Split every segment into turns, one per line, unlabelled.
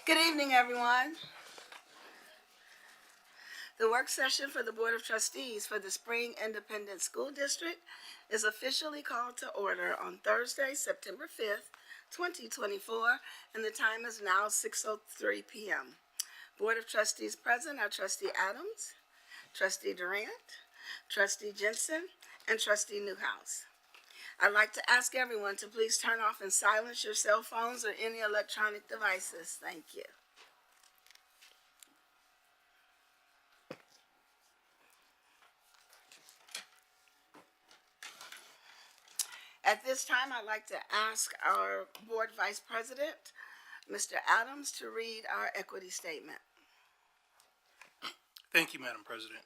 Good evening, everyone. The work session for the Board of Trustees for the Spring Independent School District is officially called to order on Thursday, September 5th, 2024, and the time is now 6:03 p.m. Board of Trustees present are Trustee Adams, Trustee Durant, Trustee Jensen, and Trustee Newhouse. I'd like to ask everyone to please turn off and silence your cell phones or any electronic devices. Thank you. At this time, I'd like to ask our Board Vice President, Mr. Adams, to read our equity statement.
Thank you, Madam President.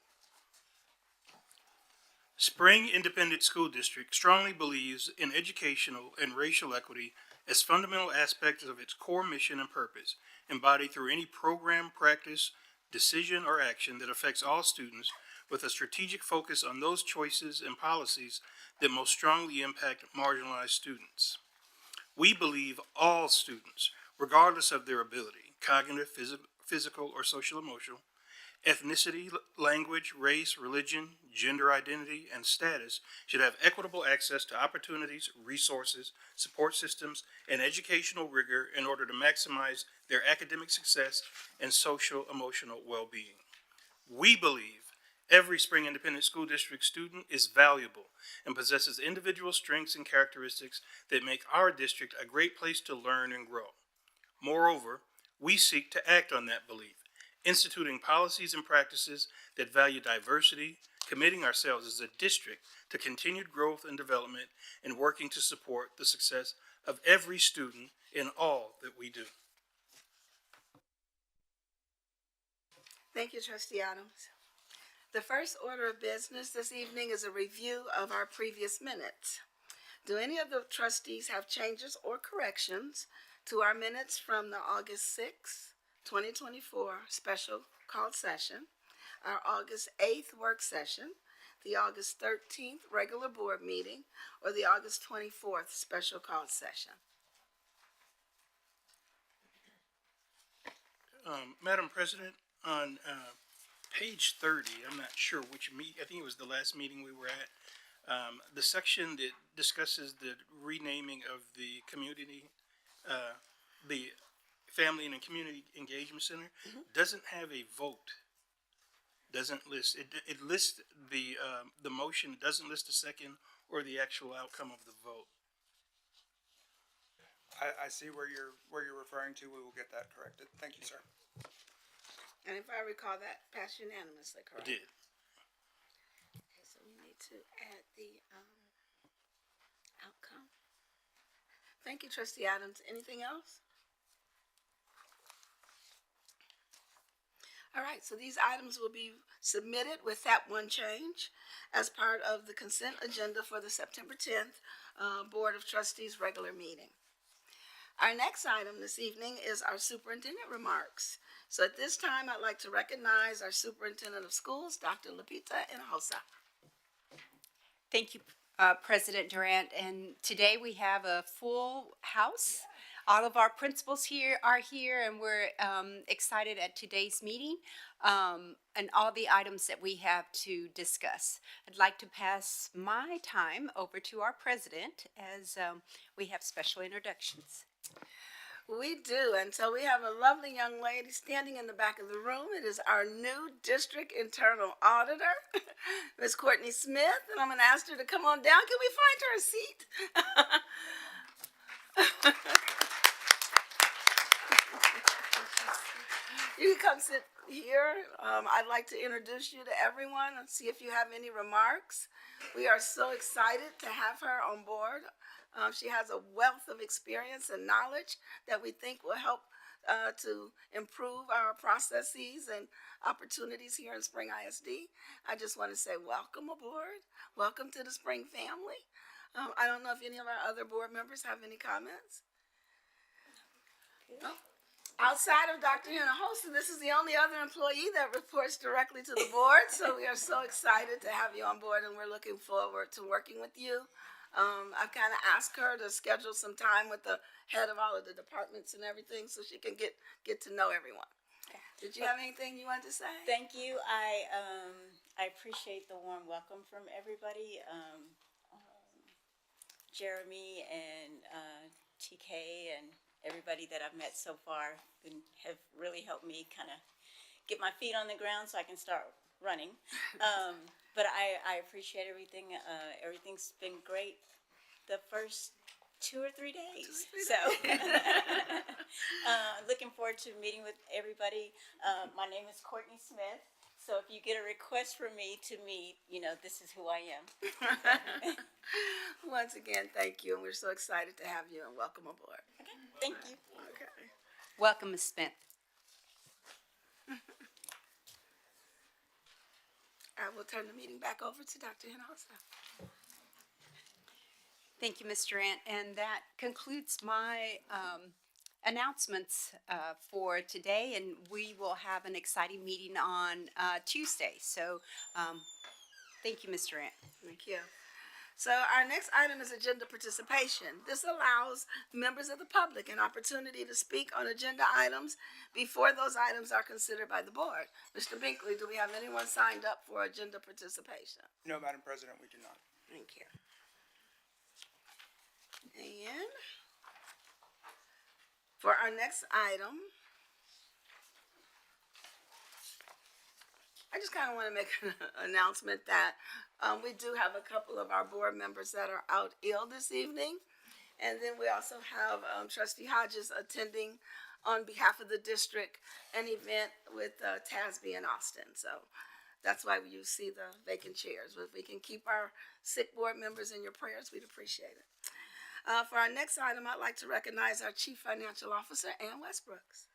Spring Independent School District strongly believes in educational and racial equity as fundamental aspects of its core mission and purpose, embodied through any program, practice, decision, or action that affects all students, with a strategic focus on those choices and policies that most strongly impact marginalized students. We believe all students, regardless of their ability, cognitive, physical, or social emotional, ethnicity, language, race, religion, gender identity, and status should have equitable access to opportunities, resources, support systems, and educational rigor in order to maximize their academic success and social emotional well-being. We believe every Spring Independent School District student is valuable and possesses individual strengths and characteristics that make our district a great place to learn and grow. Moreover, we seek to act on that belief, instituting policies and practices that value diversity, committing ourselves as a district to continued growth and development, and working to support the success of every student in all that we do.
Thank you, Trustee Adams. The first order of business this evening is a review of our previous minutes. Do any of the trustees have changes or corrections to our minutes from the August 6th, 2024 special called session, our August 8th work session, the August 13th regular board meeting, or the August 24th special called session?
Madam President, on page 30, I'm not sure which I think it was the last meeting we were at, the section that discusses the renaming of the community, the Family and Community Engagement Center, doesn't have a vote. Doesn't list it lists the motion. It doesn't list the second or the actual outcome of the vote.
I see where you're referring to. We will get that corrected. Thank you, sir.
And if I recall, that passed unanimously,
It
correct?
did.
Okay, so we need to add the outcome. Thank you, Trustee Adams. Anything else? All right, so these items will be submitted with that one change as part of the consent agenda for the September 10th Board of Trustees regular meeting. Our next item this evening is our superintendent remarks. So at this time, I'd like to recognize our superintendent of schools, Dr. Lupita Hinojosa.
Thank you, President Durant. And today we have a full house. All of our principals are here, and we're excited at today's meeting and all the items that we have to discuss. I'd like to pass my time over to our president as we have special introductions.
We do, and so we have a lovely young lady standing in the back of the room. It is our new district internal auditor, Ms. Courtney Smith, and I'm going to ask her to come on down. Can we find her a seat? You can come sit here. I'd like to introduce you to everyone and see if you have any remarks. We are so excited to have her on board. She has a wealth of experience and knowledge that we think will help to improve our processes and opportunities here in Spring ISD. I just want to say welcome aboard. Welcome to the Spring family. I don't know if any of our other board members have any comments. No? Outside of Dr. Hinojosa, this is the only other employee that reports directly to the board, so we are so excited to have you on board, and we're looking forward to working with you I've kind of asked her to schedule some time with the head of all of the departments and everything so she can get to know everyone. Did you have anything you wanted to say?
Thank you. I appreciate the warm welcome from everybody. Jeremy and TK and everybody that I've met so far have really helped me kind of get my feet on the ground so I can start running. But I appreciate everything. Everything's been great the first 2 or 3 days. So looking forward to meeting with everybody. My name is Courtney Smith. So if you get a request from me to meet, this is who I am.
Once again, thank you, and we're so excited to have you and welcome aboard.
Okay, thank you.
Okay.
Welcome, Ms. Smith.
I will turn the meeting back over to Dr. Hinojosa.
Thank you, Ms. Durant. And that concludes my announcements for today. And we will have an exciting meeting on Tuesday. So thank you, Ms. Durant.
Thank you. So our next item is agenda participation. This allows members of the public an opportunity to speak on agenda items before those items are considered by the board. Mr. Binkley, do we have anyone signed up for agenda participation?
No, Madam President, we do not.
Thank you. And for our next item, I just kind of want to make an announcement that we do have a couple of our board members that are out ill this evening. And then we also have Trustee Hodges attending on behalf of the district an event with TASB in Austin. So that's why you see the vacant chairs. If we can keep our sick board members in your prayers, we'd appreciate it. For our next item, I'd like to recognize our Chief Financial Officer, Ann Westbrooks.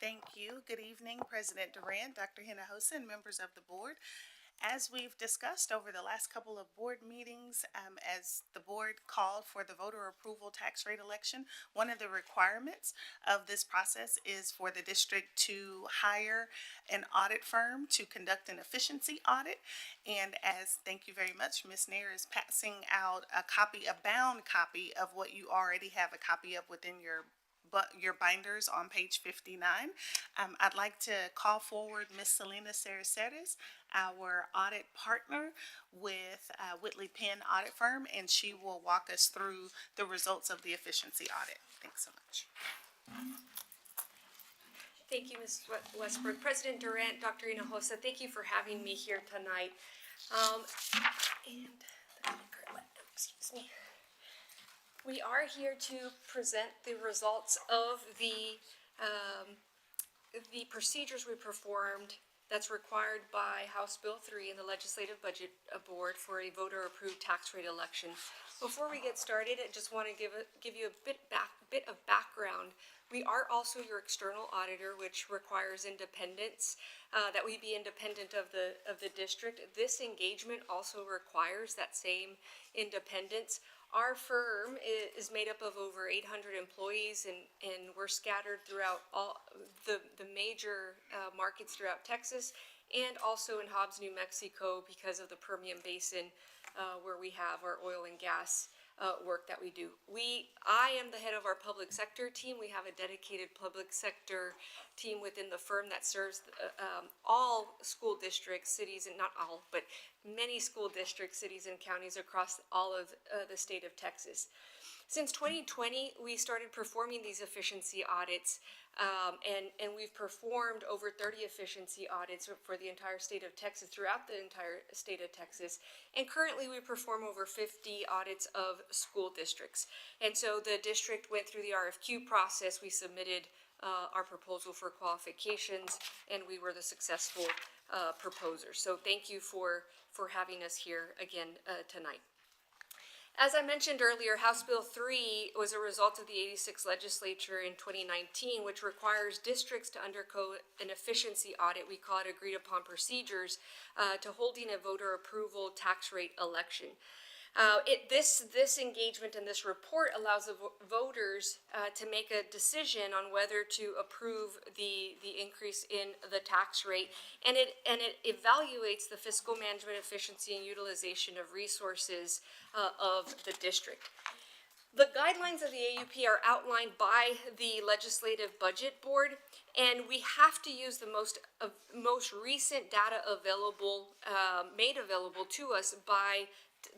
Thank you. Good evening, President Durant, Dr. Hinojosa, and members of the board. As we've discussed over the last couple of board meetings, as the board called for the voter approval tax rate election, one of the requirements of this process is for the district to hire an audit firm to conduct an efficiency audit. And thank you very much, Ms. Nair is passing out a bound copy of what you already have a copy of within your binders on page 59. I'd like to call forward Ms. Selena Saraceres, our audit partner with Whitley Penn Audit Firm, and she will walk us through the results of the efficiency audit. Thanks so much.
Thank you, Ms. Westbrook. President Durant, Dr. Hinojosa, thank you for having me here tonight. Excuse me. We are here to present the results of the procedures we performed that's required by House Bill 3 and the Legislative Budget Board for a voter-approved tax rate election. Before we get started, I just want to give you a bit of background. We are also your external auditor, which requires independence, that we be independent of the district. This engagement also requires that same independence. Our firm is made up of over 800 employees, and we're scattered throughout all the major markets throughout Texas, and also in Hobbs, New Mexico, because of the Permian Basin, where we have our oil and gas work that we do. I am the head of our public sector team. We have a dedicated public sector team within the firm that serves all school districts, cities, and not all, but many school districts, cities, and counties across all of the state of Texas. Since 2020, we started performing these efficiency audits, and we've performed over 30 efficiency audits for the entire state of Texas, throughout the entire state of Texas. And currently we perform over 50 audits of school districts. And so the district went through the RFQ process. We submitted our proposal for qualifications, and we were the successful proposer. So thank you for having us here again tonight. As I mentioned earlier, House Bill 3 was a result of the 86th legislature in 2019, which requires districts to undergo an efficiency audit. We call it agreed upon procedures to holding a voter approval tax rate election. This engagement and this report allows the voters to make a decision on whether to approve the increase in the tax rate, and it evaluates the fiscal management efficiency and utilization of resources of the district. The guidelines of the AUP are outlined by the Legislative Budget Board, and we have to use the most recent data available, made available to us by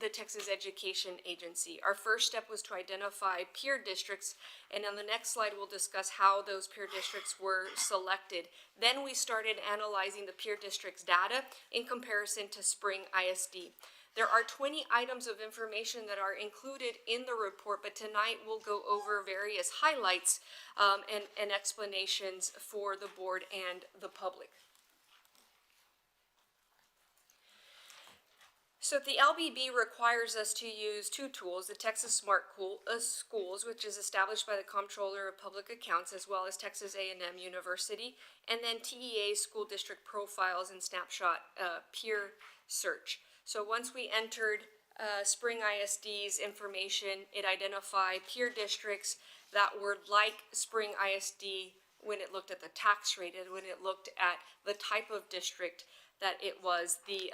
the Texas Education Agency. Our first step was to identify peer districts, and on the next slide we'll discuss how those peer districts were selected. Then we started analyzing the peer districts data in comparison to Spring ISD. There are 20 items of information that are included in the report, but tonight we'll go over various highlights and explanations for the board and the public. So the LBB requires us to use two tools, the Texas Smart Schools, which is established by the Comptroller of Public Accounts, as well as Texas A&M University, and then TEA School District Profiles and Snapshot Peer Search. So once we entered Spring ISD's information, it identified peer districts that were like Spring ISD when it looked at the tax rate and when it looked at the type of district that it was, the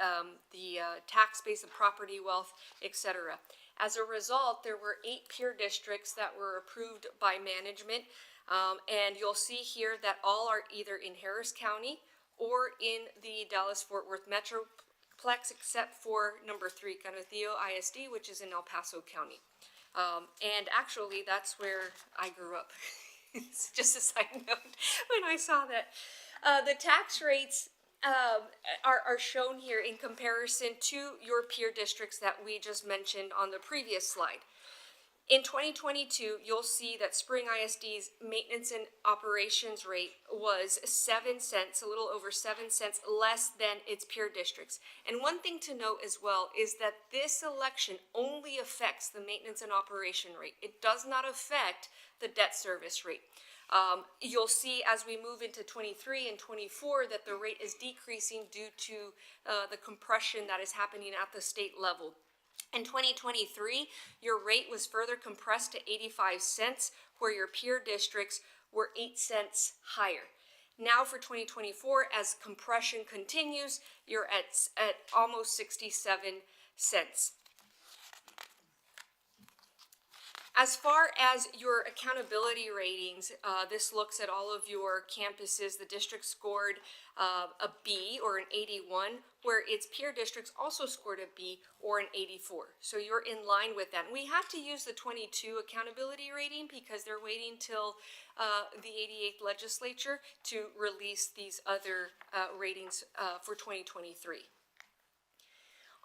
tax base, the property wealth, etc. As a result, there were 8 peer districts that were approved by management, and you'll see here that all are either in Harris County or in the Dallas-Fort Worth Metroplex, except for number 3, Canutillo ISD, which is in El Paso County. And actually, that's where I grew up. It's just a side note when I saw that. The tax rates are shown here in comparison to your peer districts that we just mentioned on the previous slide. In 2022, you'll see that Spring ISD's maintenance and operations rate was 7 cents, a little over 7 cents less than its peer districts. And one thing to note as well is that this election only affects the maintenance and operation rate. It does not affect the debt service rate. You'll see as we move into 23 and 24 that the rate is decreasing due to the compression that is happening at the state level. In 2023, your rate was further compressed to 85 cents, where your peer districts were 8 cents higher. Now for 2024, as compression continues, you're at almost 67 cents. As far as your accountability ratings, this looks at all of your campuses. The district scored a B or an 81, where its peer districts also scored a B or an 84. So you're in line with that. And we have to use the 22 accountability rating because they're waiting till the 88th legislature to release these other ratings for 2023.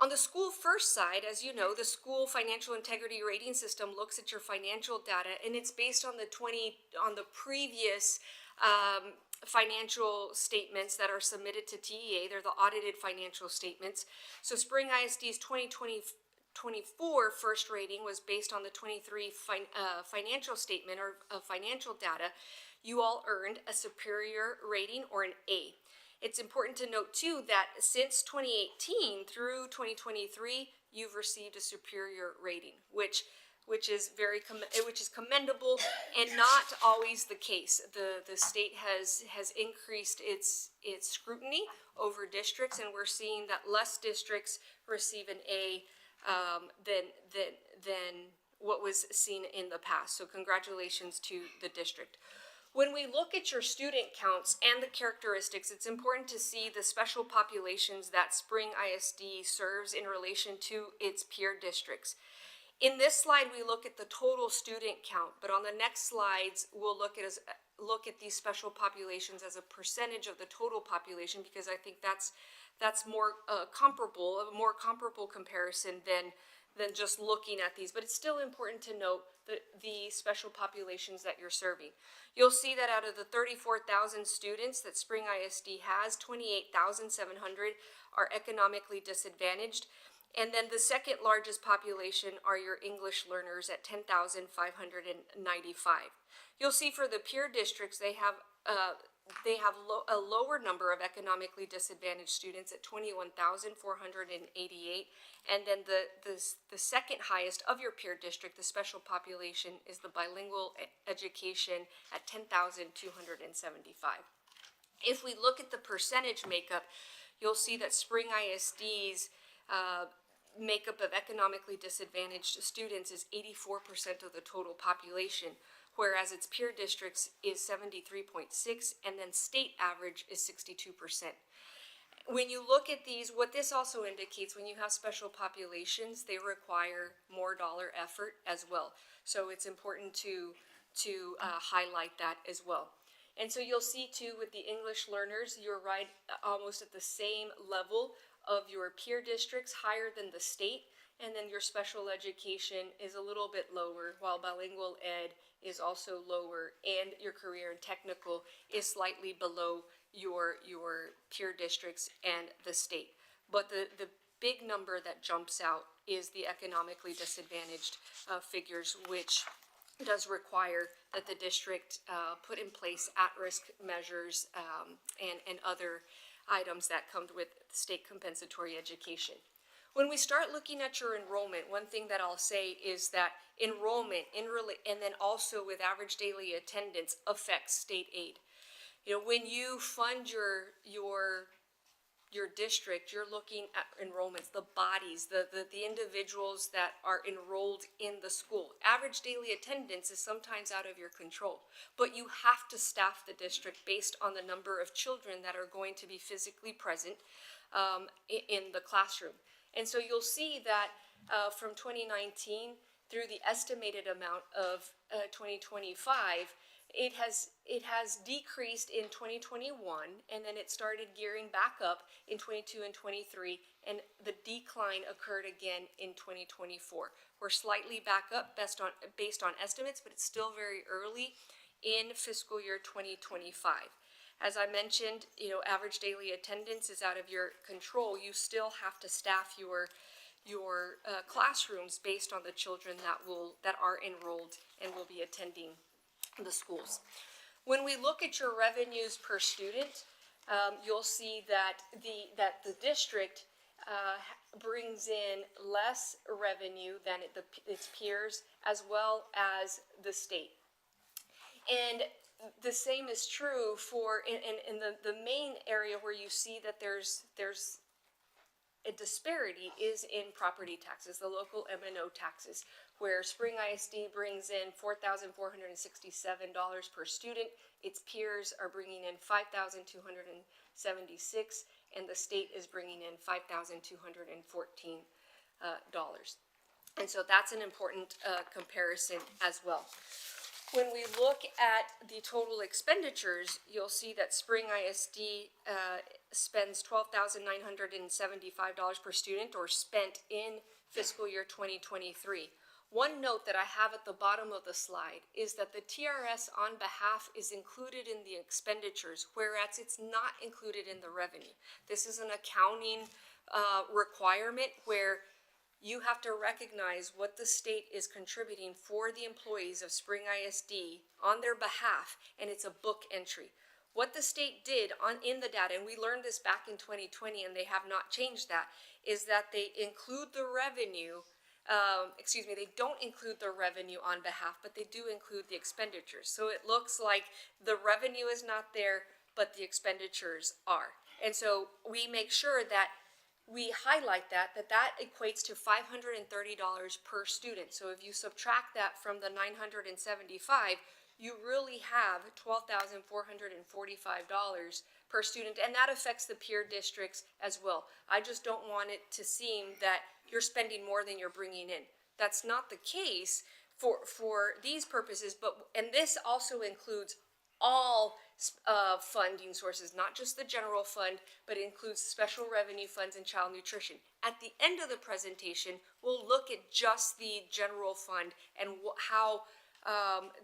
On the School First side, as you know, the school financial integrity rating system looks at your financial data, and it's based on the previous financial statements that are submitted to TEA. They're the audited financial statements. So Spring ISD's 2024 first rating was based on the 23 financial statement or financial data. You all earned a superior rating or an A. It's important to note too that since 2018 through 2023, you've received a superior rating, which is commendable and not always the case. The state has increased its scrutiny over districts, and we're seeing that less districts receive an A than what was seen in the past. So congratulations to the district. When we look at your student counts and the characteristics, it's important to see the special populations that Spring ISD serves in relation to its peer districts. In this slide, we look at the total student count, but on the next slides, we'll look at these special populations as a percentage of the total population, because I think that's more comparable, a more comparable comparison than just looking at these. But it's still important to note the special populations that you're serving. You'll see that out of the 34,000 students that Spring ISD has, 28,700 are economically disadvantaged. And then the second largest population are your English learners at 10,595. You'll see for the peer districts, they have they have a lower number of economically disadvantaged students at 21,488. And then the second highest of your peer district, the special population, is the bilingual education at 10,275. If we look at the percentage makeup, you'll see that Spring ISD's makeup of economically disadvantaged students is 84% of the total population, whereas its peer districts is 73.6, and then state average is 62%. When you look at these, what this also indicates, when you have special populations, they require more dollar effort as well. So it's important to highlight that as well. And so you'll see too with the English learners, you're right almost at the same level of your peer districts, higher than the state. And then your special education is a little bit lower, while bilingual ed is also lower, and your career and technical is slightly below your peer districts and the state. But the big number that jumps out is the economically disadvantaged figures, which does require that the district put in place at-risk measures and other items that come with state compensatory education. When we start looking at your enrollment, one thing that I'll say is that enrollment and then also with average daily attendance affects state aid. You know, when you fund your district, you're looking at enrollments, the bodies, the individuals that are enrolled in the school. Average daily attendance is sometimes out of your control, but you have to staff the district based on the number of children that are going to be physically present in the classroom. And so you'll see that from 2019 through the estimated amount of 2025, it has decreased in 2021, and then it started gearing back up in 22 and 23, and the decline occurred again in 2024. We're slightly back up based on estimates, but it's still very early in fiscal year 2025. As I mentioned, you know, average daily attendance is out of your control. You still have to staff your classrooms based on the children that are enrolled and will be attending the schools. When we look at your revenues per student, you'll see that the district brings in less revenue than its peers, as well as the state. And the same is true for in the main area where you see that there's a disparity is in property taxes, the local M&O taxes, where Spring ISD brings in $4,467 per student. Its peers are bringing in $5,276, and the state is bringing in $5,214. And so that's an important comparison as well. When we look at the total expenditures, you'll see that Spring ISD spends $12,975 per student, or spent in fiscal year 2023. One note that I have at the bottom of the slide is that the TRS on behalf is included in the expenditures, whereas it's not included in the revenue. This is an accounting requirement where you have to recognize what the state is contributing for the employees of Spring ISD on their behalf, and it's a book entry. What the state did in the data, and we learned this back in 2020, and they have not changed that, is that they include the revenue, they don't include the revenue on behalf, but they do include the expenditures. So it looks like the revenue is not there, but the expenditures are. And so we make sure that we highlight that equates to $530 per student. So if you subtract that from the $975, you really have $12,445 per student, and that affects the peer districts as well. I just don't want it to seem that you're spending more than you're bringing in. That's not the case for these purposes, and this also includes all funding sources, not just the general fund, but includes special revenue funds and child nutrition. At the end of the presentation, we'll look at just the general fund and how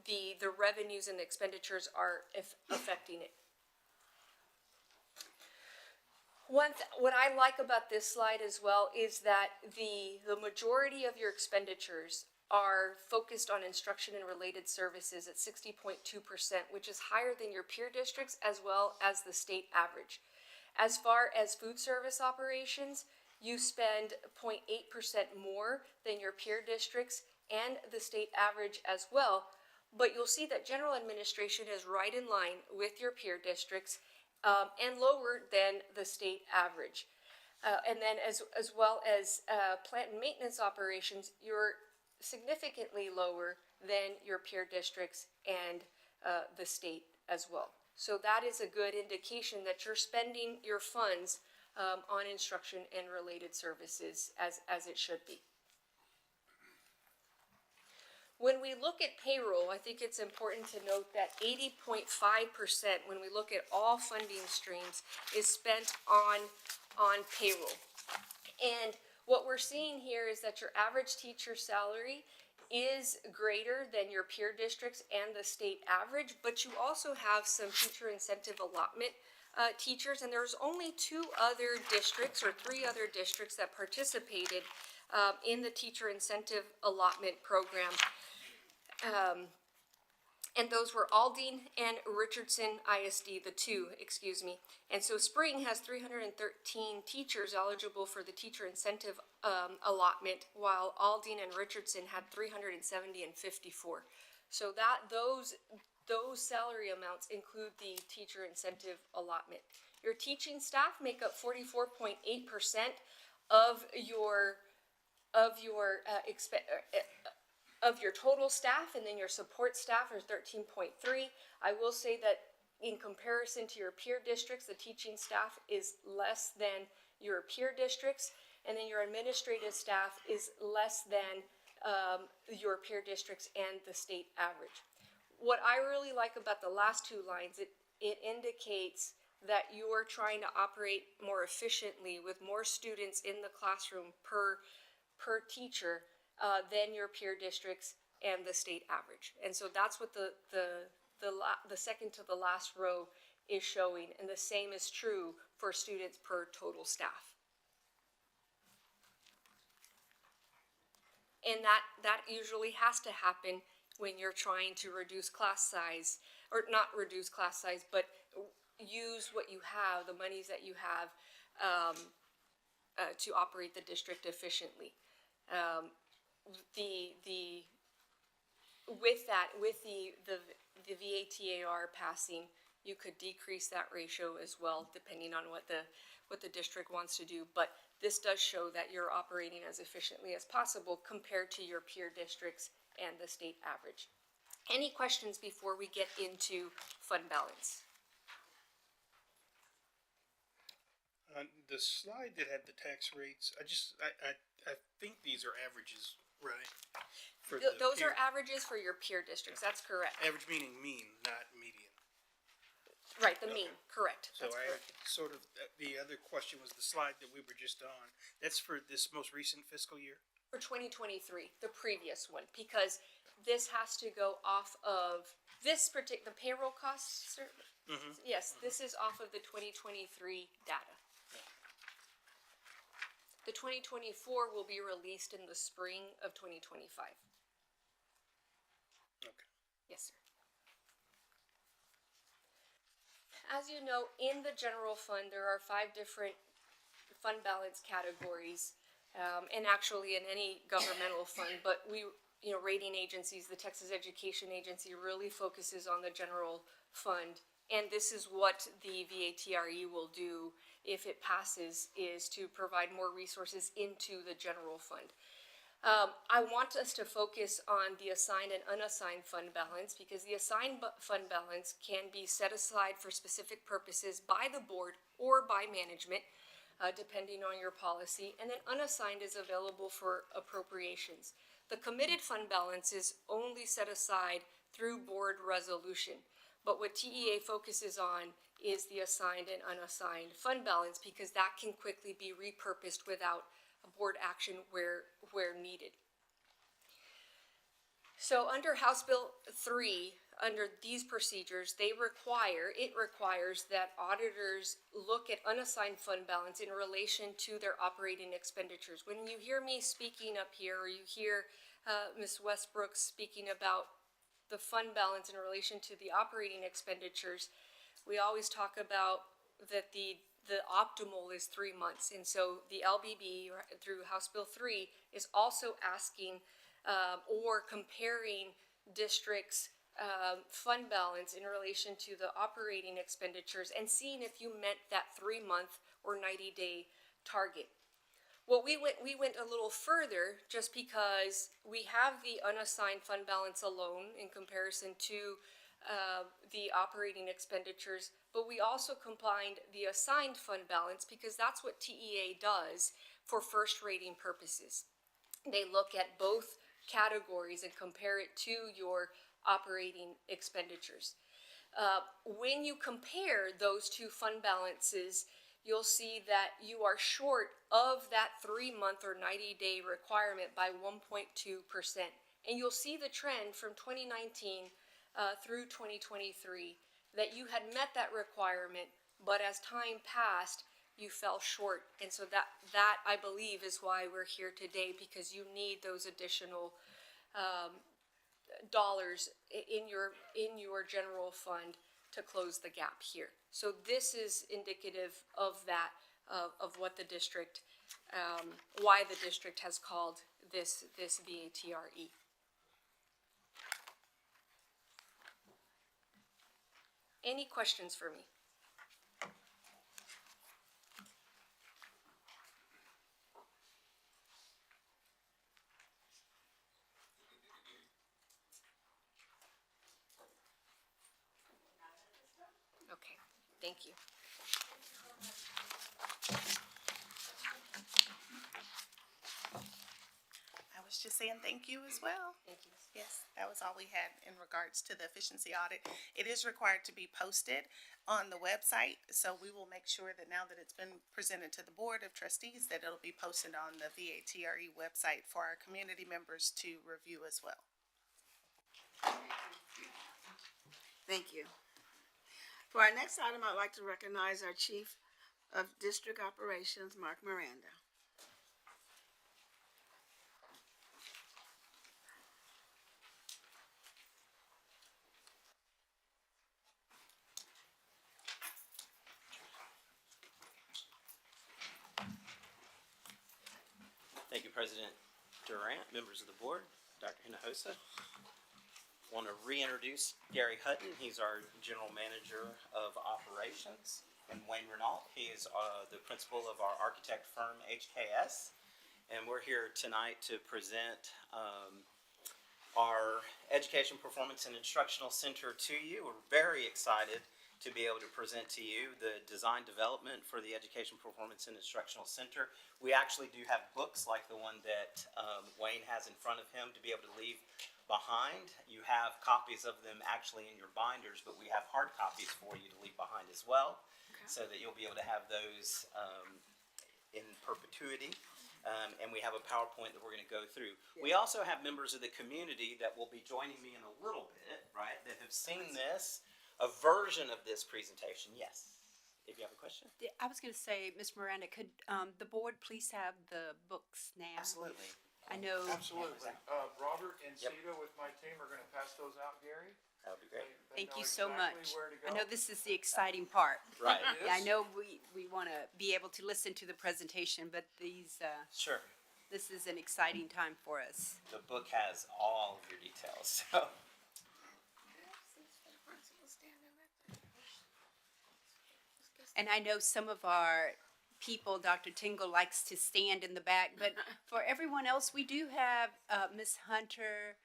the revenues and expenditures are affecting it. What I like about this slide as well is that the majority of your expenditures are focused on instruction and related services at 60.2%, which is higher than your peer districts as well as the state average. As far as food service operations, you spend 0.8% more than your peer districts and the state average as well. But you'll see that general administration is right in line with your peer districts and lower than the state average. And then as well as plant and maintenance operations, you're significantly lower than your peer districts and the state as well. So that is a good indication that you're spending your funds on instruction and related services as it should be. When we look at payroll, I think it's important to note that 80.5%, when we look at all funding streams, is spent on payroll. And what we're seeing here is that your average teacher salary is greater than your peer districts and the state average, but you also have some teacher incentive allotment teachers, and there's only 2 other districts or 3 other districts that participated in the teacher incentive allotment program. And those were Aldine and Richardson ISD, the 2, excuse me. And so Spring has 313 teachers eligible for the teacher incentive allotment, while Aldine and Richardson had 370 and 54. So those salary amounts include the teacher incentive allotment. Your teaching staff make up 44.8% of your total staff, and then your support staff are 13.3. I will say that in comparison to your peer districts, the teaching staff is less than your peer districts, and then your administrative staff is less than your peer districts and the state average. What I really like about the last 2 lines, it indicates that you are trying to operate more efficiently with more students in the classroom per teacher than your peer districts and the state average. And so that's what the second to the last row is showing, and the same is true for students per total staff. And that usually has to happen when you're trying to reduce class size, or not reduce class size, but use what you have, the monies that you have, to operate the district efficiently. With the VATAR passing, you could decrease that ratio as well, depending on what the district wants to do. But this does show that you're operating as efficiently as possible compared to your peer districts and the state average. Any questions before we get into fund balance?
The slide that had the tax rates, I think these are averages, right? For the
Those
peer-
are averages for your peer districts, that's correct.
Average meaning mean, not median.
Right, the mean, correct,
So
that's correct.
the other question was the slide that we were just on. That's for this most recent fiscal year?
For 2023, the previous one, because this has to go off of this particular, the payroll costs, sir? Yes, this is off of the 2023 data. The 2024 will be released in the spring of 2025.
Okay.
Yes, sir. As you know, in the general fund, there are 5 different fund balance categories, and actually in any governmental fund, but rating agencies, the Texas Education Agency really focuses on the general fund, and this is what the VATRE will do if it passes, is to provide more resources into the general fund. I want us to focus on the assigned and unassigned fund balance, because the assigned fund balance can be set aside for specific purposes by the board or by management, depending on your policy, and then unassigned is available for appropriations. The committed fund balance is only set aside through board resolution, but what TEA focuses on is the assigned and unassigned fund balance, because that can quickly be repurposed without a board action where needed. So under House Bill 3, under these procedures, it requires that auditors look at unassigned fund balance in relation to their operating expenditures. When you hear me speaking up here, or you hear Ms. Westbrook speaking about the fund balance in relation to the operating expenditures, we always talk about that the optimal is 3 months. And so the LBB through House Bill 3 is also asking or comparing districts' fund balance in relation to the operating expenditures and seeing if you met that 3-month or 90-day target. Well, we went a little further just because we have the unassigned fund balance alone in comparison to the operating expenditures, but we also combined the assigned fund balance because that's what TEA does for first rating purposes. They look at both categories and compare it to your operating expenditures. When you compare those two fund balances, you'll see that you are short of that 3-month or 90-day requirement by 1.2%. And you'll see the trend from 2019 through 2023 that you had met that requirement, but as time passed, you fell short. And so that I believe is why we're here today, because you need those additional dollars in your general fund to close the gap here. So this is indicative of that, of what the district, why the district has called this VATRE. Any questions for me? Okay, thank you.
I was just saying thank you as well.
Thank you.
Yes, that was all we had in regards to the efficiency audit. It is required to be posted on the website, so we will make sure that now that it's been presented to the Board of Trustees, that it'll be posted on the VATRE website for our community members to review as well.
Thank you. For our next item, I'd like to recognize our Chief of District Operations, Mark Miranda.
Thank you, President Durant, members of the board, Dr. Hinojosa. Want to reintroduce Gary Hutton. He's our General Manager of Operations. And Wayne Renault, he is the principal of our architect firm, HKS. And we're here tonight to present our Education Performance and Instructional Center to you. We're very excited to be able to present to you the design development for the Education Performance and Instructional Center. We actually do have books like the one that Wayne has in front of him to be able to leave behind. You have copies of them actually in your binders, but we have hard copies for you to leave behind as well, so that you'll be able to have those in perpetuity. And we have a PowerPoint that we're going to go through. We also have members of the community that will be joining me in a little bit, right, that have seen this, a version of this presentation. Yes, if you have a question.
I was going to say, Ms. Miranda, could the board please have the books now?
Absolutely.
I know.
Absolutely. Robert and
Yep.
Sita with my team are gonna pass those out, Gary.
That would be great.
They
Thank
know
you so
exactly
much.
where to
I
go.
know this is the exciting part.
Right.
Yeah, I know we want to be able to listen to the presentation, but
Sure.
this is an exciting time for us.
The book has all of your details. So.
And I know some of our people, Dr. Tingle likes to stand in the back, but for everyone else, we do have Miss Hunter,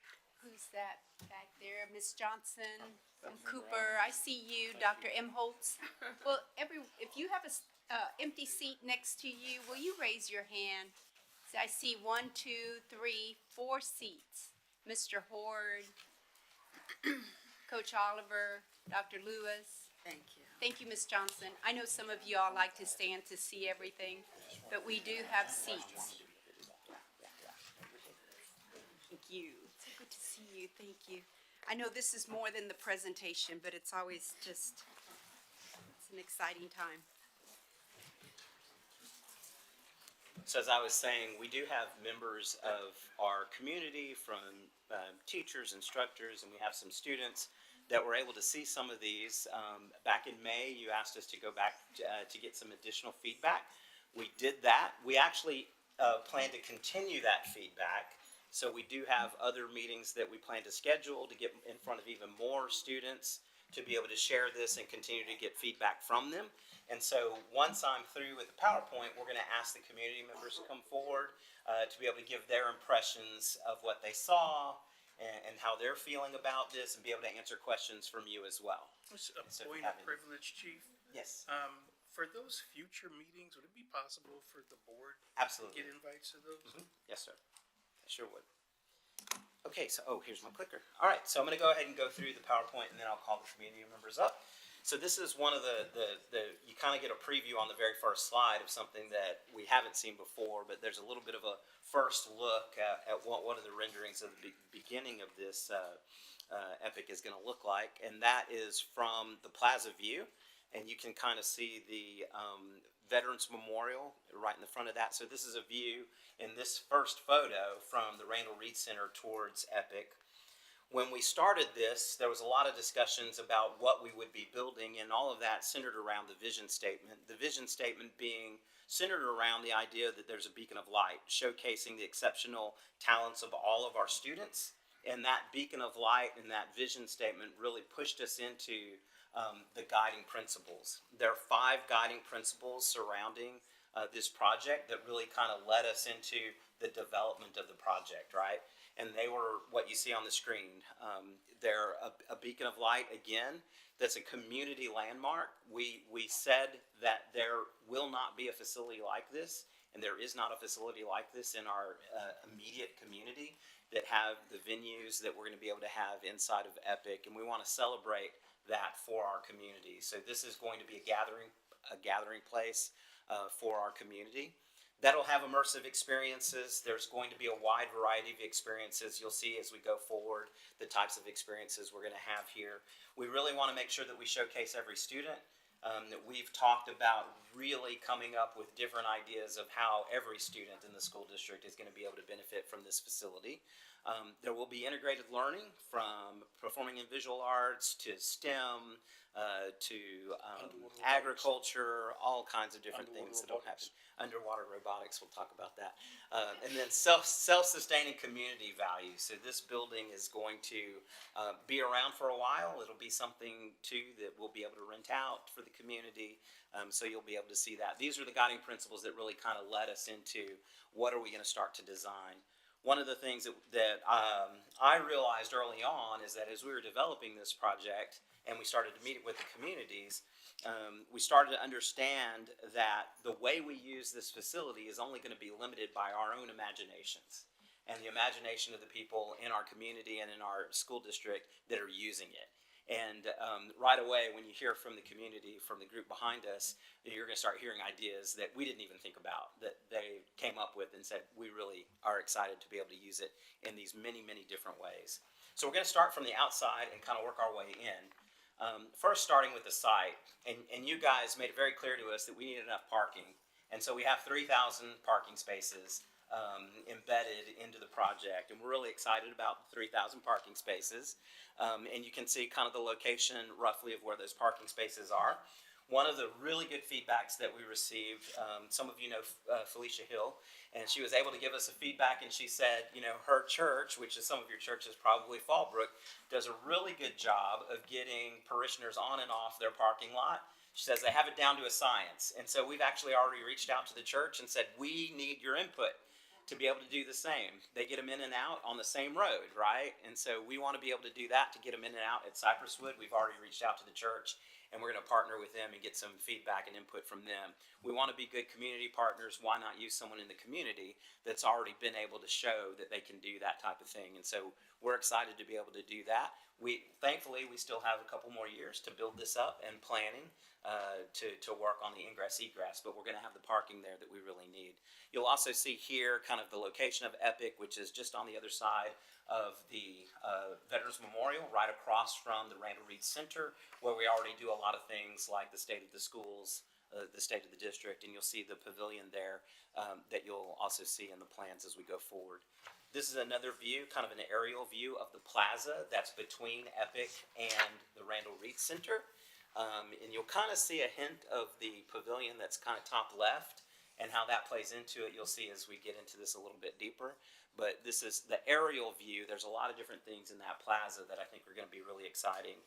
who's that back there, Miss Johnson from Cooper. I see you, Dr. M. Holtz. Well, if you have a empty seat next to you, will you raise your hand? So I see 1, 2, 3, 4 seats. Mr. Horde, Coach Oliver, Dr. Lewis.
Thank you.
Thank you, Ms. Johnson. I know some of you all like to stand to see everything, but we do have seats. Thank you. So good to see you. Thank you. I know this is more than the presentation, but it's always just, it's an exciting time.
So as I was saying, we do have members of our community from teachers, instructors, and we have some students that were able to see some of these. Back in May, you asked us to go back to get some additional feedback. We did that. We actually plan to continue that feedback. So we do have other meetings that we plan to schedule to get in front of even more students to be able to share this and continue to get feedback from them. And so once I'm through with the PowerPoint, we're going to ask the community members to come forward to be able to give their impressions of what they saw and how they're feeling about this and be able to answer questions from you as well.
Just a
So if we
point
have
of
any-
privilege, Chief.
Yes,
For those future meetings, would it be possible for the board to
absolutely.
get invites to those?
Yes, sir. I sure would. Okay, so, here's my clicker. All right, so I'm going to go ahead and go through the PowerPoint, and then I'll call the community members up. So this is one of you kind of get a preview on the very first slide of something that we haven't seen before, but there's a little bit of a first look at what one of the renderings of the beginning of this epic is going to look like, and that is from the plaza view. And you can kind of see the Veterans Memorial right in the front of that. So this is a view in this first photo from the Randall Reed Center towards Epic. When we started this, there was a lot of discussions about what we would be building, and all of that centered around the vision statement. The vision statement being centered around the idea that there's a beacon of light, showcasing the exceptional talents of all of our students. And that beacon of light and that vision statement really pushed us into the guiding principles. There are 5 guiding principles surrounding this project that really kind of led us into the development of the project, right? And they were what you see on the screen. They're a beacon of light, again, that's a community landmark. We said that there will not be a facility like this, and there is not a facility like this in our immediate community that have the venues that we're going to be able to have inside of Epic, and we want to celebrate that for our community. So this is going to be a gathering place for our community. That'll have immersive experiences. There's going to be a wide variety of experiences. You'll see as we go forward the types of experiences we're going to have here. We really want to make sure that we showcase every student. That we've talked about really coming up with different ideas of how every student in the school district is going to be able to benefit from this facility. There will be integrated learning from performing and visual arts to STEM to agriculture, all kinds of different things that will happen. Underwater robotics, we'll talk about that. And then self-sustaining community value. So this building is going to be around for a while. It'll be something, too, that we'll be able to rent out for the community. So you'll be able to see that. These are the guiding principles that really kind of led us into what are we going to start to design. One of the things that I realized early on is that as we were developing this project and we started to meet with the communities, we started to understand that the way we use this facility is only going to be limited by our own imaginations and the imagination of the people in our community and in our school district that are using it. And right away, when you hear from the community, from the group behind us, you're going to start hearing ideas that we didn't even think about, that they came up with and said, we really are excited to be able to use it in these many, many different ways. So we're going to start from the outside and kind of work our way in. First, starting with the site, and you guys made it very clear to us that we need enough parking. And so we have 3,000 parking spaces embedded into the project, and we're really excited about the 3,000 parking spaces. And you can see kind of the location roughly of where those parking spaces are. One of the really good feedbacks that we received, some of you know Felicia Hill, and she was able to give us a feedback, and she said, you know, her church, which is some of your churches, probably Fallbrook, does a really good job of getting parishioners on and off their parking lot. She says they have it down to a science. And so we've actually already reached out to the church and said, we need your input to be able to do the same. They get them in and out on the same road, right? And so we want to be able to do that to get them in and out at Cypresswood. We've already reached out to the church, and we're going to partner with them and get some feedback and input from them. We want to be good community partners. Why not use someone in the community that's already been able to show that they can do that type of thing? And so we're excited to be able to do that. Thankfully, we still have a couple more years to build this up and planning to work on the ingress-egress, but we're going to have the parking there that we really need. You'll also see here kind of the location of Epic, which is just on the other side of the Veterans Memorial, right across from the Randall Reed Center, where we already do a lot of things like the State of the Schools the state of the district, and you'll see the pavilion there that you'll also see in the plans as we go forward. This is another view, kind of an aerial view of the plaza that's between Epic and the Randall Reed Center. And you'll kind of see a hint of the pavilion that's kind of top left, and how that plays into it, you'll see as we get into this a little bit deeper. But this is the aerial view. There's a lot of different things in that plaza that I think are going to be really exciting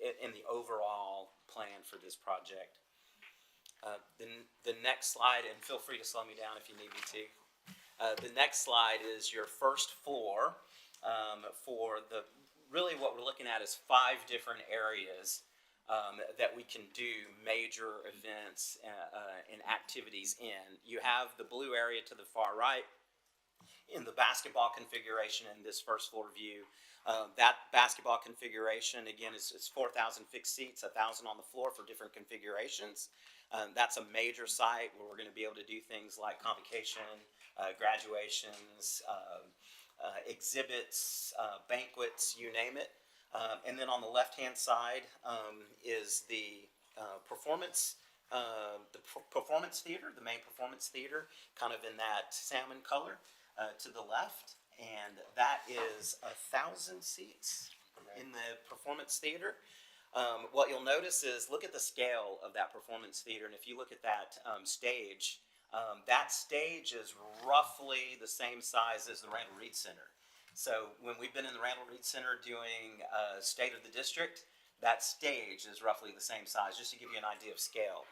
in the overall plan for this project. The next slide, and feel free to slow me down if you need me to. The next slide is your first floor for really what we're looking at is 5 different areas that we can do major events and activities in. You have the blue area to the far right in the basketball configuration in this first floor view. That basketball configuration, again, is 4,000 fixed seats, 1,000 on the floor for different configurations. That's a major site where we're going to be able to do things like convocation, graduations, exhibits, banquets, you name it. And then on the left-hand side is the performance theater, the main performance theater, kind of in that salmon color to the left. And that is 1,000 seats in the performance theater. What you'll notice is, look at the scale of that performance theater, and if you look at that stage is roughly the same size as the Randall Reed Center. So when we've been in the Randall Reed Center doing State of the District, that stage is roughly the same size, just to give you an idea of scale.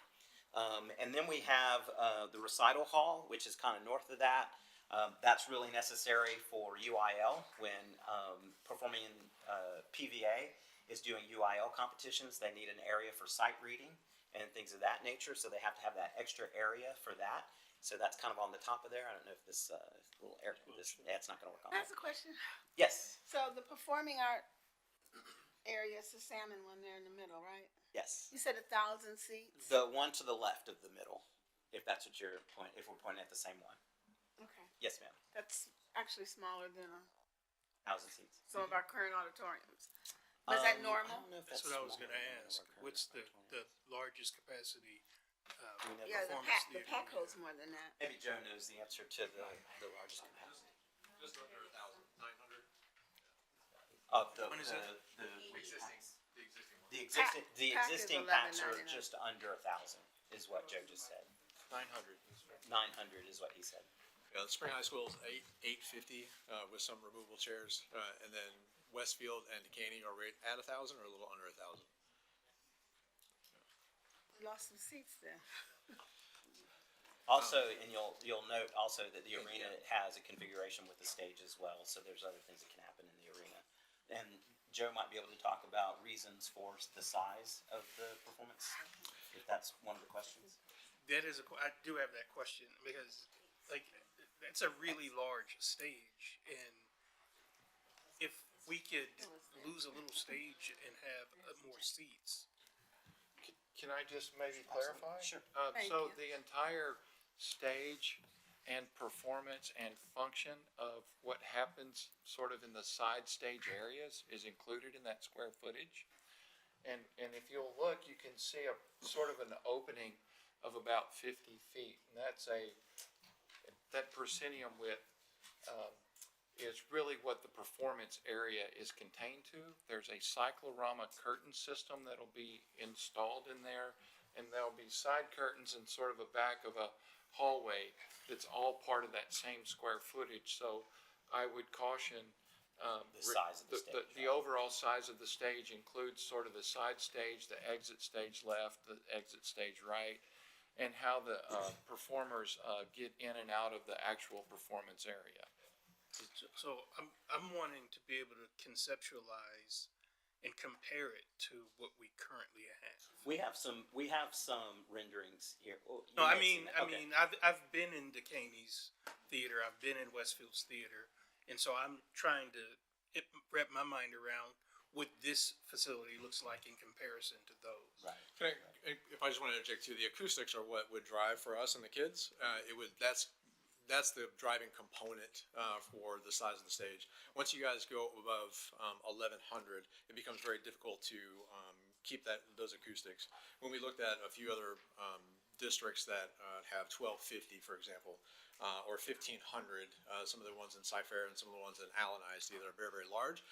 And then we have the recital hall, which is kind of north of that. That's really necessary for UIL when performing in PVA is doing UIL competitions. They need an area for sight reading and things of that nature, so they have to have that extra area for that. So that's kind of on the top of there. I don't know if this little area, it's not going to work on
That's
that.
a question.
Yes,
So the performing art area is the salmon one there in the middle, right?
yes.
You said 1,000 seats?
The one to the left of the middle, if that's what you're pointing, if we're pointing at the same one.
Okay.
Yes, ma'am.
That's actually smaller than
1,000 seats.
some of our current auditoriums. Was that
I
normal?
don't know if
That's what I was
smaller
gonna
than
ask.
our current
What's the
auditorium.
largest capacity
Yeah, the
performance
pack, the
theater?
pack holds more than that.
Maybe Joe knows the answer to the largest capacity.
Just under 1,900.
Of the,
When is that?
the
Existing, the existing one.
The existing, the
Pack is
existing packs are
11.99.
just under 1,000, is what Joe just said.
900.
900 is what he said.
Yeah, the Spring High School is 850 with some removable chairs, and then Westfield and Decaney are right at 1,000 or a little under 1,000.
We lost some seats there.
Also, and you'll note also that the arena has a configuration with the stage as well, so there's other things that can happen in the arena. And Joe might be able to talk about reasons for the size of the performance, if that's one of the questions.
That is I do have that question because, like, that's a really large stage, and if we could lose a little stage and have more seats.
Can I just maybe clarify?
Sure.
Thank
So
you.
the entire stage and performance and function of what happens sort of in the side stage areas is included in that square footage. And if you'll look, you can see a sort of an opening of about 50 feet. And that proscenium width is really what the performance area is contained to. There's a cyclorama curtain system that'll be installed in there, and there'll be side curtains in sort of a back of a hallway that's all part of that same square footage. So I would caution
The size of the stage,
the overall size of the stage includes sort of the side stage, the exit stage left, the exit stage right, and how the performers get in and out of the actual performance area.
So I'm wanting to be able to conceptualize and compare it to what we currently have.
We have some renderings here. Oh, you
No, I
may have
mean,
seen it. Okay.
I've been in Decaney's theater, I've been in Westfield's theater, and so I'm trying to wrap my mind around what this facility looks like in comparison to those.
Right.
If I just want to interject too, the acoustics are what would drive for us and the kids. That's the driving component for the size of the stage. Once you guys go above 1,100, it becomes very difficult to keep those acoustics. When we looked at a few other districts that have 1250, for example, or 1500, some of the ones in Cy-Fair and some of the ones in Allen ISD that are very, very large,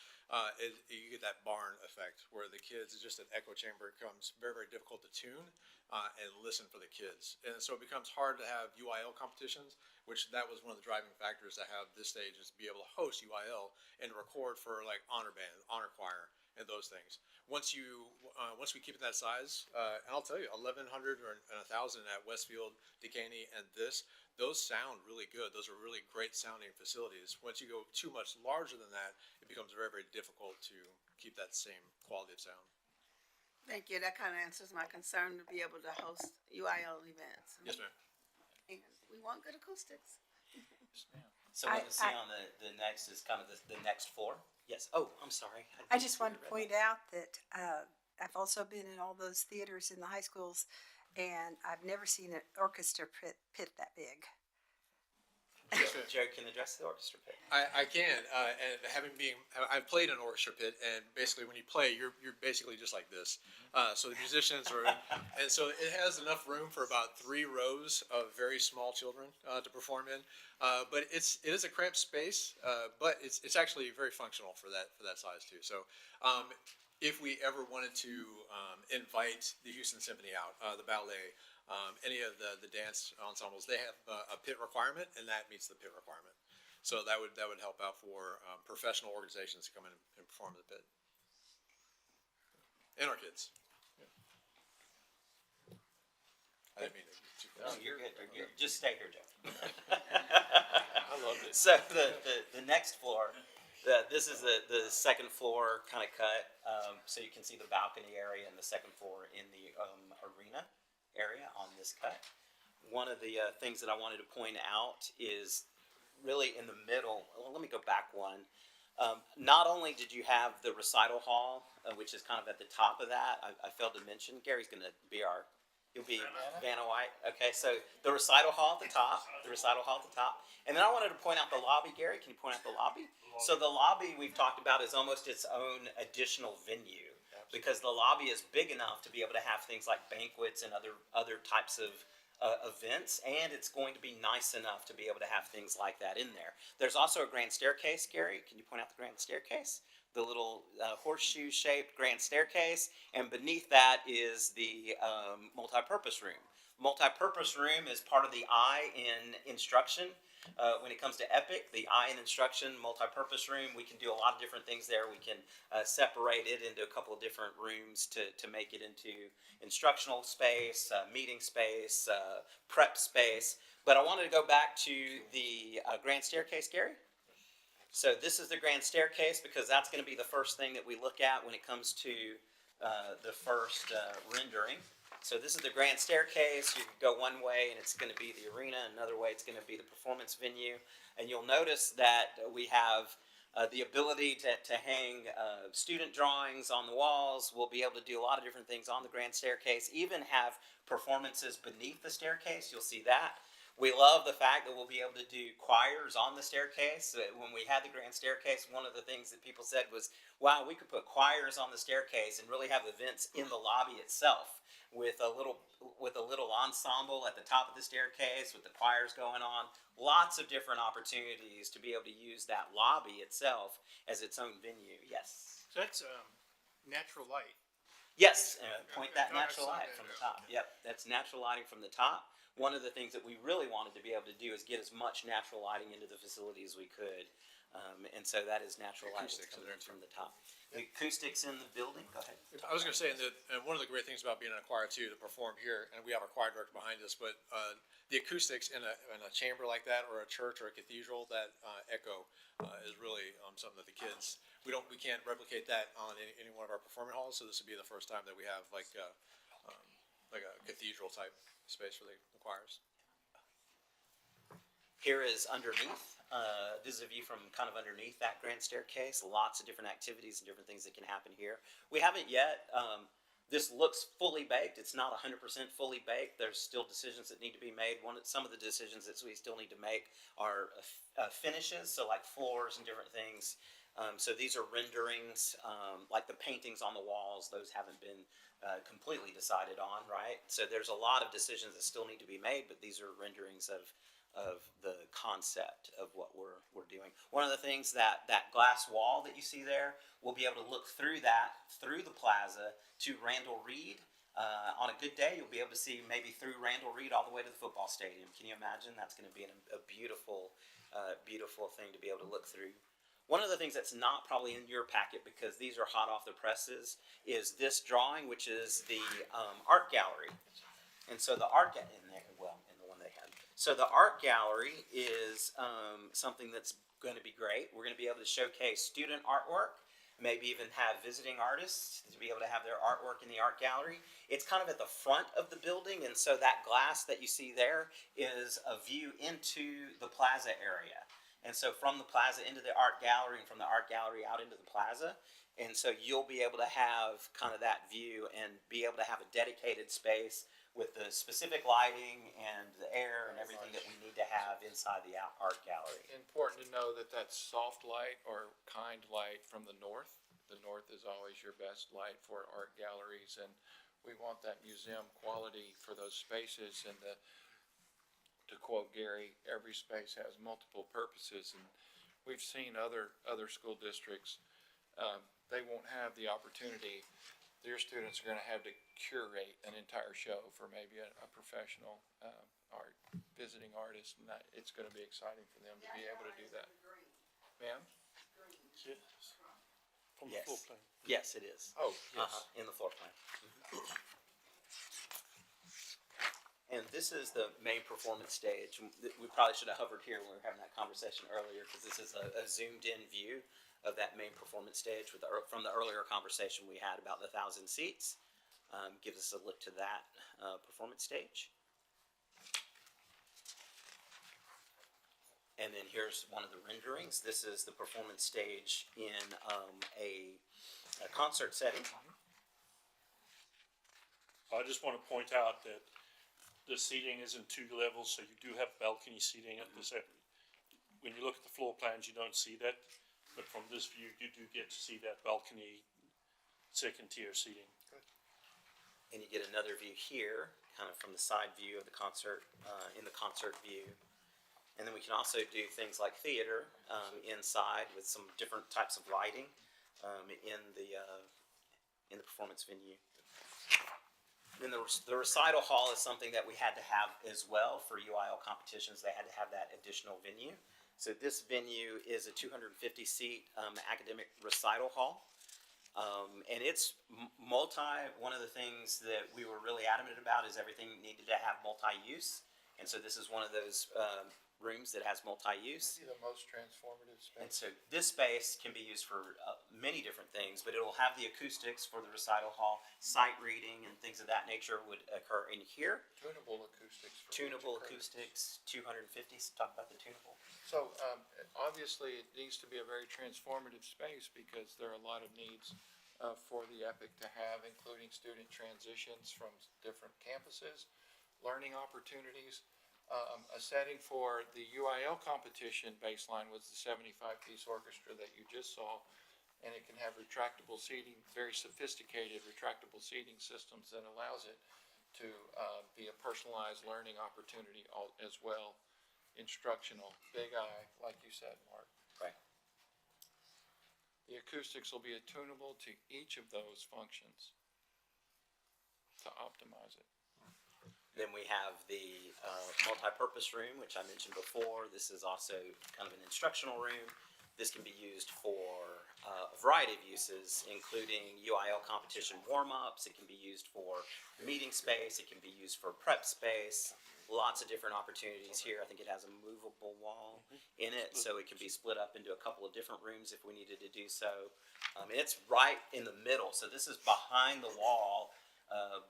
you get that barn effect where the kids, it's just an echo chamber, becomes very, very difficult to tune and listen for the kids. And so it becomes hard to have UIL competitions, which that was one of the driving factors to have this stage, is to be able to host UIL and record for like honor band, honor choir, and those things. Once we keep it that size, and I'll tell you, 1,100 or 1,000 at Westfield, Decaney, and those sound really good. Those are really great sounding facilities. Once you go too much larger than that, it becomes very, very difficult to keep that same quality of sound.
Thank you. That kind of answers my concern to be able to host UIL events.
Yes, ma'am.
And we want good acoustics.
So what we see on the next is kind of the next floor. Yes. Oh, I'm sorry.
I just wanted to point out that I've also been in all those theaters in the high schools, and I've never seen an orchestra pit that big.
Joe can address the orchestra pit.
I can, and I've played an orchestra pit, and basically when you play, you're basically just like this. So the musicians are, and so it has enough room for about 3 rows of very small children to perform in. But it is a cramped space, but it's actually very functional for that size too. So if we ever wanted to invite the Houston Symphony out, the ballet, any of the dance ensembles, they have a pit requirement, and that meets the pit requirement. So that would help out for professional organizations to come in and perform in the pit, and our kids. I didn't mean to get too
No,
close.
you're good. You're good. Just stay here, Joe.
I loved it.
So the next floor, this is the second floor kind of cut. So you can see the balcony area and the second floor in the arena area on this cut. One of the things that I wanted to point out is really in the middle. Well, let me go back one. Not only did you have the recital hall, which is kind of at the top of that, I failed to mention, Gary's going to be he'll be Vanna White. Okay, so the recital hall at the top, And then I wanted to point out the lobby. Gary, can you point out the lobby? So the lobby we've talked about is almost its own additional venue, because the lobby is big enough to be able to have things like banquets and other types of events, and it's going to be nice enough to be able to have things like that in there. There's also a grand staircase. Gary, can you point out the grand staircase? The little horseshoe-shaped grand staircase, and beneath that is the multi-purpose room. Multi-purpose room is part of the I in instruction. When it comes to EPIC, the I in instruction, multi-purpose room, we can do a lot of different things there. We can separate it into a couple of different rooms to make it into instructional space, meeting space, prep space. But I wanted to go back to the grand staircase, Gary. So this is the grand staircase, because that's going to be the first thing that we look at when it comes to the first rendering. So this is the grand staircase. You can go one way and it's going to be the arena, another way it's going to be the performance venue. And you'll notice that we have the ability to hang student drawings on the walls. We'll be able to do a lot of different things on the grand staircase, even have performances beneath the staircase. You'll see that. We love the fact that we'll be able to do choirs on the staircase. When we had the grand staircase, one of the things that people said was, wow, we could put choirs on the staircase and really have events in the lobby itself with a little ensemble at the top of the staircase with the choirs going on. Lots of different opportunities to be able to use that lobby itself as its own venue. Yes.
So that's natural light.
Yes, point that natural light from the top. Yep, that's natural lighting from the top. One of the things that we really wanted to be able to do is get as much natural lighting into the facility as we could. And so that is natural lighting coming in from the top. The acoustics in the building, go ahead.
I was going to say, and one of the great things about being in a choir too, to perform here, and we have our choir director behind us, but the acoustics in a chamber like that, or a church or a cathedral, that echo is really something that the kids, we can't replicate that on any one of our performing halls. So this would be the first time that we have like a cathedral type space for the choirs.
Here is underneath. This is a view from kind of underneath that grand staircase. Lots of different activities and different things that can happen here. We haven't yet, this looks fully baked. It's not 100% fully baked. There's still decisions that need to be made. Some of the decisions that we still need to make are finishes, so like floors and different things So these are renderings, like the paintings on the walls, those haven't been completely decided on, right? So there's a lot of decisions that still need to be made, but these are renderings of the concept of what we're doing. One of the things that glass wall that you see there, we'll be able to look through that, through the plaza to Randall Reed. On a good day, you'll be able to see maybe through Randall Reed all the way to the football stadium. Can you imagine? That's going to be a beautiful, beautiful thing to be able to look through. One of the things that's not probably in your packet, because these are hot off the presses, is this drawing, which is the art gallery. And so the art in the one they had. So the art gallery is something that's going to be great. We're going to be able to showcase student artwork, maybe even have visiting artists to be able to have their artwork in the art gallery. It's kind of at the front of the building, and so that glass that you see there is a view into the plaza area. And so from the plaza into the art gallery, and from the art gallery out into the plaza. And so you'll be able to have kind of that view and be able to have a dedicated space with the specific lighting and the air and everything that we need to have inside the art gallery.
Important to know that that's soft light or kind light from the north. The north is always your best light for art galleries, and we want that museum quality for those spaces. And to quote Gary, every space has multiple purposes, and we've seen other school districts, they won't have the opportunity. Their students are going to have to curate an entire show for maybe a professional art visiting artist, and that it's going to be exciting for them to be able to do that. Ma'am?
Yes. From
Yes.
the floor plan.
Yes, it is.
Oh, yes.
In the floor plan. And this is the main performance stage. We probably should have hovered here when we were having that conversation earlier, because this is a zoomed-in view of that main performance stage from the earlier conversation we had about the 1,000 seats. Gives us a look to that performance stage. And then here's one of the renderings. This is the performance stage in a concert setting.
I just want to point out that the seating is in 2 levels, so you do have balcony seating at this. When you look at the floor plans, you don't see that, but from this view, you do get to see that balcony second tier seating.
And you get another view here, kind of from the side view of the concert, in the concert view. And then we can also do things like theater inside with some different types of lighting in the performance venue. Then the recital hall is something that we had to have as well for UIL competitions. They had to have that additional venue. So this venue is a 250-seat academic recital hall. And it's one of the things that we were really adamant about is everything needed to have multi-use. And so this is one of those rooms that has multi-use.
Maybe the most transformative space.
And so this space can be used for many different things, but it will have the acoustics for the recital hall. Sight reading and things of that nature would occur in here.
Tunable acoustics.
Tunable acoustics, 250, talk about the tunable.
So, obviously, it needs to be a very transformative space because there are a lot of needs for the EPIC to have, including student transitions from different campuses, learning opportunities. A setting for the UIL competition baseline was the 75-piece orchestra that you just saw, and it can have retractable seating, very sophisticated retractable seating systems that allows it to be a personalized learning opportunity as well, instructional, big eye, like you said, Mark.
Right.
The acoustics will be attunable to each of those functions to optimize it.
Then we have the multi-purpose room, which I mentioned before. This is also kind of an instructional room. This can be used for a variety of uses, including UIL competition warm-ups. It can be used for meeting space. It can be used for prep space. Lots of different opportunities here. I think it has a movable wall in it, so it can be split up into a couple of different rooms if we needed to do so. And it's right in the middle, so this is behind the wall,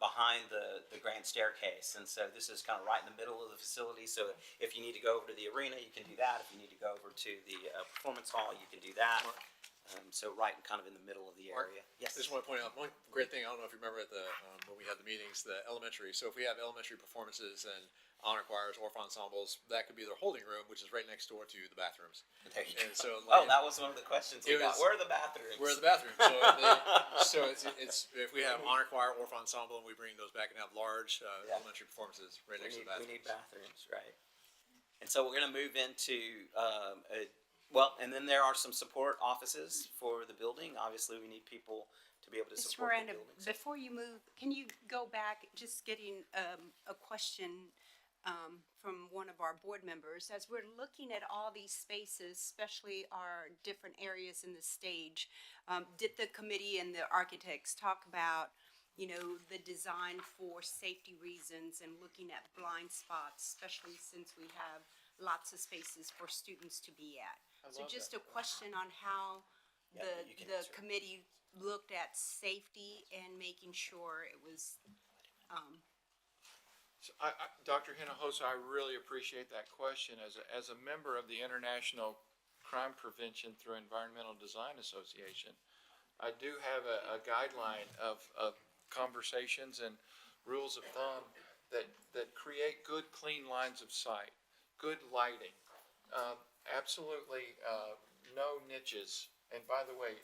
behind the grand staircase. And so this is kind of right in the middle of the facility. So if you need to go over to the arena, you can do that. If you need to go over to the performance hall, you can do that. So right kind of in the middle of the
Mark,
area. Yes.
I just want to point out one great thing. I don't know if you remember at the when we had the meetings, the elementary. So if we have elementary performances and honor choirs, orphan ensembles, that could be their holding room, which is right next door to the bathrooms.
There you
And
go.
so,
Oh, that was one of the questions we
It
got.
was-
Where are the bathrooms?
Where are the bathrooms? So it's if we have honor choir, orphan ensemble, and we bring those back and have large elementary performances right next to the
We need
bathrooms.
bathrooms, right? And so we're going to move into and then there are some support offices for the building. Obviously, we need people to be able to
Ms.
support
Miranda,
the building.
before you move, can you go back, just getting a question from one of our board members? As we're looking at all these spaces, especially our different areas in the stage, did the committee and the architects talk about, the design for safety reasons and looking at blind spots, especially since we have lots of spaces for students to be at? So just a question on how
Yeah, you can
the
answer.
committee looked at safety and making sure it was,
So Dr. Hinojosa, I really appreciate that question. As a member of the International Crime Prevention through Environmental Design Association, I do have a guideline of conversations and rules of thumb that create good, clean lines of sight, good lighting, absolutely no niches. And by the way,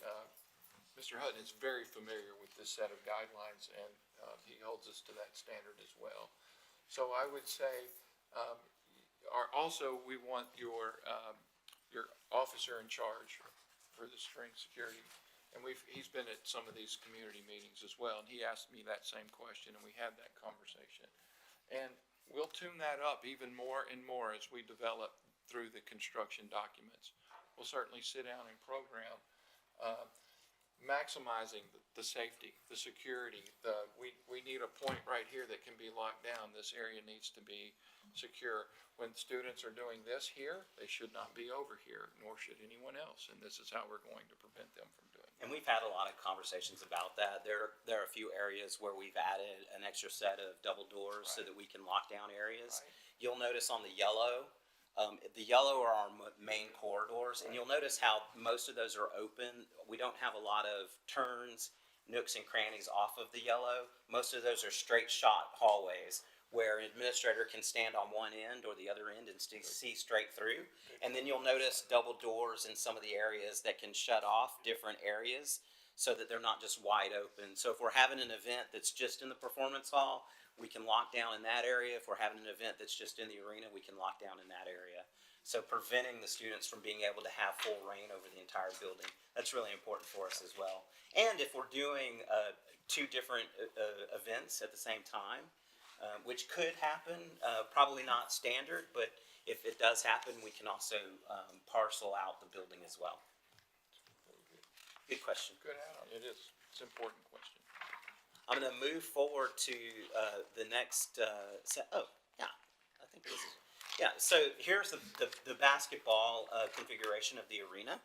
Mr. Hutton is very familiar with this set of guidelines, and he holds us to that standard as well. So I would say, also we want your officer in charge for the string security. And he's been at some of these community meetings as well, and he asked me that same question, and we had that conversation. And we'll tune that up even more and more as we develop through the construction documents. We'll certainly sit down and program maximizing the safety, the security. We need a point right here that can be locked down. This area needs to be secure. When students are doing this here, they should not be over here, nor should anyone else. And this is how we're going to prevent them from doing it.
And we've had a lot of conversations about that. There are a few areas where we've added an extra set of double doors so that we can lock down areas.
Right.
You'll notice on the yellow are our main corridors, and you'll notice how most of those are open. We don't have a lot of turns, nooks and crannies off of the yellow. Most of those are straight shot hallways where an administrator can stand on one end or the other end and see straight through. And then you'll notice double doors in some of the areas that can shut off different areas so that they're not just wide open. So if we're having an event that's just in the performance hall, we can lock down in that area. If we're having an event that's just in the arena, we can lock down in that area. So preventing the students from being able to have full reign over the entire building, that's really important for us as well. And if we're doing two different events at the same time, which could happen, probably not standard, but if it does happen, we can also parcel out the building as well. Good question.
Good add-on. It is. It's an important question.
I'm going to move forward to the next set. Oh, yeah, I think this is. Yeah, so here's the basketball configuration of the arena.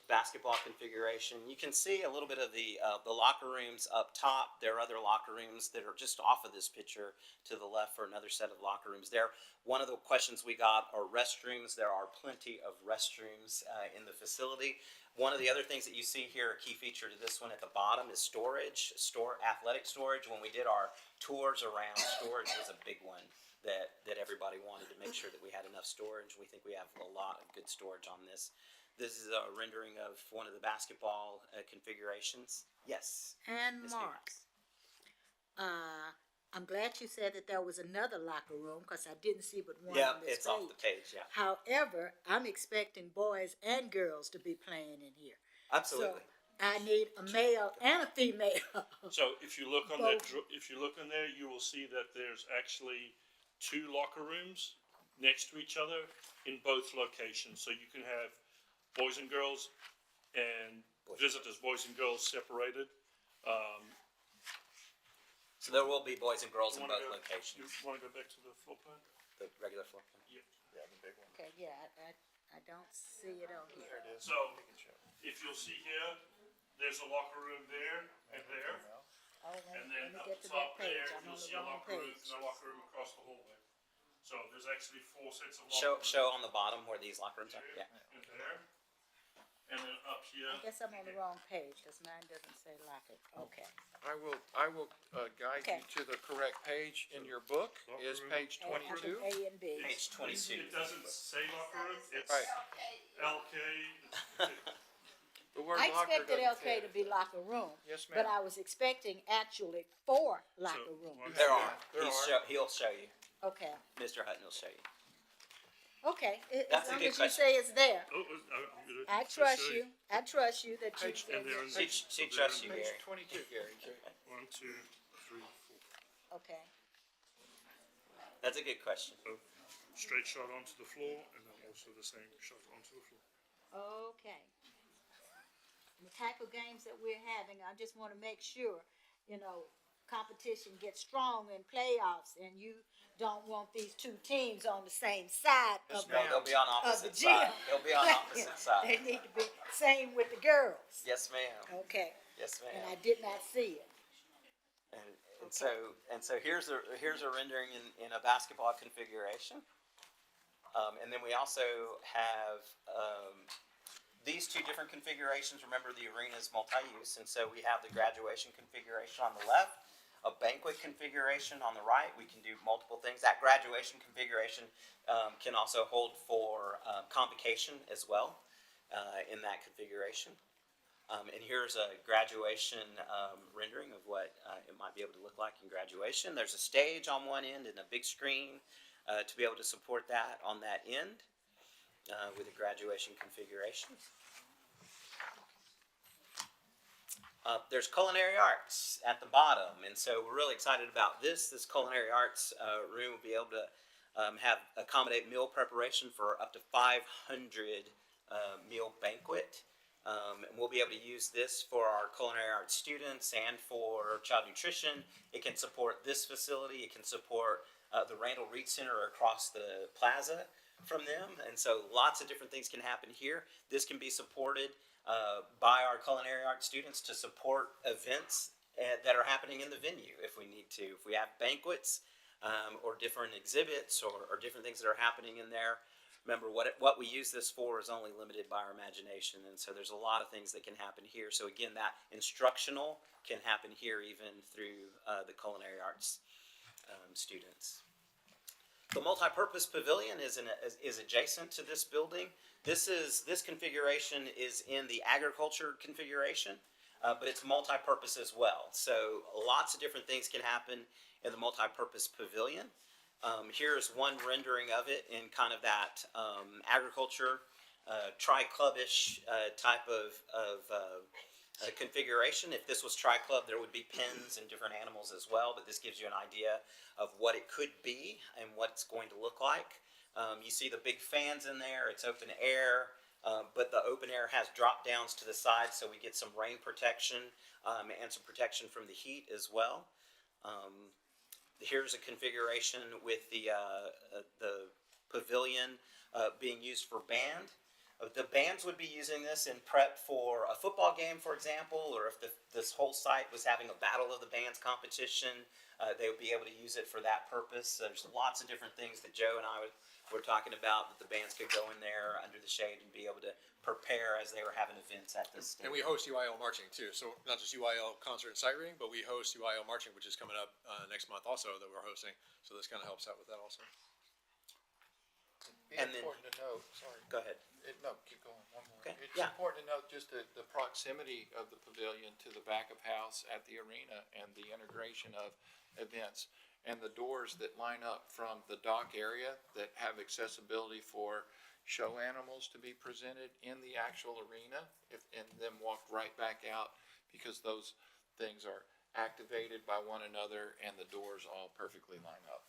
Basketball configuration. You can see a little bit of the locker rooms up top. There are other locker rooms that are just off of this picture to the left for another set of locker rooms there. One of the questions we got are restrooms. There are plenty of restrooms in the facility. One of the other things that you see here, a key feature to this one at the bottom, is storage, athletic storage. When we did our tours around, storage was a big one that everybody wanted to make sure that we had enough storage. We think we have a lot of good storage on this. This is a rendering of one of the basketball configurations. Yes.
And
Ms.
Mark, I'm glad you said that there was another locker room because I didn't see but one
Yeah,
on this
it's off the page, yeah.
However, I'm expecting boys and girls to be playing in here.
Absolutely.
So I need a male and a female.
So if you look on that, if you look on there, you will see that there's actually 2 locker rooms next to each other in both locations. So you can have boys and girls and visitors, boys and girls separated.
So there will be boys and girls in
You wanna
both
go-
locations.
You want to go back to the floor plan?
The regular floor plan.
Yeah.
Yeah, the big one.
Okay, yeah, I don't see it on here.
There it is.
So if you'll see here, there's a locker room there and there.
Oh,
And
let
then
me
up
get
the
to
top
that page.
there,
I'm
you'll
on the
see a
wrong
locker room
page.
and a locker room across the hallway. So there's actually 4 sets of
Show
locker rooms
on the bottom where these locker rooms are. Yeah.
and there. and then up here.
I guess I'm on the wrong page, cause mine doesn't say locker, okay.
I will guide you
Okay.
to the correct page in your book, is page
A- I'm
twenty-two.
A and B.
Page 22.
It doesn't say locker room, it's
Right.
LK.
The word
I
locker
expected
doesn't
LK
fit.
to be locker room.
Yes,
But
ma'am.
I was expecting actually 4 locker rooms.
one-
There are.
There
He'll show you.
Okay,
Mr. Hutton will show you.
okay, as
That's a
long
good
as you
question.
say it's there.
Oh, I'm gonna.
I trust you, I trust you that you.
Page-
And they're in
She trusts you,
Page
Gary.
22, Gary.
1, 2, 3, 4.
Okay,
That's a good question.
So straight shot onto the floor, and then also the same shot onto the floor.
okay. The type of games that we're having, I just wanna make sure, you know, competition gets strong in playoffs, and you don't want these two teams on the same side of
No, they'll be on
of the
opposite
gym.
sides. They'll be on opposite
They
sides.
need to be, same with the girls.
Yes, ma'am.
Okay,
Yes,
and I
ma'am.
did not see it.
And so here's a rendering in a basketball configuration. And then we also have these two different configurations. Remember, the arena is multi-use, and so we have the graduation configuration on the left, a banquet configuration on the right. We can do multiple things. That graduation configuration can also hold for convocation as well in that configuration. And here's a graduation rendering of what it might be able to look like in graduation. There's a stage on one end and a big screen to be able to support that on that end with a graduation configuration. There's culinary arts at the bottom, and so we're really excited about this. This culinary arts room will be able to accommodate meal preparation for up to 500 meal banquet. And we'll be able to use this for our culinary arts students and for child nutrition. It can support this facility. It can support the Randall Reed Center across the plaza from them. And so lots of different things can happen here. This can be supported by our culinary arts students to support events that are happening in the venue if we need to. If we have banquets or different exhibits or different things that are happening in there. Remember, what we use this for is only limited by our imagination, and so there's a lot of things that can happen here. So again, that instructional can happen here even through the culinary arts students. The multipurpose pavilion is adjacent to this building. This configuration is in the agriculture configuration, but it's multipurpose as well. So lots of different things can happen in the multipurpose pavilion. Here's one rendering of it in kind of that agriculture, tri-clubbish type of configuration. If this was tri-club, there would be pens and different animals as well, but this gives you an idea of what it could be and what it's going to look like. You see the big fans in there. It's open air, but the open air has drop downs to the side, so we get some rain protection and some protection from the heat as well. Here's a configuration with the pavilion being used for band. The bands would be using this in prep for a football game, for example, or if this whole site was having a Battle of the Bands competition, they would be able to use it for that purpose. There's lots of different things that Joe and I were talking about that the bands could go in there under the shade and be able to prepare as they were having events at this stage.
And we host UIL marching too, so not just UIL concert and sight reading, but we host UIL marching, which is coming up next month also that we're hosting. So this kind of helps out with that also.
It's
And then-
important to note, sorry.
Go ahead.
No, keep going, one more.
Okay,
It's
yeah.
important to note just the proximity of the pavilion to the back of house at the arena and the integration of events and the doors that line up from the dock area that have accessibility for show animals to be presented in the actual arena and then walk right back out because those things are activated by one another and the doors all perfectly line up.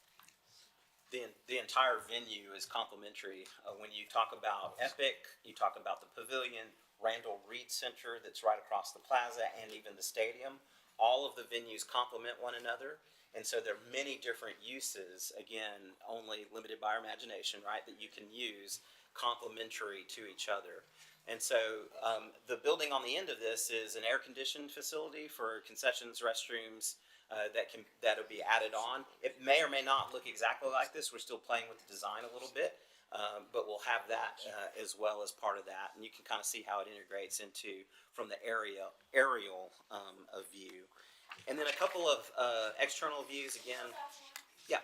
The entire venue is complementary. When you talk about Epic, you talk about the pavilion, Randall Reed Center that's right across the plaza, and even the stadium. All of the venues complement one another, and so there are many different uses, again, only limited by our imagination, right, that you can use complementary to each other. And so the building on the end of this is an air-conditioned facility for concessions, restrooms, that'll be added on. It may or may not look exactly like this. We're still playing with the design a little bit, But we'll have that as well as part of that, and you can kind of see how it integrates into from the aerial view. And then a couple of external views again. Yeah,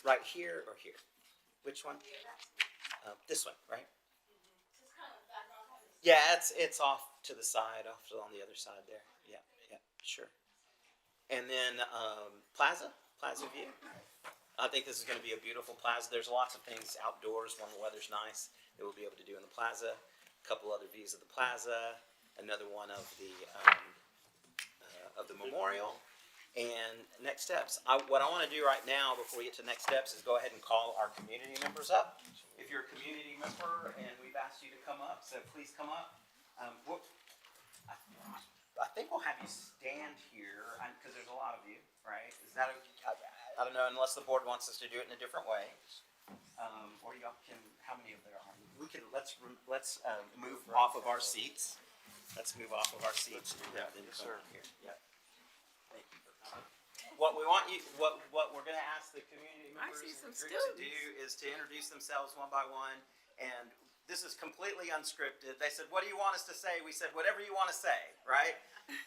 right here or here. Which one? This one, right? Yeah, it's off to the side, on the other side there. Yeah, yeah, sure. And then plaza view. I think this is going to be a beautiful plaza. There's lots of things outdoors when the weather's nice that we'll be able to do in the plaza. A couple other views of the plaza. Another one of the memorial. And next steps. What I want to do right now before we get to next steps is go ahead and call our community members up. If you're a community member and we've asked you to come up, so please come up. I think we'll have you stand here because there's a lot of you, right? Is that I don't know, unless the board wants us to do it in a different way. Or y'all can, how many of there are? We can, let's move off of our seats. Let's move off of our seats and have them come up here. Yeah. Thank you for coming. What we want you, what we're gonna ask the community members
see some
to do is to introduce themselves one by one, and this is completely unscripted. They said, what do you want us to say? We said, whatever you want to say, right?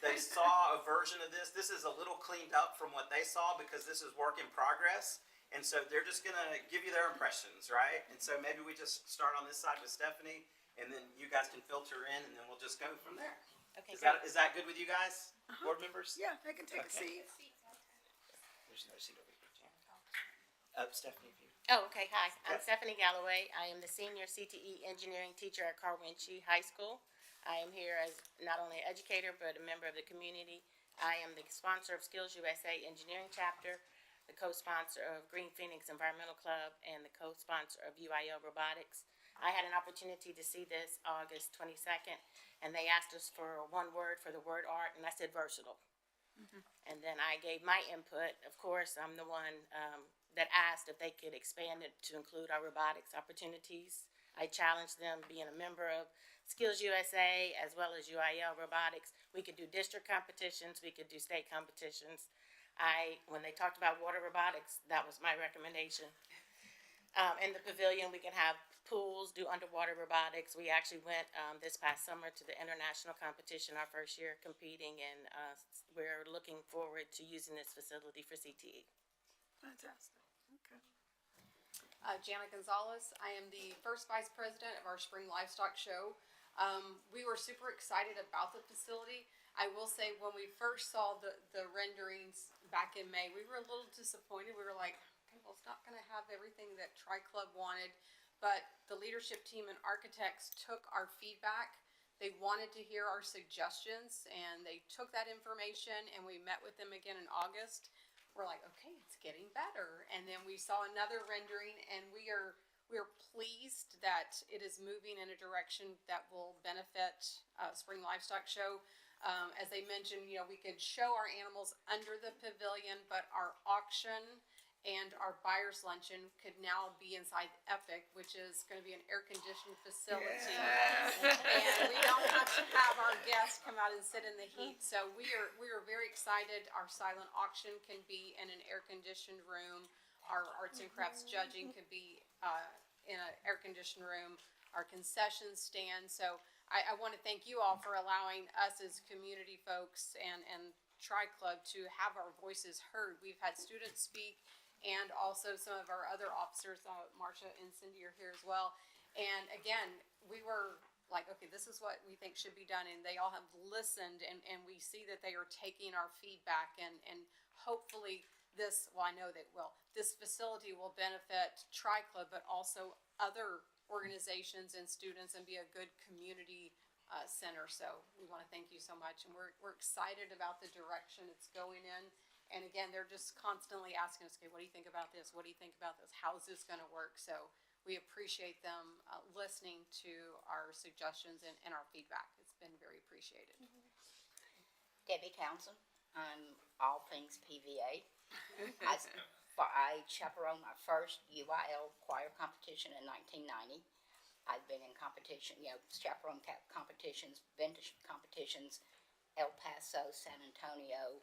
They saw a version of this. This is a little cleaned up from what they saw because this is work in progress. And so they're just going to give you their impressions, right? And so maybe we just start on this side with Stephanie, and then you guys can filter in, and then we'll just go from there.
Okay,
Is that good with you guys, board members?
Yeah, they can take a
Okay.
seat.
There's no seat over here. Stephanie, if you.
Oh, okay. Hi, I'm
Yep.
Stephanie Galloway. I am the senior CTE engineering teacher at Carwinchie High School. I am here as not only an educator, but a member of the community. I am the sponsor of Skills USA Engineering Chapter, the co-sponsor of Green Phoenix Environmental Club, and the co-sponsor of UIL Robotics. I had an opportunity to see this August 22nd, and they asked us for one word for the word art, and I said versatile. And then I gave my input. Of course, I'm the one that asked if they could expand it to include our robotics opportunities. I challenged them, being a member of Skills USA as well as UIL Robotics. We could do district competitions, we could do state competitions. When they talked about water robotics, that was my recommendation. In the pavilion, we can have pools, do underwater robotics. We actually went this past summer to the international competition, our first year competing, and we're looking forward to using this facility for CTE.
Fantastic. Okay.
Janet Gonzalez. I am the first vice president of our spring livestock show. We were super excited about the facility. I will say when we first saw the renderings back in May, we were a little disappointed. We were like, okay, well, it's not going to have everything that Tri Club wanted. But the leadership team and architects took our feedback. They wanted to hear our suggestions, and they took that information, and we met with them again in August. We're like, okay, it's getting better. And then we saw another rendering, and we are pleased that it is moving in a direction that will benefit Spring Livestock Show. As they mentioned, we could show our animals under the pavilion, but our auction and our buyer's luncheon could now be inside Epic, which is going to be an air-conditioned facility. And we don't have to have our guests come out and sit in the heat. So we are very excited. Our silent auction can be in an air-conditioned room. Our arts and crafts judging could be in an air-conditioned room. Our concession stand. So I want to thank you all for allowing us as community folks and Tri Club to have our voices heard. We've had students speak, and also some of our other officers, Marcia and Cindy are here as well. And again, we were like, okay, this is what we think should be done, and they all have listened, and we see that they are taking our feedback, and hopefully this facility will benefit Tri Club, but also other organizations and students, and be a good community center. So we want to thank you so much, and we're excited about the direction it's going in. And again, they're just constantly asking us, okay, what do you think about this? What do you think about this? How's this going to work? So we appreciate them listening to our suggestions and our feedback. It's been very appreciated.
Debbie Townsend. I'm all things PVA. I chaperoned my first UIL choir competition in 1990. I've been in competition, chaperone competitions, been to competitions, El Paso, San Antonio,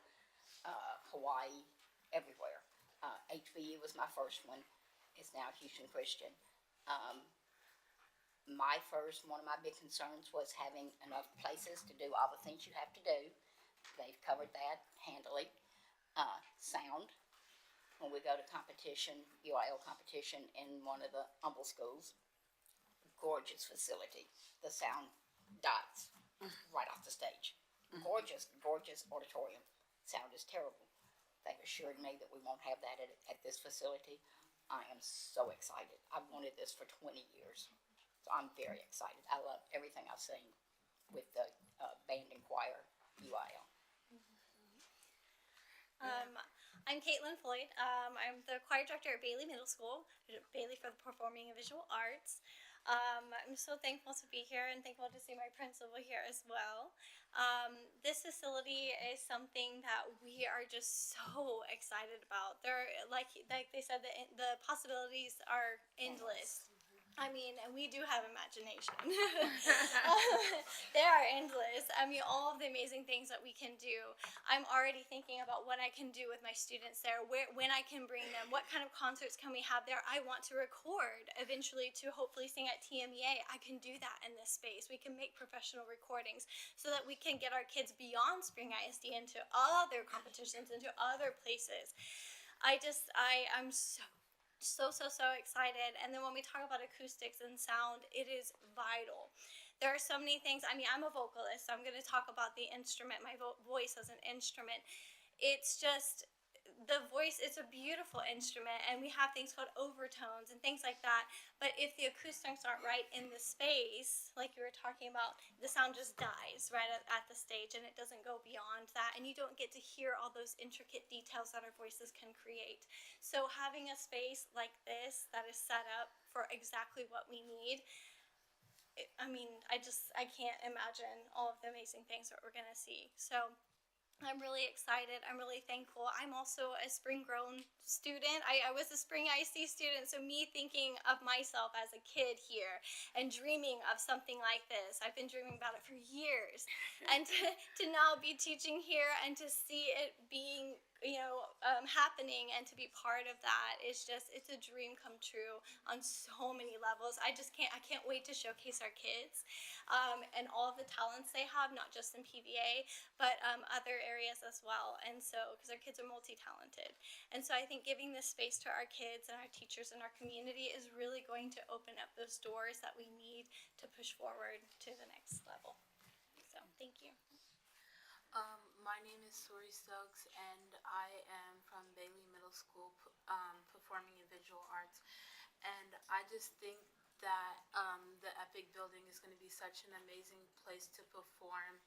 Hawaii, everywhere. HBU was my first one. is now Houston Christian. One of my big concerns was having enough places to do all the things you have to do. They've covered that handily. Sound, when we go to competition, UIL competition in one of the Humble schools, gorgeous facility. The sound dies right off the stage. Gorgeous, gorgeous auditorium. Sound is terrible. They've assured me that we won't have that at this facility. I am so excited. I've wanted this for 20 years. So I'm very excited. I love everything I've seen with the band and choir UIL.
I'm Caitlin Floyd. I'm the choir director at Bailey Middle School, Bailey for the Performing and Visual Arts. I'm so thankful to be here and thankful to see my principal here as well. This facility is something that we are just so excited about. There, like they said, the possibilities are endless. I mean, and we do have imagination. They are endless. I mean, all of the amazing things that we can do. I'm already thinking about what I can do with my students there, when I can bring them, what kind of concerts can we have there. I want to record eventually to hopefully sing at TMEA. I can do that in this space. We can make professional recordings so that we can get our kids beyond Spring ISD into other competitions, into other places. I'm so excited. And then when we talk about acoustics and sound, it is vital. There are so many things. I mean, I'm a vocalist, so I'm going to talk about the instrument, my voice as an instrument. It's just, the voice is a beautiful instrument, and we have things called overtones and things like that. But if the acoustics aren't right in the space, like you were talking about, the sound just dies right at the stage, and it doesn't go beyond that. And you don't get to hear all those intricate details that our voices can create. So having a space like this that is set up for exactly what we need, I can't imagine all of the amazing things that we're going to see. So I'm really excited. I'm really thankful. I'm also a spring grown student. I was a spring IC student, so me thinking of myself as a kid here and dreaming of something like this, I've been dreaming about it for years. And to now be teaching here and to see it being happening and to be part of that is just, it's a dream come true on so many levels. I can't wait to showcase our kids and all of the talents they have, not just in PVA, but other areas as well. And so, because our kids are multi-talented. And so I think giving this space to our kids and our teachers and our community is really going to open up those doors that we need to push forward to the next level. So, thank you.
My name is Sori Stokes, and I am from Bailey Middle School, Performing and Visual Arts. And I just think that the Epic building is going to be such an amazing place to perform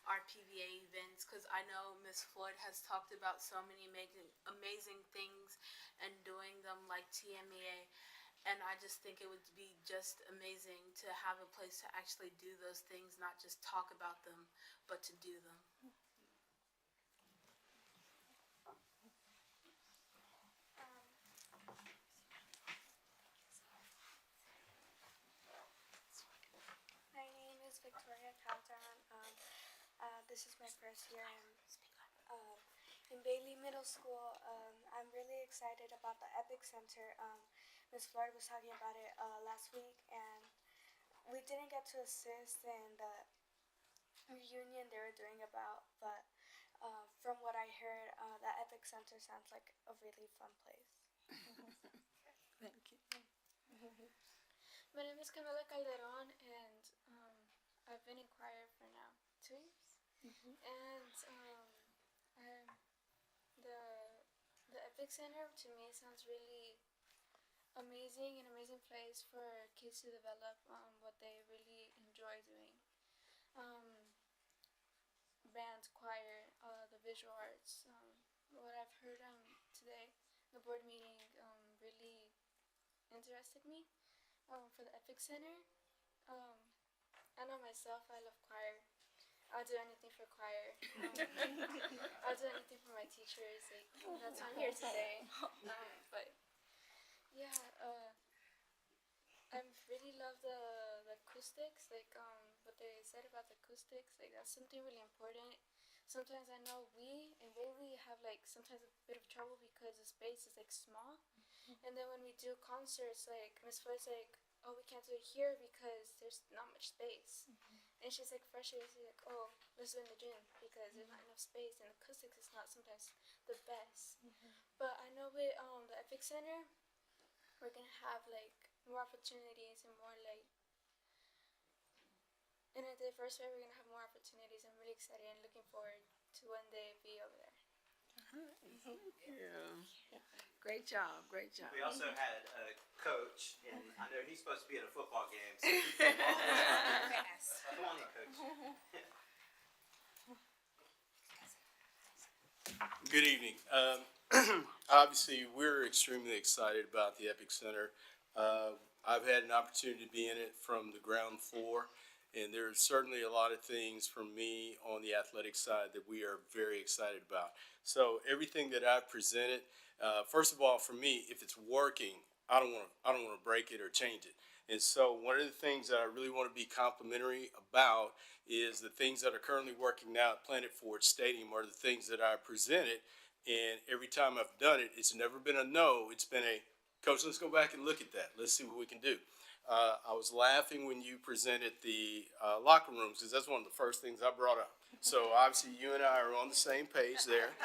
our PVA events, because I know Ms. Floyd has talked about so many amazing things and doing them like TMEA. And I just think it would be just amazing to have a place to actually do those things, not just talk about them, but to do them.
My name is Victoria Calderon. This is my first year in Bailey Middle School. I'm really excited about the Epic Center. Ms. Floyd was talking about it last week, and we didn't get to assist in the reunion they were doing but from what I heard, the Epic Center sounds like a really fun place.
Thank you.
My name is Camila Calderon, and I've been in choir for now 2 years. And the Epic Center to me sounds really amazing, an amazing place for kids to develop what they really enjoy doing. Band, choir, the visual arts. What I've heard today, the board meeting, really interested me for the Epic Center. I know myself, I love choir. I'll do anything for choir. I'll do anything for my teachers. That's why I'm here today. But yeah, I really love the acoustics. What they said about the acoustics. That's something really important. Sometimes I know we in Bailey have
like sometimes a bit of trouble because the space is like small. And then when we do concerts, like Miss Floyd's like, oh, we can't do it here because there's not much space. And she's like frustrated. She's like, oh, let's do it in the gym because there's not enough space and acoustics is not sometimes the best. But I know with the Epic Center, we're gonna have like more opportunities and more like in a diverse way. We're gonna have more opportunities. I'm really excited and looking forward to one day be over there.
Yeah. Great job, great job.
We also had a coach, and I know he's supposed to be at a football game, so he came all the way out. Come on in, coach.
Good evening. Obviously, we're extremely excited about the Epic Center. I've had an opportunity to be in it from the ground floor, and there's certainly a lot of things from me on the athletic side that we are very excited about. So everything that I've presented, first of all, for me, if it's working, I don't want to break it or change it. And so one of the things that I really want to be complimentary about is the things that are currently working now at Planet Ford Stadium are the things that I presented. And every time I've done it, it's never been a no. It's been a, coach, let's go back and look at that. Let's see what we can do. I was laughing when you presented the locker rooms because that's one of the first things I brought up. So obviously you and I are on the same page there.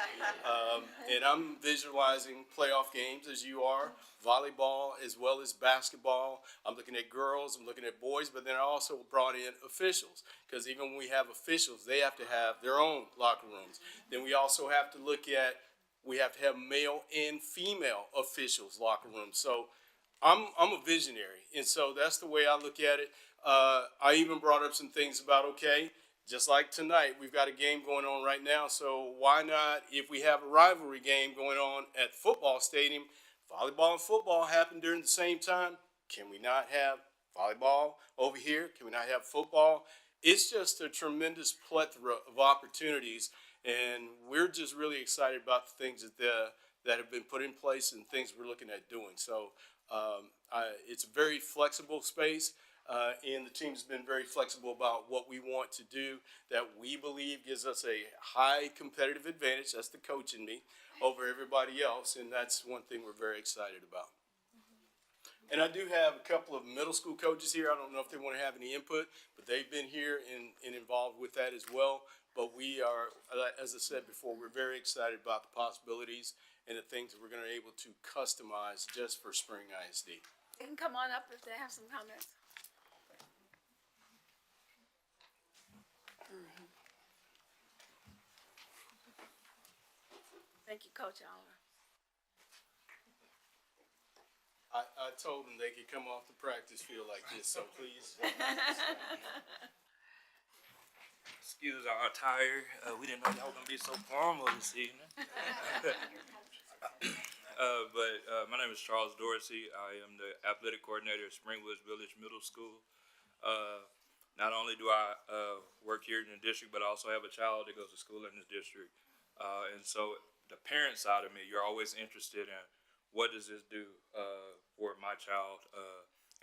And I'm visualizing playoff games as you are, volleyball as well as basketball. I'm looking at girls, I'm looking at boys, but then I also brought in officials because even when we have officials, they have to have their own locker rooms. Then we also have to look at, we have to have male and female officials locker rooms. So I'm a visionary, and so that's the way I look at it. I even brought up some things about, okay, just like tonight, we've got a game going on right now, so why not, if we have a rivalry game going on at football stadium, volleyball and football happen during the same time, can we not have volleyball over here? Can we not have football? It's just a tremendous plethora of opportunities, and we're just really excited about the things that have been put in place and things we're looking at doing. So it's a very flexible space, and the team's been very flexible about what we want to do that we believe gives us a high competitive advantage. That's the coach in me over everybody else, and that's one thing we're very excited about. And I do have a couple of middle school coaches here. I don't know if they want to have any input, but they've been here and involved with that as well. But we are, as I said before, we're very excited about the possibilities and the things that we're going to be able to customize just for Spring ISD.
They can come on up if they have some comments. Thank you, Coach Oliver.
I told them they could come off the practice field like this, so please.
Excuse our attire. We didn't know y'all were gonna be so formal this evening. My name is Charles Dorsey. I am the athletic coordinator at Springwoods Village Middle School. Not only do I work here in the district, but I also have a child that goes to school in this district. And so the parent side of me, you're always interested in what does this do for my child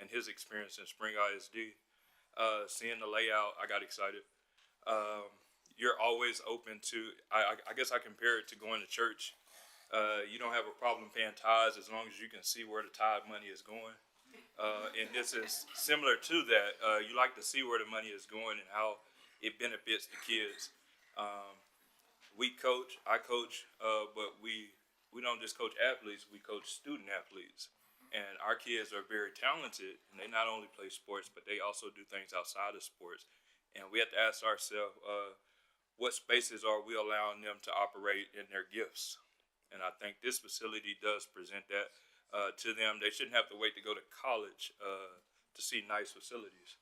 and his experience in Spring ISD. Seeing the layout, I got excited. You're always open to, I guess I compare it to going to church. You don't have a problem paying tithes as long as you can see where the tithe money is going. And this is similar to that. You like to see where the money is going and how it benefits the kids. I coach, but we don't just coach athletes, we coach student athletes. And our kids are very talented, and they not only play sports, but they also do things outside of sports. And we have to ask ourselves, what spaces are we allowing them to operate in their gifts? And I think this facility does present that to them. They shouldn't have to wait to go to college to see nice facilities,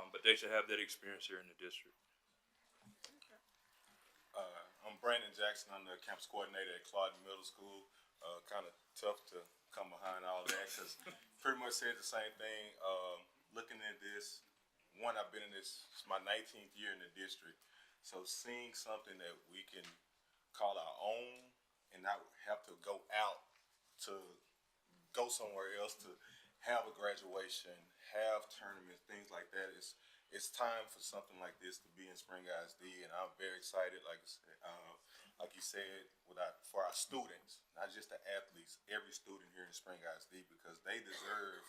but they should have that experience here in the district.
I'm Brandon Jackson. I'm the campus coordinator at Claude Middle School. Kind of tough to come behind all that because pretty much said the same thing. Looking at this, one, I've been in this, it's my 19th year in the district. So seeing something that we can call our own and not have to go out to go somewhere else to have a graduation, have tournaments, things like that, it's time for something like this to be in Spring ISD, and I'm very excited. Like I said, like you said, for our students, not just the athletes, every student here in Spring ISD, because they deserve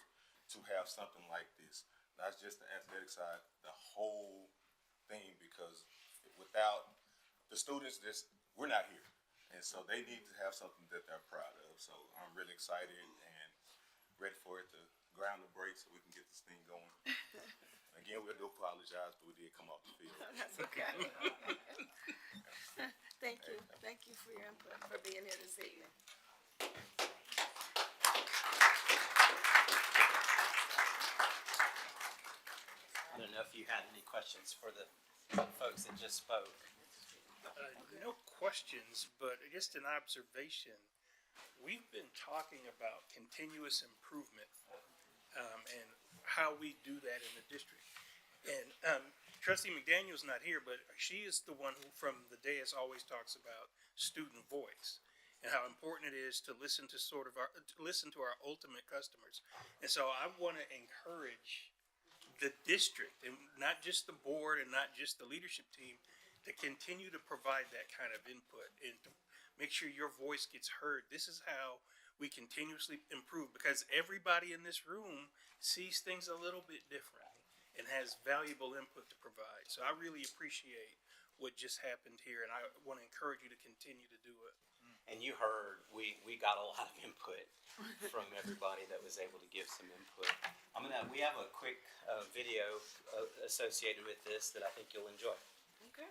to have something like this. Not just the athletic side, the whole thing, because without the students, we're not here. And so they need to have something that they're proud of. So I'm really excited and ready for it to ground the brakes so we can get this thing going. Again, we do apologize, but we did come off the field.
That's okay. Thank you. Thank you for your input, for being here this evening.
I don't know if you had any questions for the folks that just spoke.
No questions, but just an observation. We've been talking about continuous improvement and how we do that in the district. And Trustee McDaniel's not here, but she is the one who, from the dais, always talks about student voice and how important it is to listen to our ultimate customers. And so I want to encourage the district, and not just the board and not just the leadership team, to continue to provide that kind of input and to make sure your voice gets heard. This is how we continuously improve, because everybody in this room sees things a little bit different and has valuable input to provide. So I really appreciate what just happened here, and I want to encourage you to continue to do it.
And you heard, we got a lot of input from everybody that was able to give some input. We have a quick video associated with this that I think you'll enjoy.
Okay.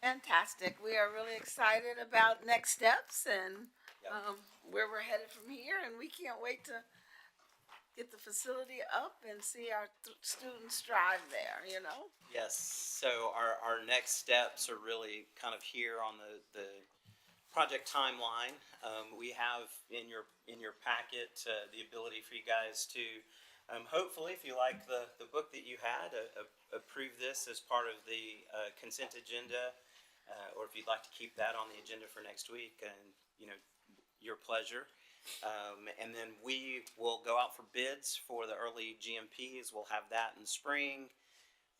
Fantastic. We are really excited about next steps and
Yep.
where we're headed from here, and we can't wait to get the facility up and see our students strive there, you know?
Yes, so our next steps are really kind of here on the project timeline. We have in your packet the ability for you guys to hopefully, if you like the book that you had, approve this as part of the consent agenda, or if you'd like to keep that on the agenda for next week, and your pleasure. And then we will go out for bids for the early GMPs. We'll have that in the spring,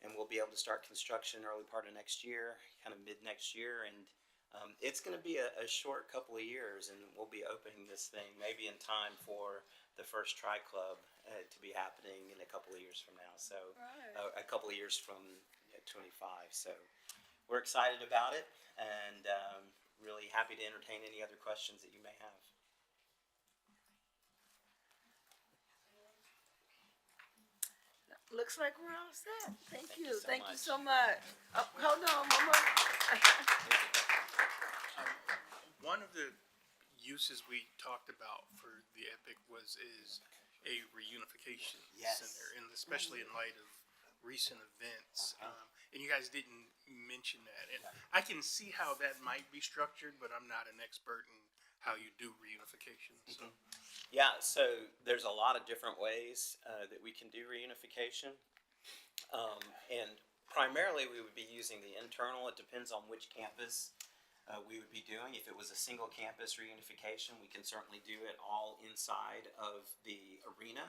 and we'll be able to start construction early part of next year, kind of mid next year. And it's going to be a short couple of years, and we'll be opening this thing maybe in time for the first Tri Club to be happening in a couple of years from now. So a couple of years from 25. So we're excited about it, and really happy to entertain any other questions that you may have.
Looks like we're all set. Thank you.
you so
Thank you
much.
so much. Oh, hold on, one more.
One of the uses we talked about for the Epic is a reunification
Yes.
center, and especially in light of recent events. And you guys didn't mention that, and I can see how that might be structured, but I'm not an expert in how you do reunification. So
Yeah, so there's a lot of different ways that we can do reunification. And primarily we would be using the internal. It depends on which campus we would be doing. If it was a single campus reunification, we can certainly do it all inside of the arena.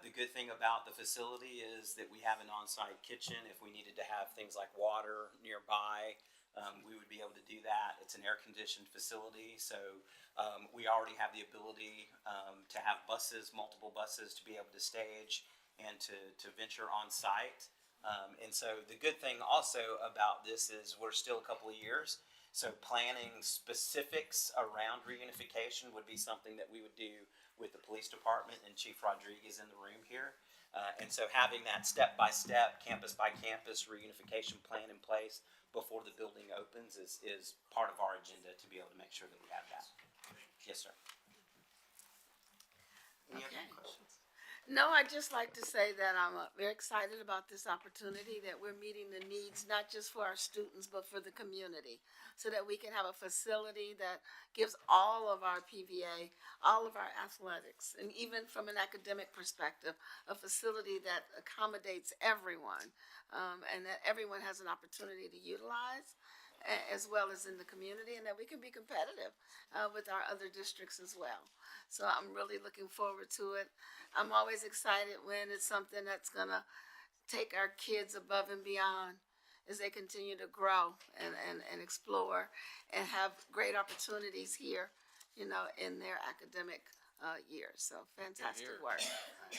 The good thing about the facility is that we have an on-site kitchen. If we needed to have things like water nearby, we would be able to do that. It's an air-conditioned facility, so we already have the ability to have buses, multiple buses, to be able to stage and to venture on-site. And so the good thing also about this is we're still a couple of years, so planning specifics around reunification would be something that we would do with the police department and Chief Rodriguez in the room here. And so having that step-by-step, campus-by-campus reunification plan in place before the building opens is part of our agenda to be able to make sure that we have that. Yes, sir. Any other questions?
No, I'd just like to say that I'm very excited about this opportunity, that we're meeting the needs, not just for our students, but for the community, so that we can have a facility that gives all of our PVA, all of our athletics, and even from an academic perspective, a facility that accommodates everyone, and that everyone has an opportunity to utilize, as well as in the community, and that we can be competitive with our other districts as well. So I'm really looking forward to it. I'm always excited when it's something that's gonna take our kids above and beyond as they continue to grow and explore and have great opportunities here, in their academic years. So fantastic work.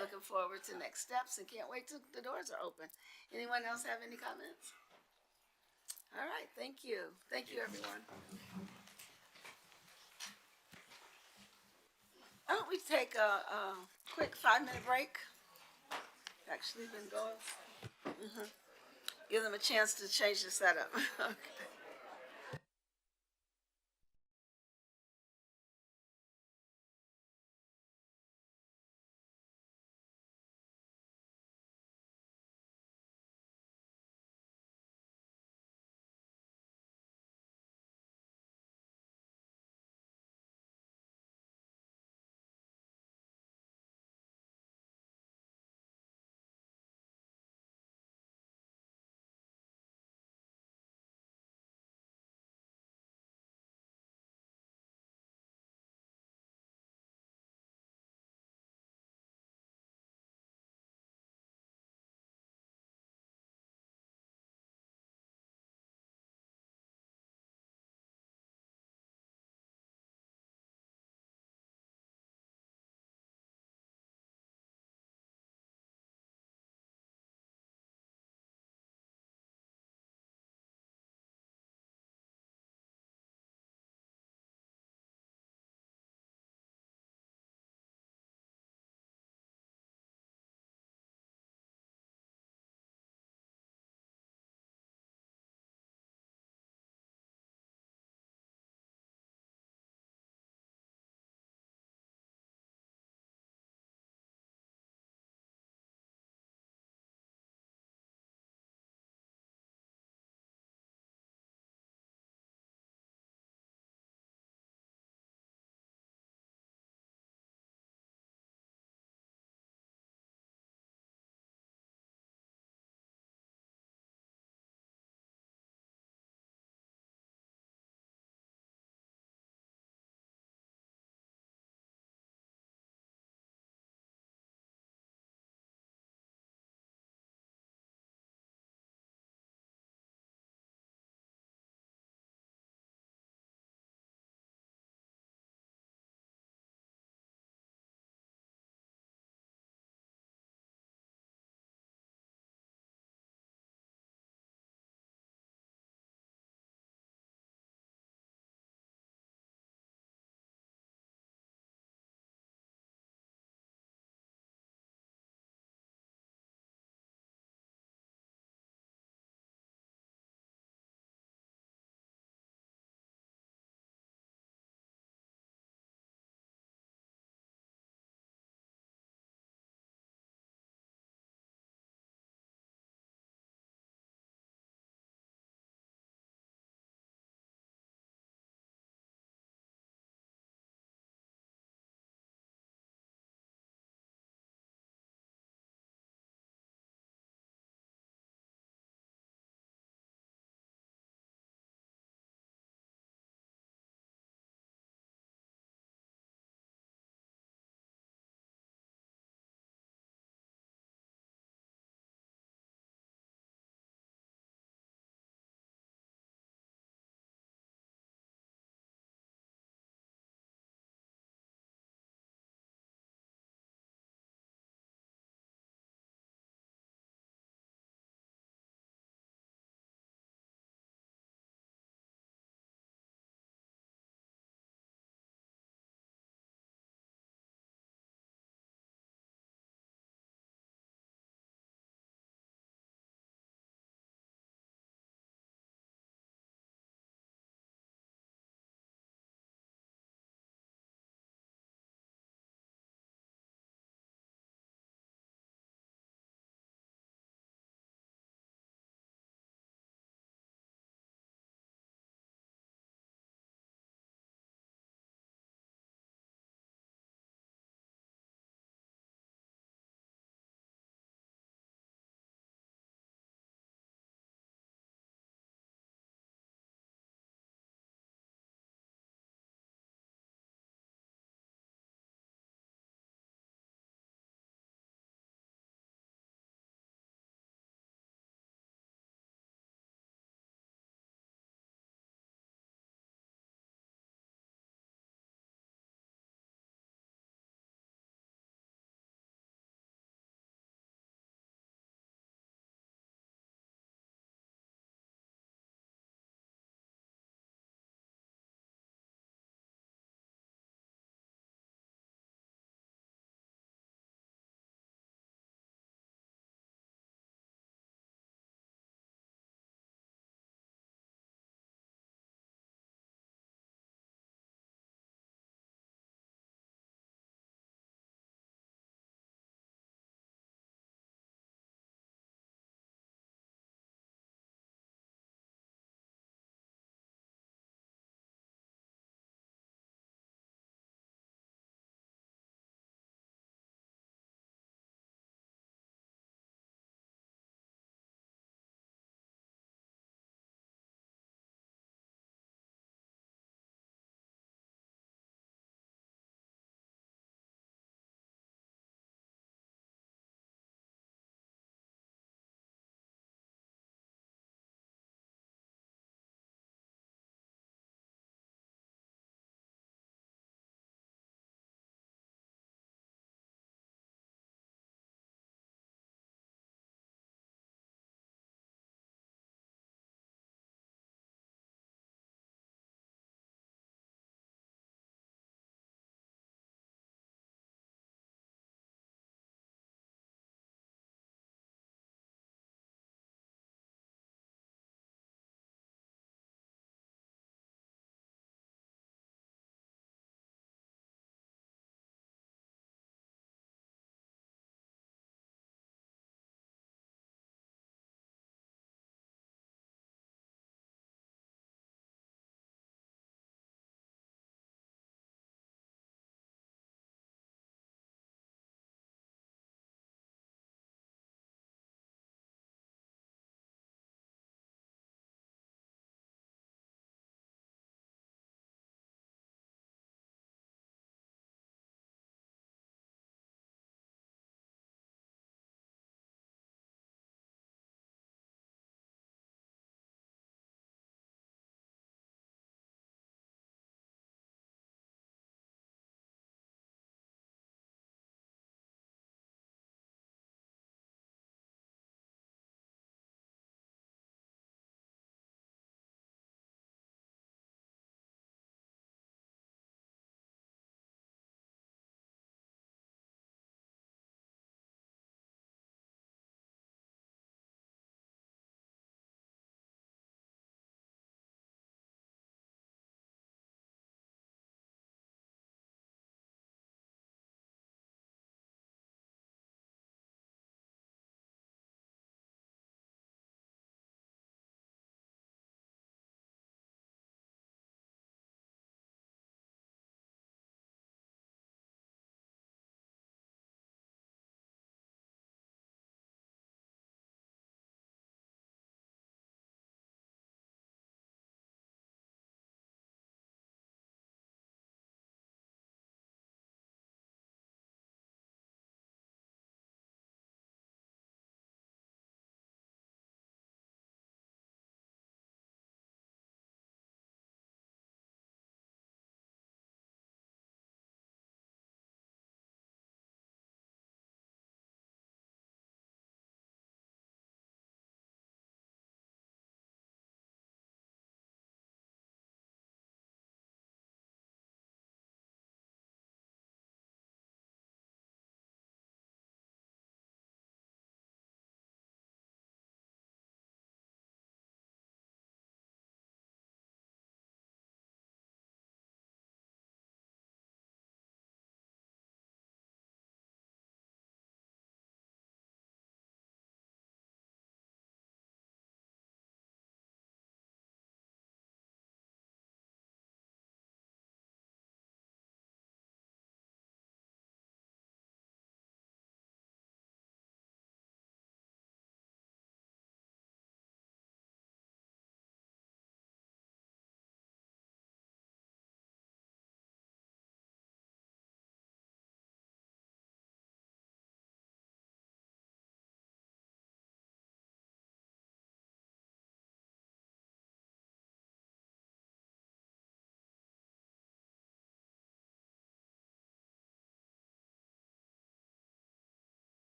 Looking forward to next steps and can't wait till the doors are open. Anyone else have any comments? All right, thank you. Thank you, everyone. Why don't we take a quick 5-minute break? Actually been going. Give them a chance to change the setup. Okay.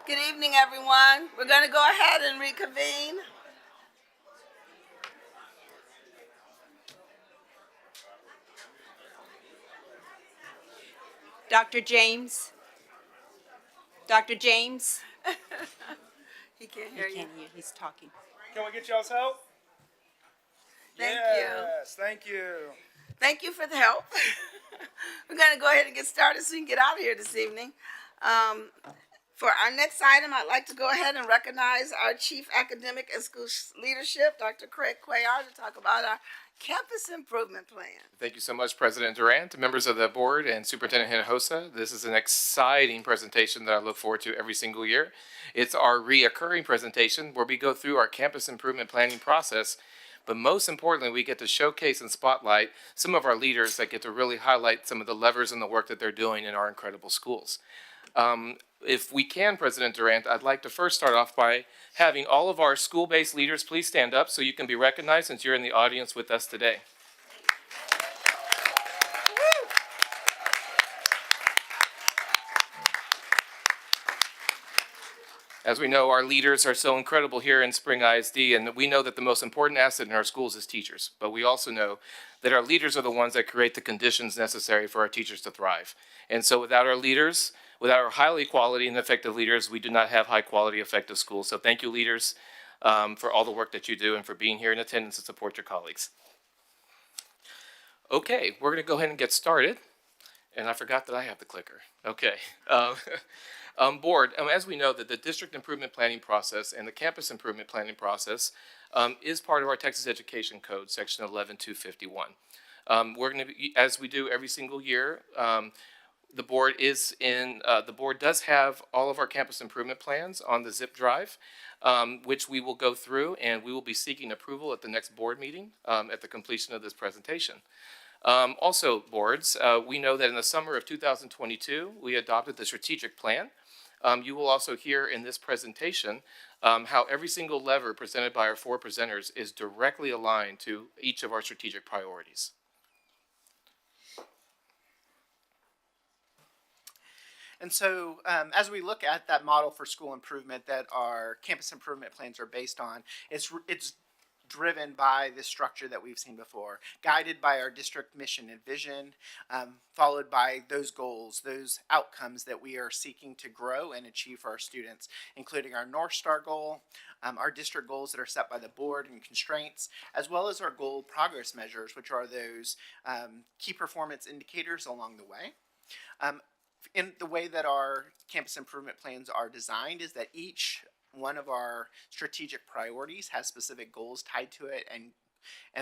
Good evening, everyone. We're going to go ahead and reconvene.
Dr. James? Dr. James?
He can't
He
hear you.
can't hear, he's talking.
Can we get y'all's help?
Thank you.
Yes, thank you.
Thank you for the help. We're going to go ahead and get started so we can get out of here this evening. For our next item, I'd like to go ahead and recognize our Chief Academic and School Leadership, Dr. Craig Cuellar, to talk about our Campus Improvement Plan.
Thank you so much, President Durant, members of the board, and Superintendent Hinojosa. This is an exciting presentation that I look forward to every single year. It's our reoccurring presentation where we go through our campus improvement planning process, but most importantly, we get to showcase and spotlight some of our leaders that get to really highlight some of the levers and the work that they're doing in our incredible schools. If we can, President Durant, I'd like to first start off by having all of our school-based leaders please stand up so you can be recognized since you're in the audience with us today. As we know, our leaders are so incredible here in Spring ISD, and we know that the most important asset in our schools is teachers. But we also know that our leaders are the ones that create the conditions necessary for our teachers to thrive. And so without our leaders, without our highly quality and effective leaders, we do not have high quality, effective schools. So thank you, leaders, for all the work that you do and for being here in attendance to support your colleagues. Okay, we're going to go ahead and get started. And I forgot that I have the clicker. Okay. Board, as we know that the district improvement planning process and the campus improvement planning process is part of our Texas Education Code, section 11251. We're going to be, as we do every single year, the board does have all of our campus improvement plans on the zip drive, which we will go through, and we will be seeking approval at the next board meeting at the completion of this presentation. Also, boards, we know that in the summer of 2022, we adopted the strategic plan. You will also hear in this presentation how every single lever presented by our four presenters is directly aligned to each of our strategic priorities.
And so as we look at that model for school improvement that our campus improvement plans are based on, it's driven by this structure that we've seen before, guided by our district mission and vision, followed by those goals, those outcomes that we are seeking to grow and achieve for our students, including our North Star goal, our district goals that are set by the board and constraints, as well as our goal progress measures, which are those key performance indicators along the way. In the way that our campus improvement plans are designed is that each one of our strategic priorities has specific goals tied to it, and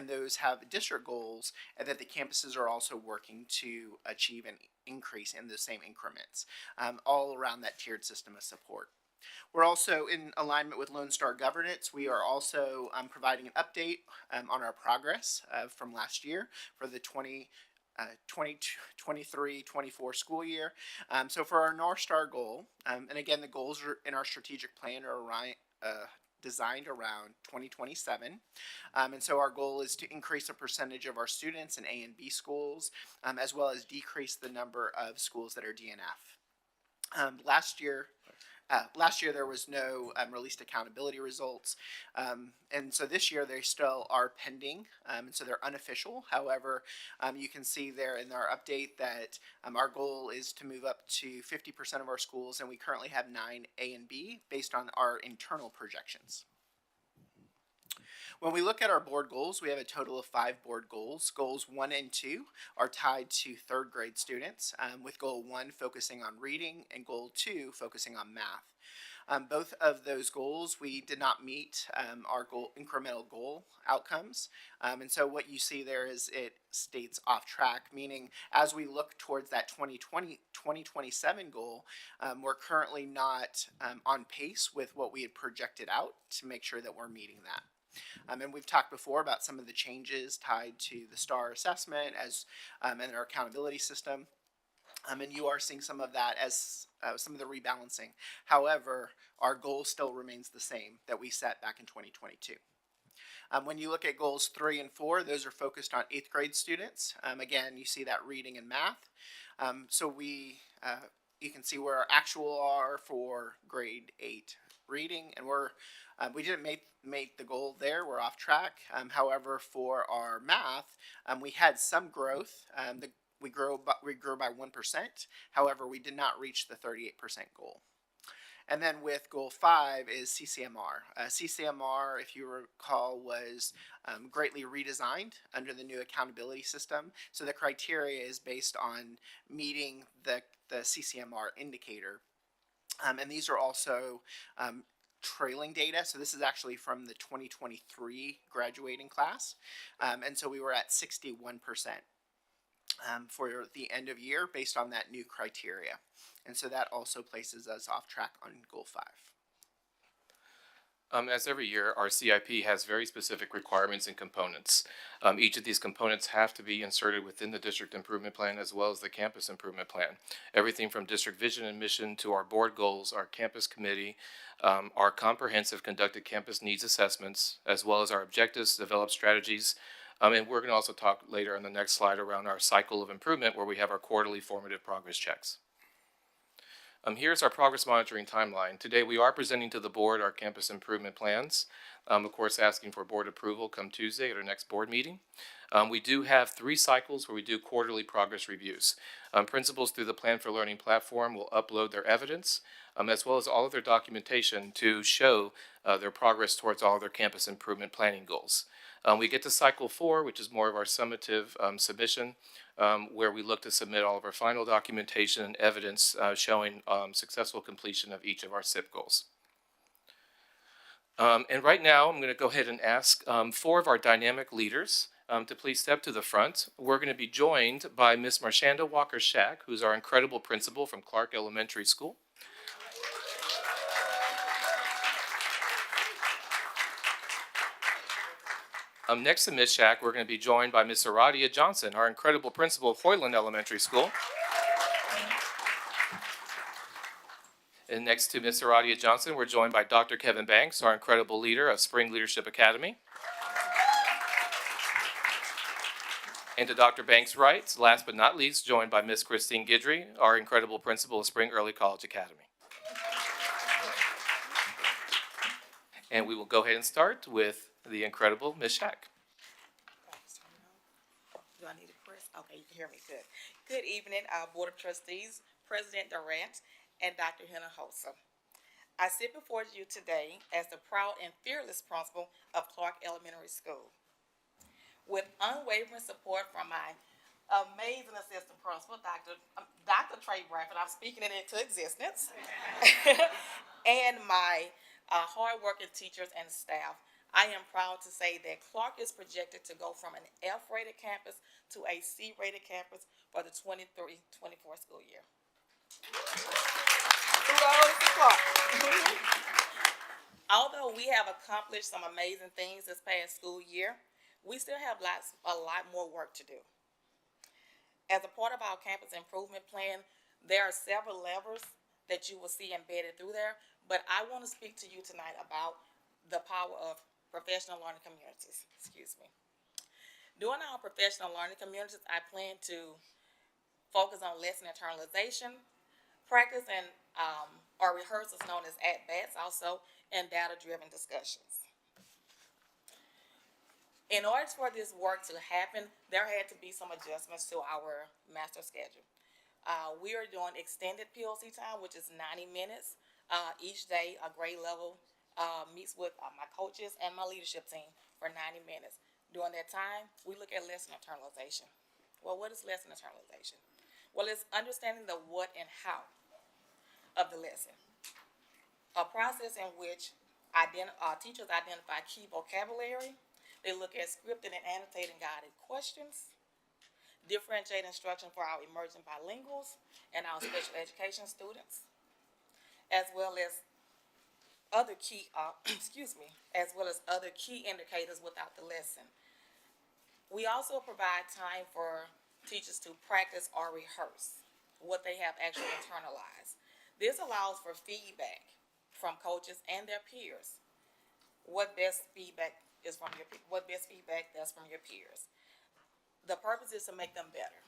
those have district goals and that the campuses are also working to achieve an increase in the same increments, all around that tiered system of support. We're also in alignment with Lone Star Governance. We are also providing an update on our progress from last year for the 2023-24 school year. So for our North Star goal, and again, the goals are in our strategic plan are designed around 2027. And so our goal is to increase the percentage of our students in A and B schools, as well as decrease the number of schools that are DNF. Last year there was no released accountability results, and so this year they still are pending, and so they're unofficial. However, you can see there in our update that our goal is to move up to 50% of our schools, and we currently have 9 A and B based on our internal projections. When we look at our board goals, we have a total of 5 board goals. Goals 1 and 2 are tied to 3rd grade students, with goal 1 focusing on reading and goal 2 focusing on math. Both of those goals, we did not meet our incremental goal outcomes. And so what you see there is it states off track, meaning as we look towards that 2027 goal, we're currently not on pace with what we had projected out to make sure that we're meeting that. And we've talked before about some of the changes tied to the STAR assessment and our accountability system. And you are seeing some of that as some of the rebalancing. However, our goal still remains the same that we set back in 2022. When you look at goals 3 and 4, those are focused on 8th grade students. Again, you see that reading and math. So we you can see where our actual are for grade 8 reading, and we didn't make the goal there. We're off track. However, for our math, we had some growth. We grew by 1%. However, we did not reach the 38% goal. And then with goal 5 is CCMR. CCMR, if you recall, was greatly redesigned under the new accountability system. So the criteria is based on meeting the CCMR indicator. And these are also trailing data. So this is actually from the 2023 graduating class. And so we were at 61%. For the end of year based on that new criteria. And so that also places us off track on goal 5.
As every year, our CIP has very specific requirements and components. Each of these components have to be inserted within the district improvement plan as well as the campus improvement plan. Everything from district vision and mission to our board goals, our campus committee, our comprehensive conducted campus needs assessments, as well as our objectives, developed strategies. And we're going to also talk later on the next slide around our cycle of improvement where we have our quarterly formative progress checks. Here's our progress monitoring timeline. Today we are presenting to the board our campus improvement plans. Of course, asking for board approval come Tuesday at our next board meeting. We do have 3 cycles where we do quarterly progress reviews. Principals through the Plan for Learning platform will upload their evidence as well as all of their documentation to show their progress towards all of their campus improvement planning goals. We get to cycle 4, which is more of our summative submission, where we look to submit all of our final documentation and evidence showing successful completion of each of our SIP goals. And right now, I'm going to go ahead and ask 4 of our dynamic leaders to please step to the front. We're going to be joined by Ms. Marshanda Walker-Shack, who's our incredible principal from Clark Elementary School. Next to Ms. Shack, we're going to be joined by Ms. Aradia Johnson, our incredible principal of Hoyland Elementary School. And next to Ms. Aradia Johnson, we're joined by Dr. Kevin Banks, our incredible leader of Spring Leadership Academy. And to Dr. Banks' right, last but not least, joined by Ms. Christine Guidry, our incredible principal of Spring Early College Academy. And we will go ahead and start with the incredible Ms. Shack.
Do I need to press? Okay, you can hear me good. Good evening, Board of Trustees, President Durant, and Dr. Hinojosa. I sit before you today as the proud and fearless principal of Clark Elementary School. With unwavering support from my amazing assistant principal, Dr. Trey Bradford, I'm speaking it into existence, and my hardworking teachers and staff, I am proud to say that Clark is projected to go from an F-rated campus to a C-rated campus for the 23-24 school year. Kudos to Clark. Although we have accomplished some amazing things this past school year, we still have a lot more work to do. As a part of our campus improvement plan, there are several levers that you will see embedded through there, but I want to speak to you tonight about the power of professional learning communities. Excuse me. During our professional learning communities, I plan to focus on lesson internalization, practice and or rehearsals known as at-bats also, and data-driven discussions. In order for this work to happen, there had to be some adjustments to our master schedule. We are doing extended PLC time, which is 90 minutes. Each day, a grade level meets with my coaches and my leadership team for 90 minutes. During that time, we look at lesson internalization. Well, what is lesson internalization? Well, it's understanding the what and how of the lesson. A process in which teachers identify key vocabulary. They look at scripted and annotated guided questions, differentiate instruction for our emerging bilinguals and our special education students, as well as other key, as well as other key indicators without the lesson. We also provide time for teachers to practice or rehearse what they have actually internalized. This allows for feedback from coaches and their peers. What best feedback is from that's from your peers. The purpose is to make them better.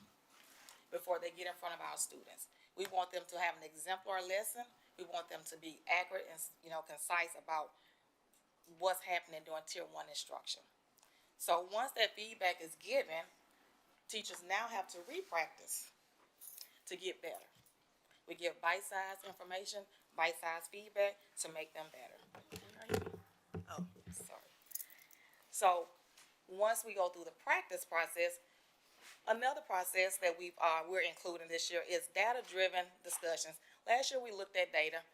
before they get in front of our students. We want them to have an exemplar lesson. We want them to be accurate and, concise about what's happening during Tier 1 instruction. So once that feedback is given, teachers now have to re-practice to get better. We give bite-sized information, bite-sized feedback to make them better. Oh, sorry. So once we go through the practice process, another process that we're including this year is data-driven discussions. Last year we looked at data,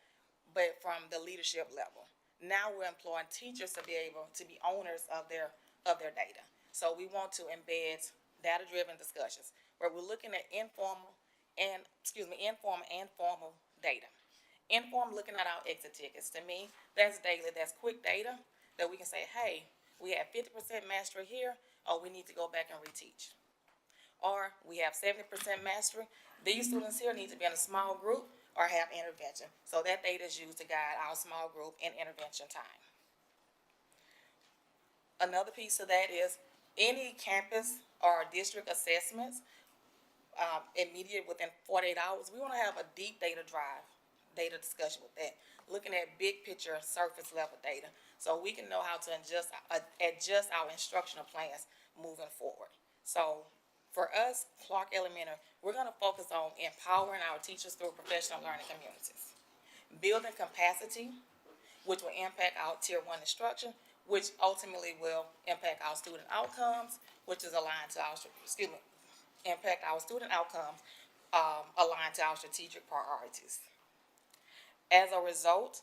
but from the leadership level. Now we're employing teachers to be able to be owners of their data. So we want to embed data-driven discussions where we're looking at informal and formal data. Informal, looking at our exit tickets. To me, that's daily. That's quick data that we can say, hey, we have 50% mastery here, or we need to go back and reteach. Or we have 70% mastery. These students here need to be in a small group or have intervention. So that data is used to guide our small group and intervention time. Another piece of that is any campus or district assessments immediate within 48 hours. We want to have a deep data drive, data discussion with that, looking at big picture surface level data so we can know how to adjust our instructional plans moving forward. So for us, Clark Elementary, we're going to focus on empowering our teachers through professional learning communities, building capacity, which will impact our Tier 1 instruction, which ultimately will impact our student outcomes, which is aligned to our, impact our student outcomes aligned to our strategic priorities. As a result,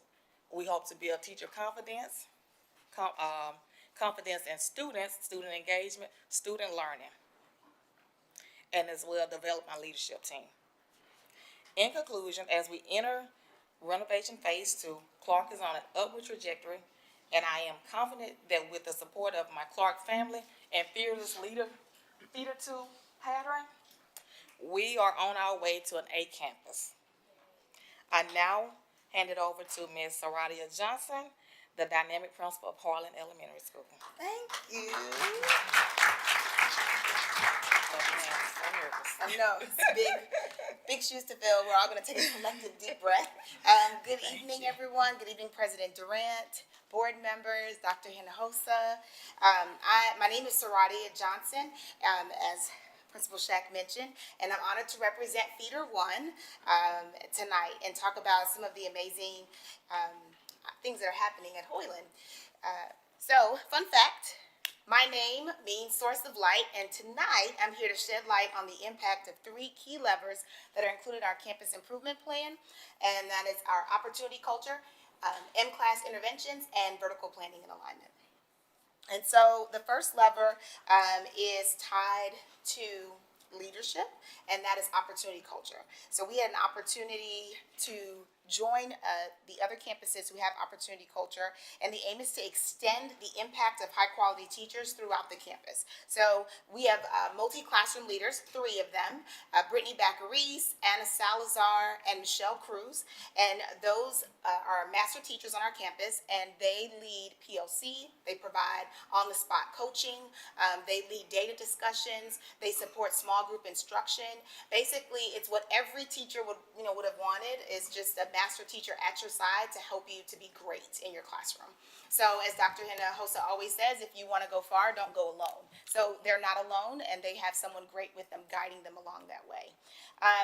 we hope to build teacher confidence, confidence in students, student engagement, student learning, and as well develop my leadership team. In conclusion, as we enter renovation phase 2, Clark is on an upward trajectory, and I am confident that with the support of my Clark family and fearless leader, Feeder 2 pattern, we are on our way to an A campus. I now hand it over to Ms. Saradia Johnson, the dynamic principal of Harlan Elementary School.
Thank you.
So
I know, it's big shoes to fill. We're all going to take a collective deep breath. Good evening, everyone. Good evening, President Durant, board members, Dr. Hinojosa. My name is Saradia Johnson, as Principal Shack mentioned, and I'm honored to represent Feeder 1 tonight and talk about some of the amazing things that are happening at Hoyland. So, fun fact. My name means source of light, and tonight I'm here to shed light on the impact of 3 key levers that are included in our campus improvement plan, and that is our opportunity culture, M-class interventions, and vertical planning and alignment. And so the first lever is tied to leadership, and that is opportunity culture. So we had an opportunity to join the other campuses who have opportunity culture, and the aim is to extend the impact of high quality teachers throughout the campus. So we have multi-classroom leaders, 3 of them, Brittany Baccaris, Anna Salazar, and Michelle Cruz, and those are master teachers on our campus, and they lead PLC, they provide on-the-spot coaching, they lead data discussions, they support small group instruction. Basically, it's what every teacher would have wanted, is just a master teacher at your side to help you to be great in your classroom. So as Dr. Hinojosa always says, if you want to go far, don't go alone. So they're not alone, and they have someone great with them guiding them along that way.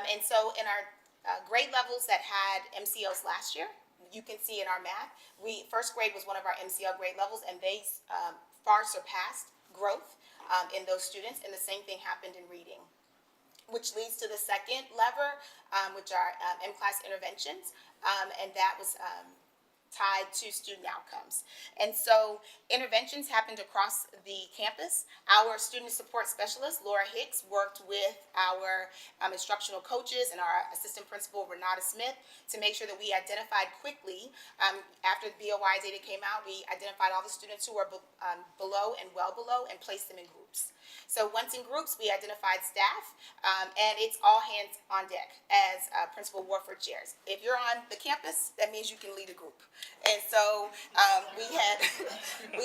And so in our grade levels that had MCOs last year, you can see in our math, first grade was one of our MCO grade levels, and they far surpassed growth in those students, and the same thing happened in reading, which leads to the second lever, which are M-class interventions, and that was tied to student outcomes. And so interventions happened across the campus. Our student support specialist, Laura Hicks, worked with our instructional coaches and our assistant principal, Renata Smith, to make sure that we identified quickly, after the BOY data came out, we identified all the students who were below and well below and placed them in groups. groups. So once in groups, we identified staff, and it's all hands on deck as Principal Warford shares. If you're on the campus, that means you can lead a group. And so we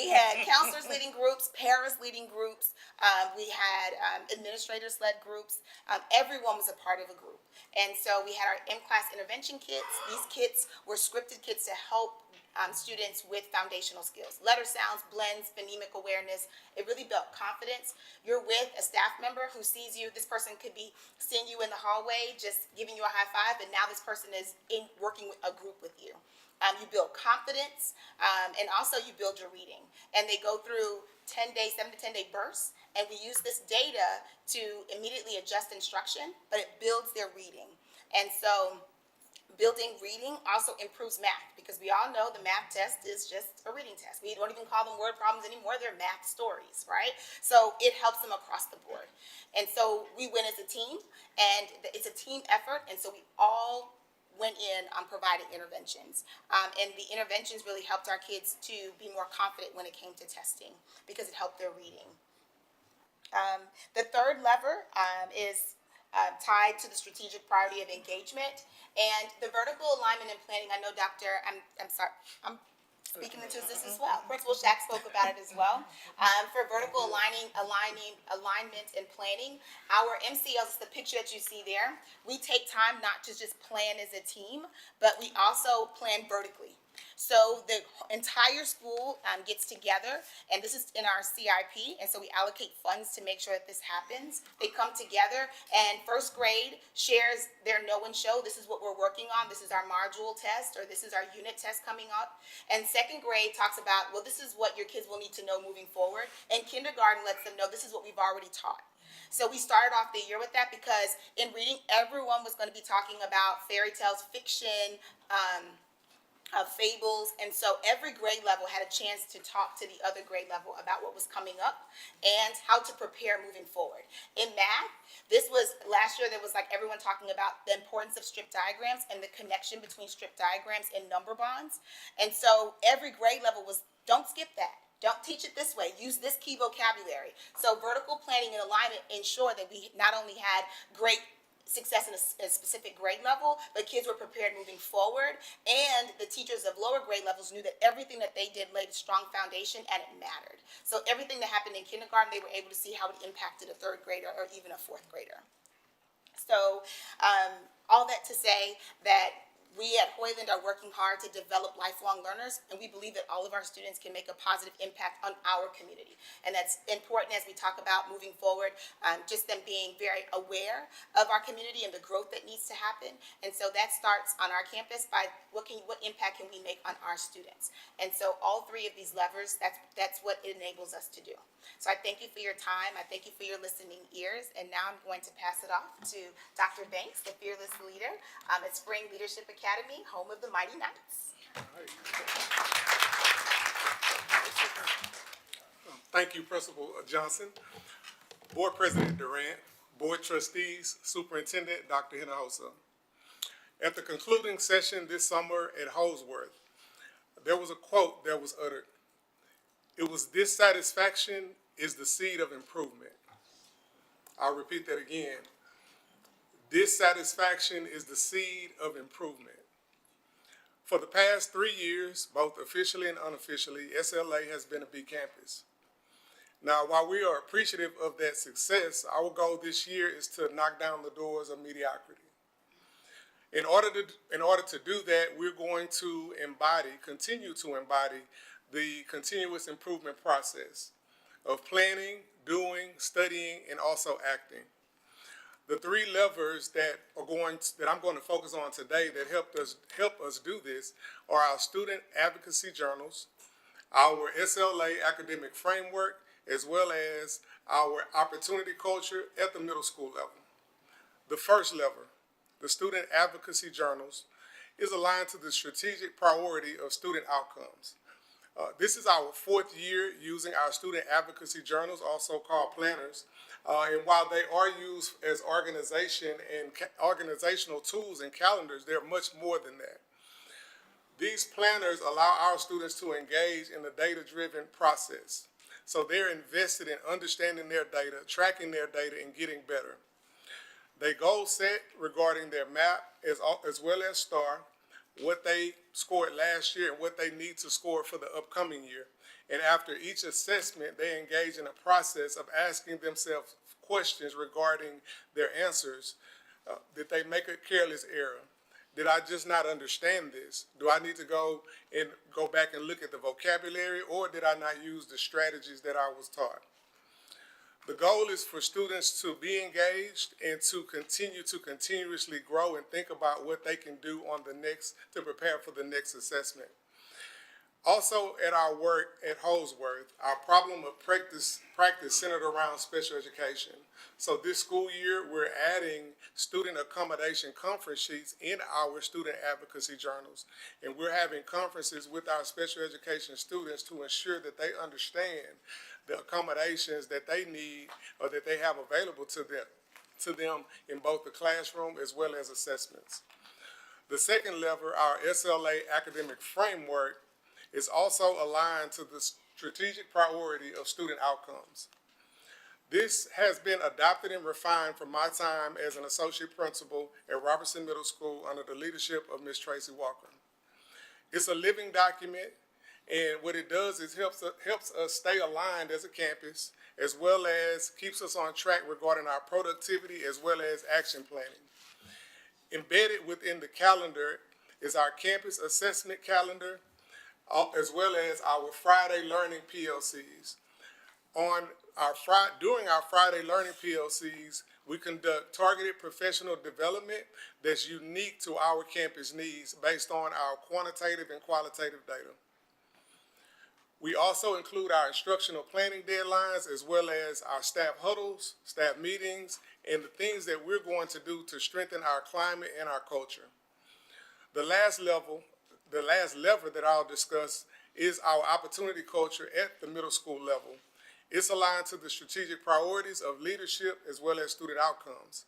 had counselors leading groups, paras leading groups, we had administrators led groups. Everyone was a part of a group. And so we had our M-Class intervention kits. These kits were scripted kits to help students with foundational skills. Letter sounds, blends, phonemic awareness. It really built confidence. You're with a staff member who sees you. This person could be seeing you in the hallway, just giving you a high five, and now this person is working with a group with you. You build confidence, and also you build your reading. And they go through 7 to 10 day bursts, and we use this data to immediately adjust instruction, but it builds their reading. And so building reading also improves math, because we all know the math test is just a reading test. We don't even call them word problems anymore, they're math stories, right? So it helps them across the board. And so we win as a team, and it's a team effort, and so we all went in on providing interventions. And the interventions really helped our kids to be more confident when it came to testing, because it helped their reading. The third lever is tied to the strategic priority of engagement and the vertical alignment and planning. I know I'm speaking into this as well. Principal Shack spoke about it as well. For vertical alignment and planning, our MCLs, the picture that you see there, we take time not to just plan as a team, but we also plan vertically. So the entire school gets together, and this is in our CIP, and so we allocate funds to make sure that this happens. They come together, and first grade shares their know and show. This is what we're working on. This is our module test, or this is our unit test coming up. And second grade talks about, well, this is what your kids will need to know moving forward. And kindergarten lets them know this is what we've already taught. So we started off the year with that, because in reading, everyone was going to be talking about fairy tales, fiction, fables, and so every grade level had a chance to talk to the other grade level about what was coming up and how to prepare moving forward. In math, last year there was everyone talking about the importance of strip diagrams and the connection between strip diagrams and number bonds. And so every grade level was, don't skip that. Don't teach it this way. Use this key vocabulary. So vertical planning and alignment ensured that we not only had great success in a specific grade level, but kids were prepared moving forward, and the teachers of lower grade levels knew that everything that they did laid a strong foundation and it mattered. So everything that happened in kindergarten, they were able to see how it impacted a third grader or even a fourth grader. So all that to say that we at Hoyland are working hard to develop lifelong learners, and we believe that all of our students can make a positive impact on our community. And that's important as we talk about moving forward, just them being very aware of our community and the growth that needs to happen. And so that starts on our campus by what impact can we make on our students. And so all three of these levers, that's what it enables us to do. So I thank you for your time. I thank you for your listening ears. And now I'm going to pass it off to Dr. Banks, the fearless leader at Spring Leadership Academy, home of the Mighty Knights.
Thank you, Principal Johnson, Board President Durant, Board Trustees, Superintendent Dr. Hinojosa. At the concluding session this summer at Holsworth, there was a quote that was uttered. It was, "Dissatisfaction is the seed of improvement." I'll repeat that again. Dissatisfaction is the seed of improvement. For the past 3 years, both officially and unofficially, SLA has been a B campus. Now, while we are appreciative of that success, our goal this year is to knock down the doors of mediocrity. In order to do that, we're going to continue to embody the continuous improvement process of planning, doing, studying, and also acting. The three levers that I'm going to focus on today that help us do this are our student advocacy journals, our SLA academic framework, as well as our opportunity culture at the middle school level. The first lever, the student advocacy journals, is aligned to the strategic priority of student outcomes. This is our 4th year using our student advocacy journals, also called planners. And while they are used as organizational tools and calendars, they're much more than that. These planners allow our students to engage in the data-driven process. So they're invested in understanding their data, tracking their data, and getting better. They goal set regarding their MAP as well as STAR, what they scored last year and what they need to score for the upcoming year. And after each assessment, they engage in a process of asking themselves questions regarding their answers. Did they make a careless error? Did I just not understand this? Do I need to go back and look at the vocabulary, or did I not use the strategies that I was taught? The goal is for students to be engaged and to continue to continuously grow and think about what they can do to prepare for the next assessment. Also, at our work at Holsworth, our problem of practice centered around special education. So this school year, we're adding student accommodation conference sheets in our student advocacy journals. And we're having conferences with our special education students to ensure that they understand the accommodations that they need or that they have available to them in both the classroom as well as assessments. The second lever, our SLA academic framework, is also aligned to the strategic priority of student outcomes. This has been adopted and refined from my time as an associate principal at Robertson Middle School under the leadership of Ms. Tracy Walker. It's a living document, and what it does is helps us stay aligned as a campus, as well as keeps us on track regarding our productivity as well as action planning. Embedded within the calendar is our campus assessment calendar, as well as our Friday Learning PLCs. During our Friday Learning PLCs, we conduct targeted professional development that's unique to our campus needs based on our quantitative and qualitative data. We also include our instructional planning deadlines as well as our staff huddles, staff meetings, and the things that we're going to do to strengthen our climate and our culture. The last lever that I'll discuss is our opportunity culture at the middle school level. It's aligned to the strategic priorities of leadership as well as student outcomes.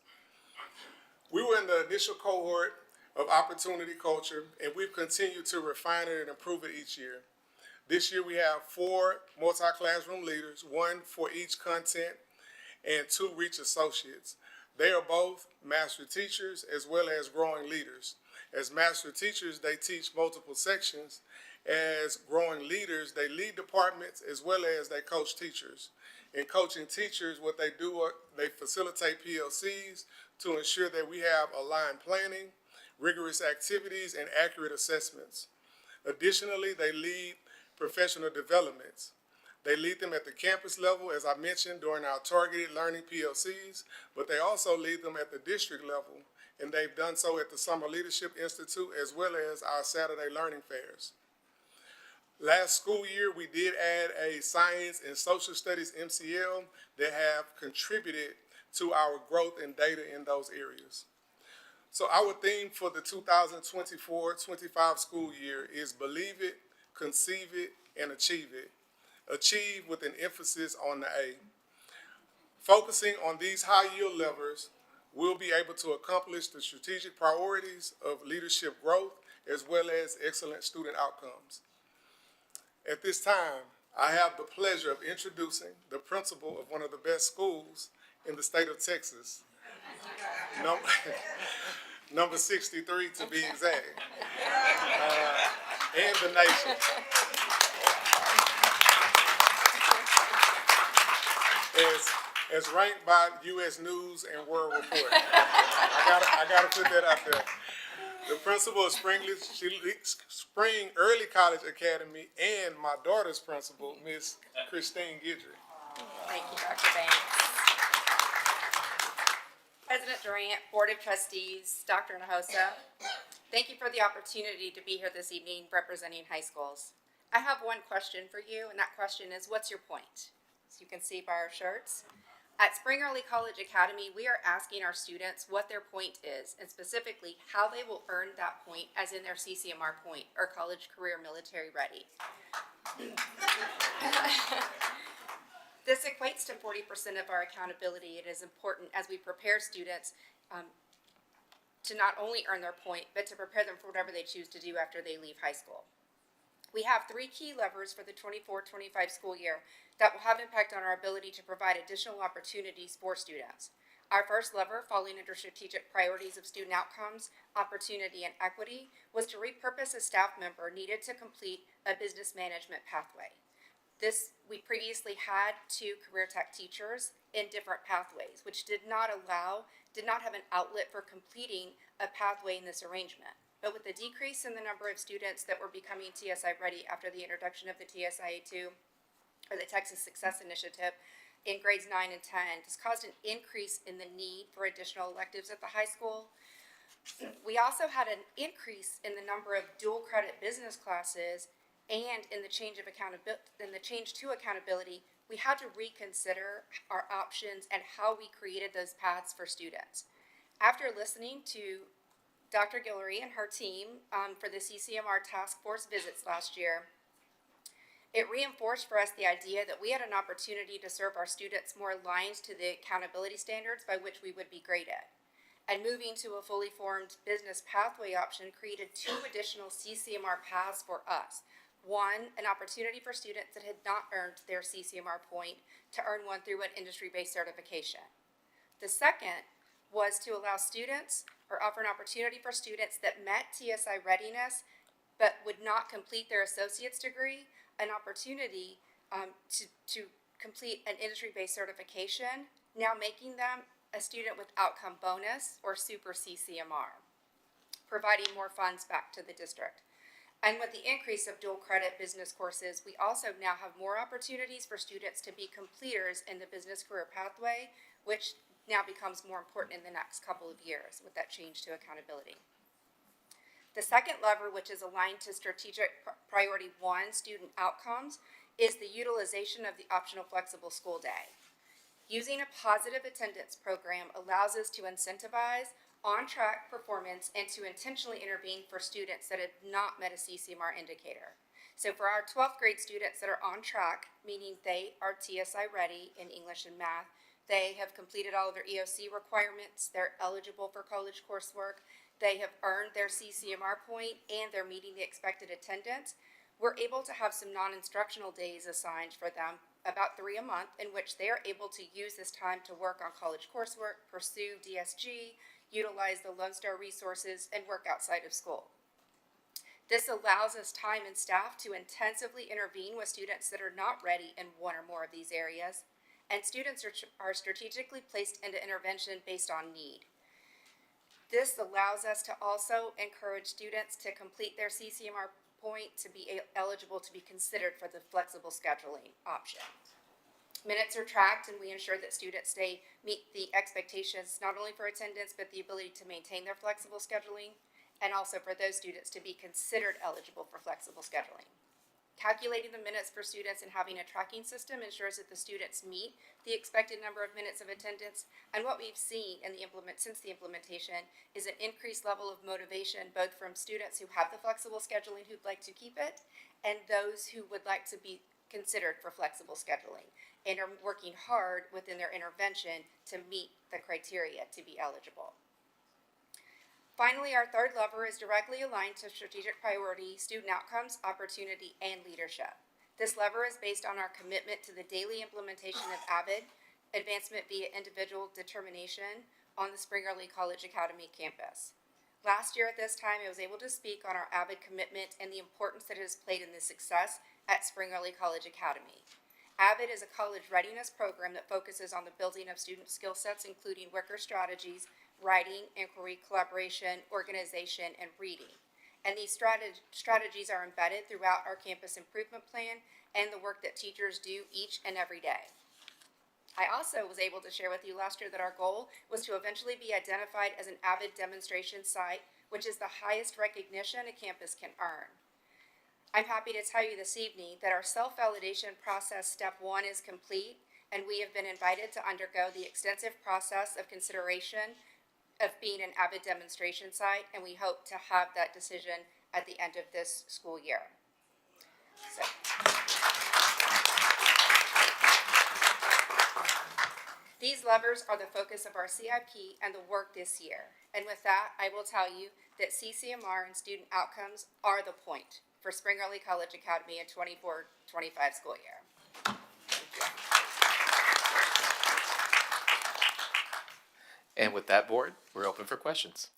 We were in the initial cohort of opportunity culture, and we've continued to refine it and improve it each year. This year we have 4 multi-classroom leaders, 1 for each content, and 2 Reach Associates. They are both master teachers as well as growing leaders. As master teachers, they teach multiple sections. As growing leaders, they lead departments as well as they coach teachers. In coaching teachers, what they do, they facilitate PLCs to ensure that we have aligned planning, rigorous activities, and accurate assessments. Additionally, they lead professional developments. They lead them at the campus level, as I mentioned, during our targeted learning PLCs, but they also lead them at the district level, and they've done so at the Summer Leadership Institute as well as our Saturday Learning Fairs. Last school year, we did add a Science and Social Studies MCL that have contributed to our growth in data in those areas. So our theme for the 2024-25 school year is believe it, conceive it, and achieve it. Achieve with an emphasis on the A. Focusing on these high-yield levers, we'll be able to accomplish the strategic priorities of leadership growth as well as excellent student outcomes. At this time, I have the pleasure of introducing the principal of one of the best schools in the state of Texas, number 63 to be exact, and the nation. As ranked by U.S. News and World Report. I gotta put that out there. The principal of Spring Early College Academy and my daughter's principal, Miss Christine Guidry.
Thank you, Dr. Banks. President Durant, Board of Trustees, Dr. Hinojosa, thank you for the opportunity to be here this evening representing high schools. I have one question for you, and that question is, what's your point? As you can see by our shirts. At Spring Early College Academy, we are asking our students what their point is, and specifically how they will earn that point, as in their CCMR point, or College Career Military Ready. This equates to 40% of our accountability. It is important as we prepare students to not only earn their point, but to prepare them for whatever they choose to do after they leave high school.
We have three key levers for the 24-25 school year that will have impact on our ability to provide additional opportunities for students. Our first lever, falling under strategic priorities of student outcomes, opportunity, and equity, was to repurpose a staff member needed to complete a business management pathway. We previously had 2 career tech teachers in different pathways, which did not have an outlet for completing a pathway in this arrangement. But with the decrease in the number of students that were becoming TSI ready after the introduction of the TSIA2, or the Texas Success Initiative, in grades 9 and 10, this caused an increase in the need for additional electives at the high school. We also had an increase in the number of dual credit business classes, and in the change to accountability, we had to reconsider our options and how we created those paths for students. After listening to Dr. Guillory and her team for the CCMR task force visits last year, it reinforced for us the idea that we had an opportunity to serve our students more aligned to the accountability standards by which we would be graded. And moving to a fully formed business pathway option created 2 additional CCMR paths for us. One, an opportunity for students that had not earned their CCMR point to earn one through an industry-based certification. The second was to allow students, or offer an opportunity for students that met TSI readiness but would not complete their associate's degree, an opportunity to complete an industry-based certification, now making them a student with outcome bonus or super CCMR, providing more funds back to the district. And with the increase of dual credit business courses, we also now have more opportunities for students to be completers in the business career pathway, which now becomes more important in the next couple of years with that change to accountability. The second lever, which is aligned to strategic priority 1, student outcomes, is the utilization of the optional flexible school day. Using a positive attendance program allows us to incentivize on-track performance and to intentionally intervene for students that had not met a CCMR indicator. So for our 12th grade students that are on track, meaning they are TSI ready in English and math, they have completed all of their EOC requirements, they're eligible for college coursework, they have earned their CCMR point, and they're meeting the expected attendance, we're able to have some non-instructional days assigned for them, about 3 a month, in which they are able to use this time to work on college coursework, pursue DSG, utilize the Lone Star resources, and work outside of school. This allows us time and staff to intensively intervene with students that are not ready in one or more of these areas, and students are strategically placed into intervention based on need. This allows us to also encourage students to complete their CCMR point to be eligible to be considered for the flexible scheduling option. Minutes are tracked, and we ensure that students meet the expectations not only for attendance but the ability to maintain their flexible scheduling, and also for those students to be considered eligible for flexible scheduling. Calculating the minutes for students and having a tracking system ensures that the students meet the expected number of minutes of attendance, and what we've seen in since the implementation is an increased level of motivation both from students who have the flexible scheduling who'd like to keep it, and those who would like to be considered for flexible scheduling and are working hard within their intervention to meet the criteria to be eligible. Finally, our third lever is directly aligned to strategic priority, student outcomes, opportunity, and leadership. This lever is based on our commitment to the daily implementation of AVID, Advancement via Individual Determination, on the Spring Early College Academy campus. Last year at this time, I was able to speak on our AVID commitment and the importance that it has played in the success at Spring Early College Academy. AVID is a college readiness program that focuses on the building of student skill sets, including Wicker strategies, writing, inquiry, collaboration, organization, and reading. And these strategies are embedded throughout our campus improvement plan and the work that teachers do each and every day. I also was able to share with you last year that our goal was to eventually be identified as an AVID demonstration site, which is the highest recognition a campus can earn. I'm happy to tell you this evening that our self-validation process step 1 is complete, and we have been invited to undergo the extensive process of consideration of being an AVID demonstration site, and we hope to have that decision at the end of this school year. These levers are the focus of our CIP and the work this year. And with that, I will tell you that CCMR and student outcomes are the point. for Spring Early College Academy in 24-25 school year.
And with that, board, we're open for questions.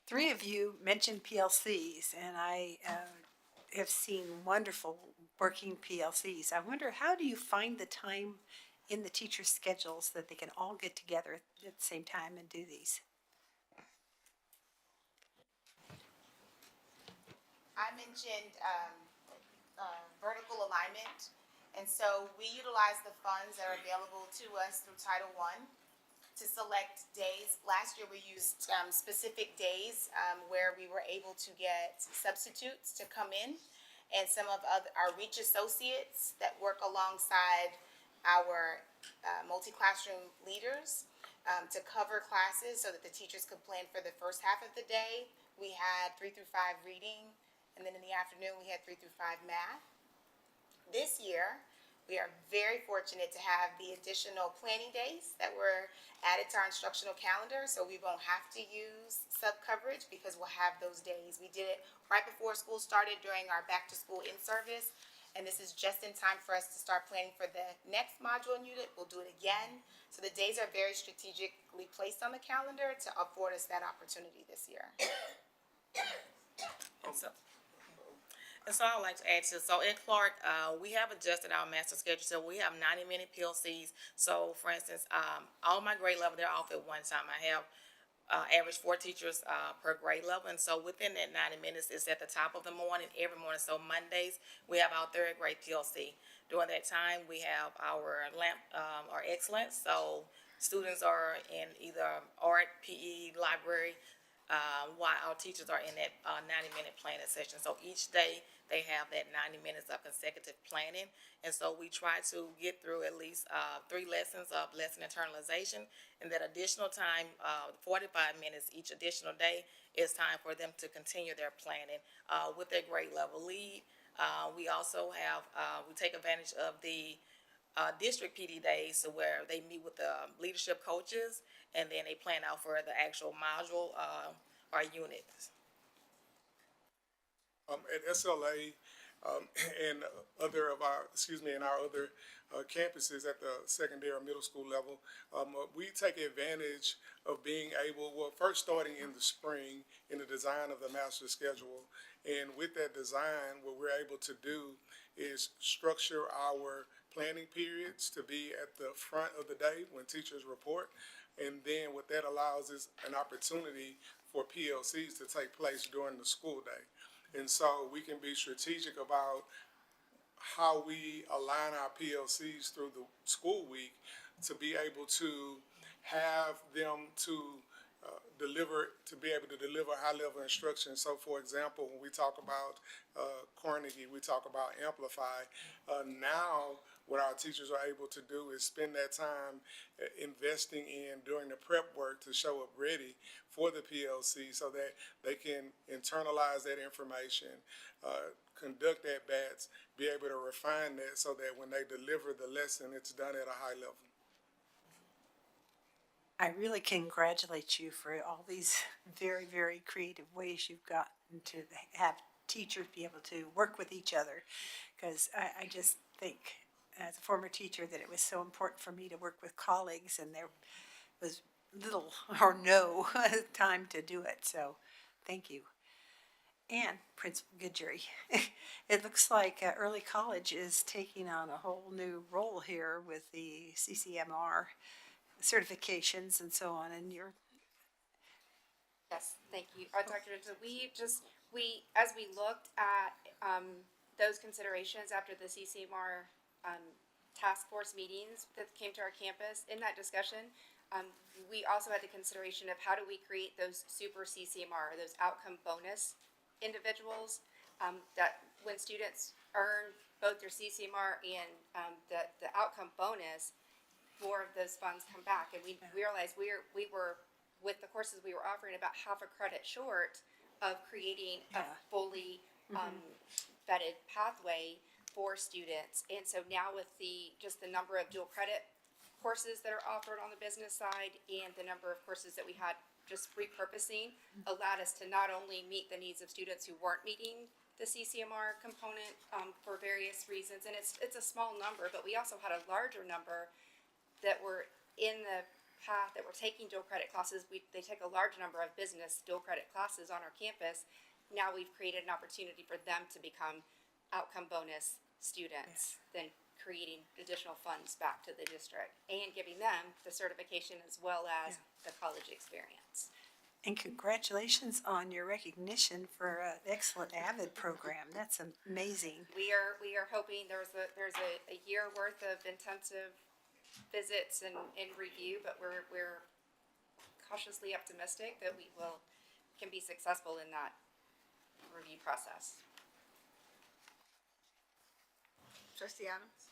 Three of you mentioned PLCs, and I have seen wonderful working PLCs. I wonder, how do you find the time in the teachers' schedules that they can all get together at the same time and do these?
I mentioned vertical alignment, and so we utilize the funds that are available to us through Title I to select days. Last year we used specific days where we were able to get substitutes to come in, and some of our REACH associates that work alongside our multi-classroom leaders to cover classes so that the teachers could plan for the first half of the day. We had 3 through 5 reading, and then in the afternoon we had 3 through 5 math. This year, we are very fortunate to have the additional planning days that were added to our instructional calendar, so we won't have to use sub-coverage because we'll have those days. We did it right before school started during our back-to-school in-service, and this is just in time for us to start planning for the next module and unit. We'll do it again. So the days are very strategically placed on the calendar to afford us that opportunity this year.
And so I'd like to add to, so at Clark, we have adjusted our master schedule, so we have 90-minute PLCs. So for instance, all my grade level, they're off at one time. I have average 4 teachers per grade level, and so within that 90 minutes is at the top of the morning, every morning. So Mondays, we have our 3rd grade PLC. During that time, we have our our excellence, so students are in either art, PE, library, while our teachers are in that 90-minute planning session. So each day they have that 90 minutes of consecutive planning. And so we try to get through at least 3 lessons of lesson internalization. And that additional time, 45 minutes each additional day, is time for them to continue their planning with their grade level lead. We also have, we take advantage of the district PD days, so where they meet with the leadership coaches and then they plan out for the actual module or units.
At SLA and other of our, in our other campuses at the secondary or middle school level, we take advantage of being able, well, first starting in the spring in the design of the master schedule. And with that design, what we're able to do is structure our planning periods to be at the front of the day when teachers report. And then what that allows is an opportunity for PLCs to take place during the school day. And so we can be strategic about how we align our PLCs through the school week to be able to have them to be able to deliver high-level instruction. So, for example, when we talk about Carnegie, we talk about Amplify. Now, what our teachers are able to do is spend that time investing in during the prep work to show up ready for the PLC so that they can internalize that information, conduct at-bats, be able to refine that so that when they deliver the lesson, it's done at a high level.
I really congratulate you for all these very, very creative ways you've gotten to have teachers be able to work with each other. Because I just think, as a former teacher, that it was so important for me to work with colleagues, and there was little or no time to do it. So thank you. And Principal Goodjury, it looks like early college is taking on a whole new role here with the CCMR certifications and so on, and you're...
Yes, thank you. Dr. Johnson, as we looked at those considerations after the CCMR task force meetings that came to our campus, in that discussion, we also had the consideration of how do we create those super CCMR, those outcome bonus individuals, that when students earn both their CCMR and the outcome bonus, more of those funds come back. And we realized we were, with the courses we were offering, about half a credit short of creating a fully vetted pathway for students. And so now with just the number of dual credit courses that are offered on the business side and the number of courses that we had just repurposing allowed us to not only meet the needs of students who weren't meeting the CCMR component for various reasons, and it's a small number, but we also had a larger number that were in the path that were taking dual credit classes. They take a large number of business dual credit classes on our campus. Now we've created an opportunity for them to become outcome bonus students, then creating additional funds back to the district and giving them the certification as well as the college experience.
And congratulations on your recognition for an excellent AVID program. That's amazing.
We are hoping there's a year worth of intensive visits and review, but we're cautiously optimistic that we can be successful in that review process.
Trustee Adams?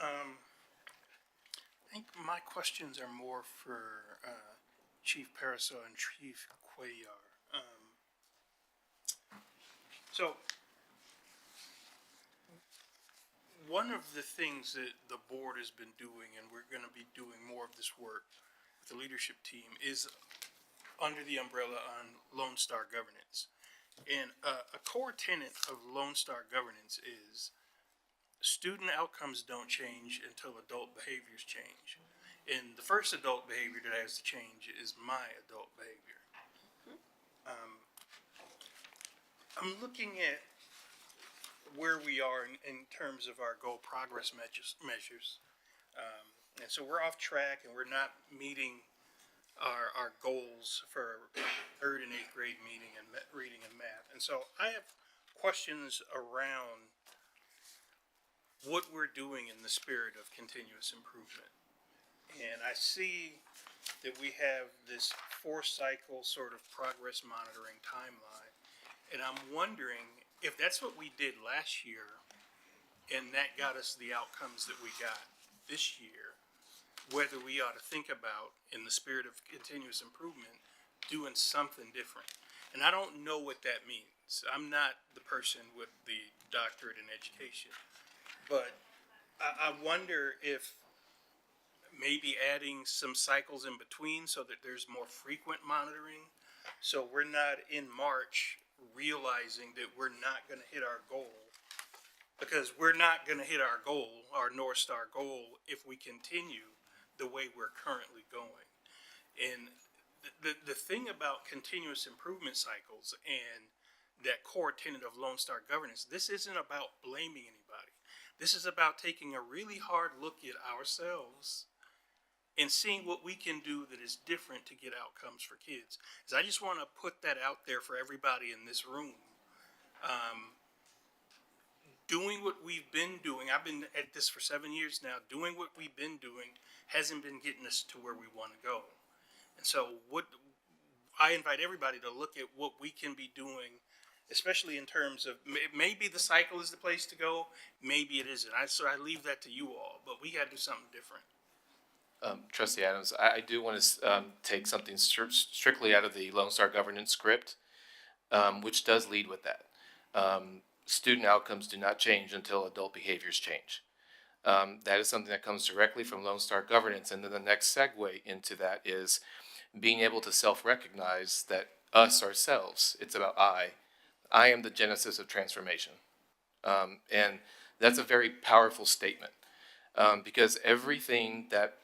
I think my questions are more for Chief Paraso and Chief Cuellar. So, one of the things that the board has been doing, and we're going to be doing more of this work with the leadership team, is under the umbrella on Lone Star Governance. And a core tenet of Lone Star Governance is student outcomes don't change until adult behaviors change. And the first adult behavior that has to change is my adult behavior. I'm looking at where we are in terms of our goal progress measures. And so we're off track and we're not meeting our goals for third and eighth grade reading and math. And so I have questions around what we're doing in the spirit of continuous improvement. And I see that we have this 4-cycle sort of progress monitoring timeline. And I'm wondering if that's what we did last year and that got us the outcomes that we got this year, whether we ought to think about, in the spirit of continuous improvement, doing something different. And I don't know what that means. I'm not the person with the doctorate in education. But I wonder if maybe adding some cycles in between so that there's more frequent monitoring, so we're not in March realizing that we're not going to hit our goal, because we're not going to hit our goal, our North Star goal, if we continue the way we're currently going. And the thing about continuous improvement cycles and that core tenet of Lone Star Governance, this isn't about blaming anybody. This is about taking a really hard look at ourselves and seeing what we can do that is different to get outcomes for kids. So I just want to put that out there for everybody in this room. Doing what we've been doing, I've been at this for 7 years now, doing what we've been doing hasn't been getting us to where we want to go. And so I invite everybody to look at what we can be doing, especially in terms of, maybe the cycle is the place to go, maybe it isn't. So I leave that to you all, but we got to do something different.
Trustee Adams, I do want to take something strictly out of the Lone Star Governance script, which does lead with that. Student outcomes do not change until adult behaviors change. That is something that comes directly from Lone Star Governance. And then the next segue into that is being able to self-recognize that ourselves, it's about I am the genesis of transformation. And that's a very powerful statement, because everything that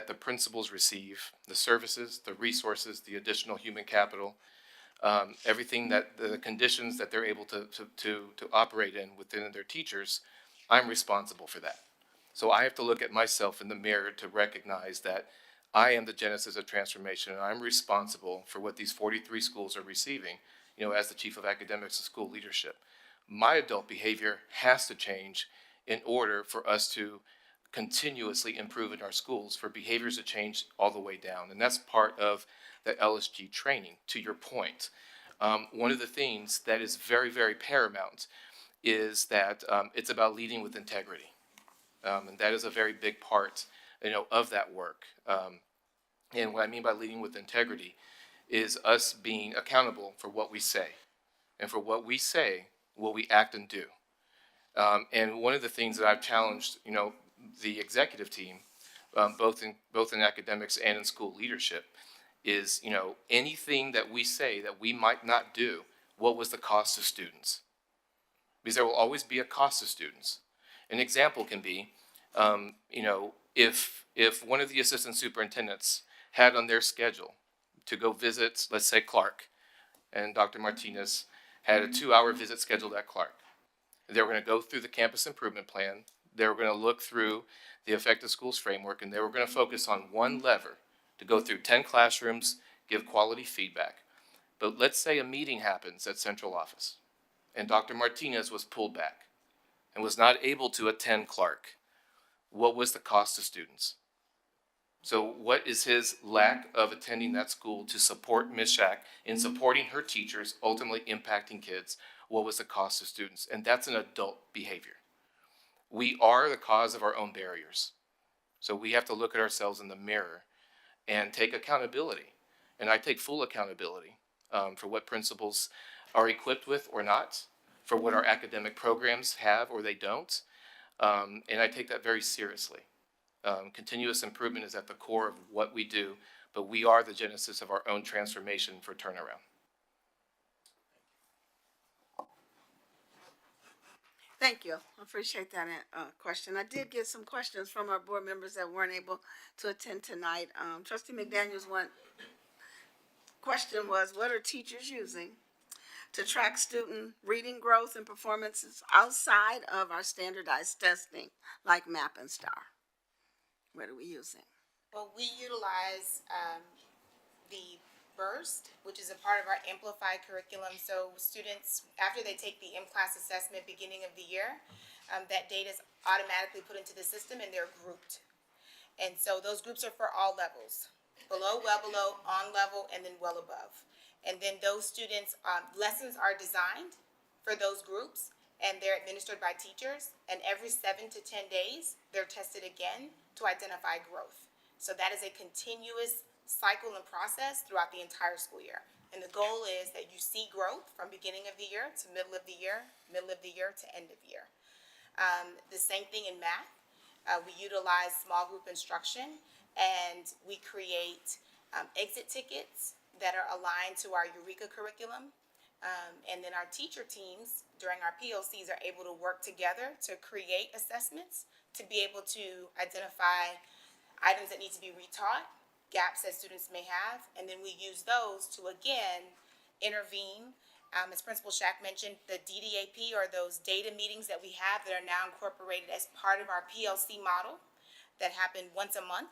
the principals receive, the services, the resources, the additional human capital, everything that the conditions that they're able to operate in within their teachers, I'm responsible for that. So I have to look at myself in the mirror to recognize that I am the genesis of transformation, and I'm responsible for what these 43 schools are receiving, as the chief of academics and school leadership. My adult behavior has to change in order for us to continuously improve in our schools, for behaviors to change all the way down. And that's part of the LSG training, to your point. One of the things that is very, very paramount is that it's about leading with integrity. And that is a very big part, of that work. And what I mean by leading with integrity is us being accountable for what we say. And for what we say, will we act and do? And one of the things that I've challenged, the executive team, both in academics and in school leadership, is, you know, anything that we say that we might not do, what was the cost to students? Because there will always be a cost to students. An example can be, you know, if one of the assistant superintendents had on their schedule to go visit, let's say Clark, and Dr. Martinez had a 2-hour visit scheduled at Clark. They were going to go through the campus improvement plan. They were going to look through the Effective Schools framework, and they were going to focus on one lever to go through 10 classrooms, give quality feedback. But let's say a meeting happens at central office, and Dr. Martinez was pulled back and was not able to attend Clark. What was the cost to students? So what is his lack of attending that school to support Ms. Shack in supporting her teachers, ultimately impacting kids? What was the cost to students? And that's an adult behavior. We are the cause of our own barriers. So we have to look at ourselves in the mirror and take accountability. And I take full accountability for what principals are equipped with or not, for what our academic programs have or they don't. And I take that very seriously. Continuous improvement is at the core of what we do, but we are the genesis of our own transformation for turnaround.
Thank you. I appreciate that question. I did get some questions from our board members that weren't able to attend tonight. Trustee McDaniel's one question was, what are teachers using to track student reading growth and performances outside of our standardized testing like MAP and STAR? What are we using?
Well, we utilize the Burst, which is a part of our Amplified curriculum. So students, after they take the M-Class assessment beginning of the year, that data is automatically put into the system and they're grouped. And so those groups are for all levels, below, well below, on level, and then well above. And then those students, lessons are designed for those groups and they're administered by teachers. And every 7 to 10 days, they're tested again to identify growth. So that is a continuous cycle and process throughout the entire school year. And the goal is that you see growth from beginning of the year to middle of the year, middle of the year to end of year. The same thing in math. We utilize small group instruction and we create exit tickets that are aligned to our Eureka curriculum. And then our teacher teams during our PLCs are able to work together to create assessments to be able to identify items that need to be retaught, gaps that students may have, and then we use those to again intervene. As Principal Shack mentioned, the DDAP or those data meetings that we have that are now incorporated as part of our PLC model that happen once a month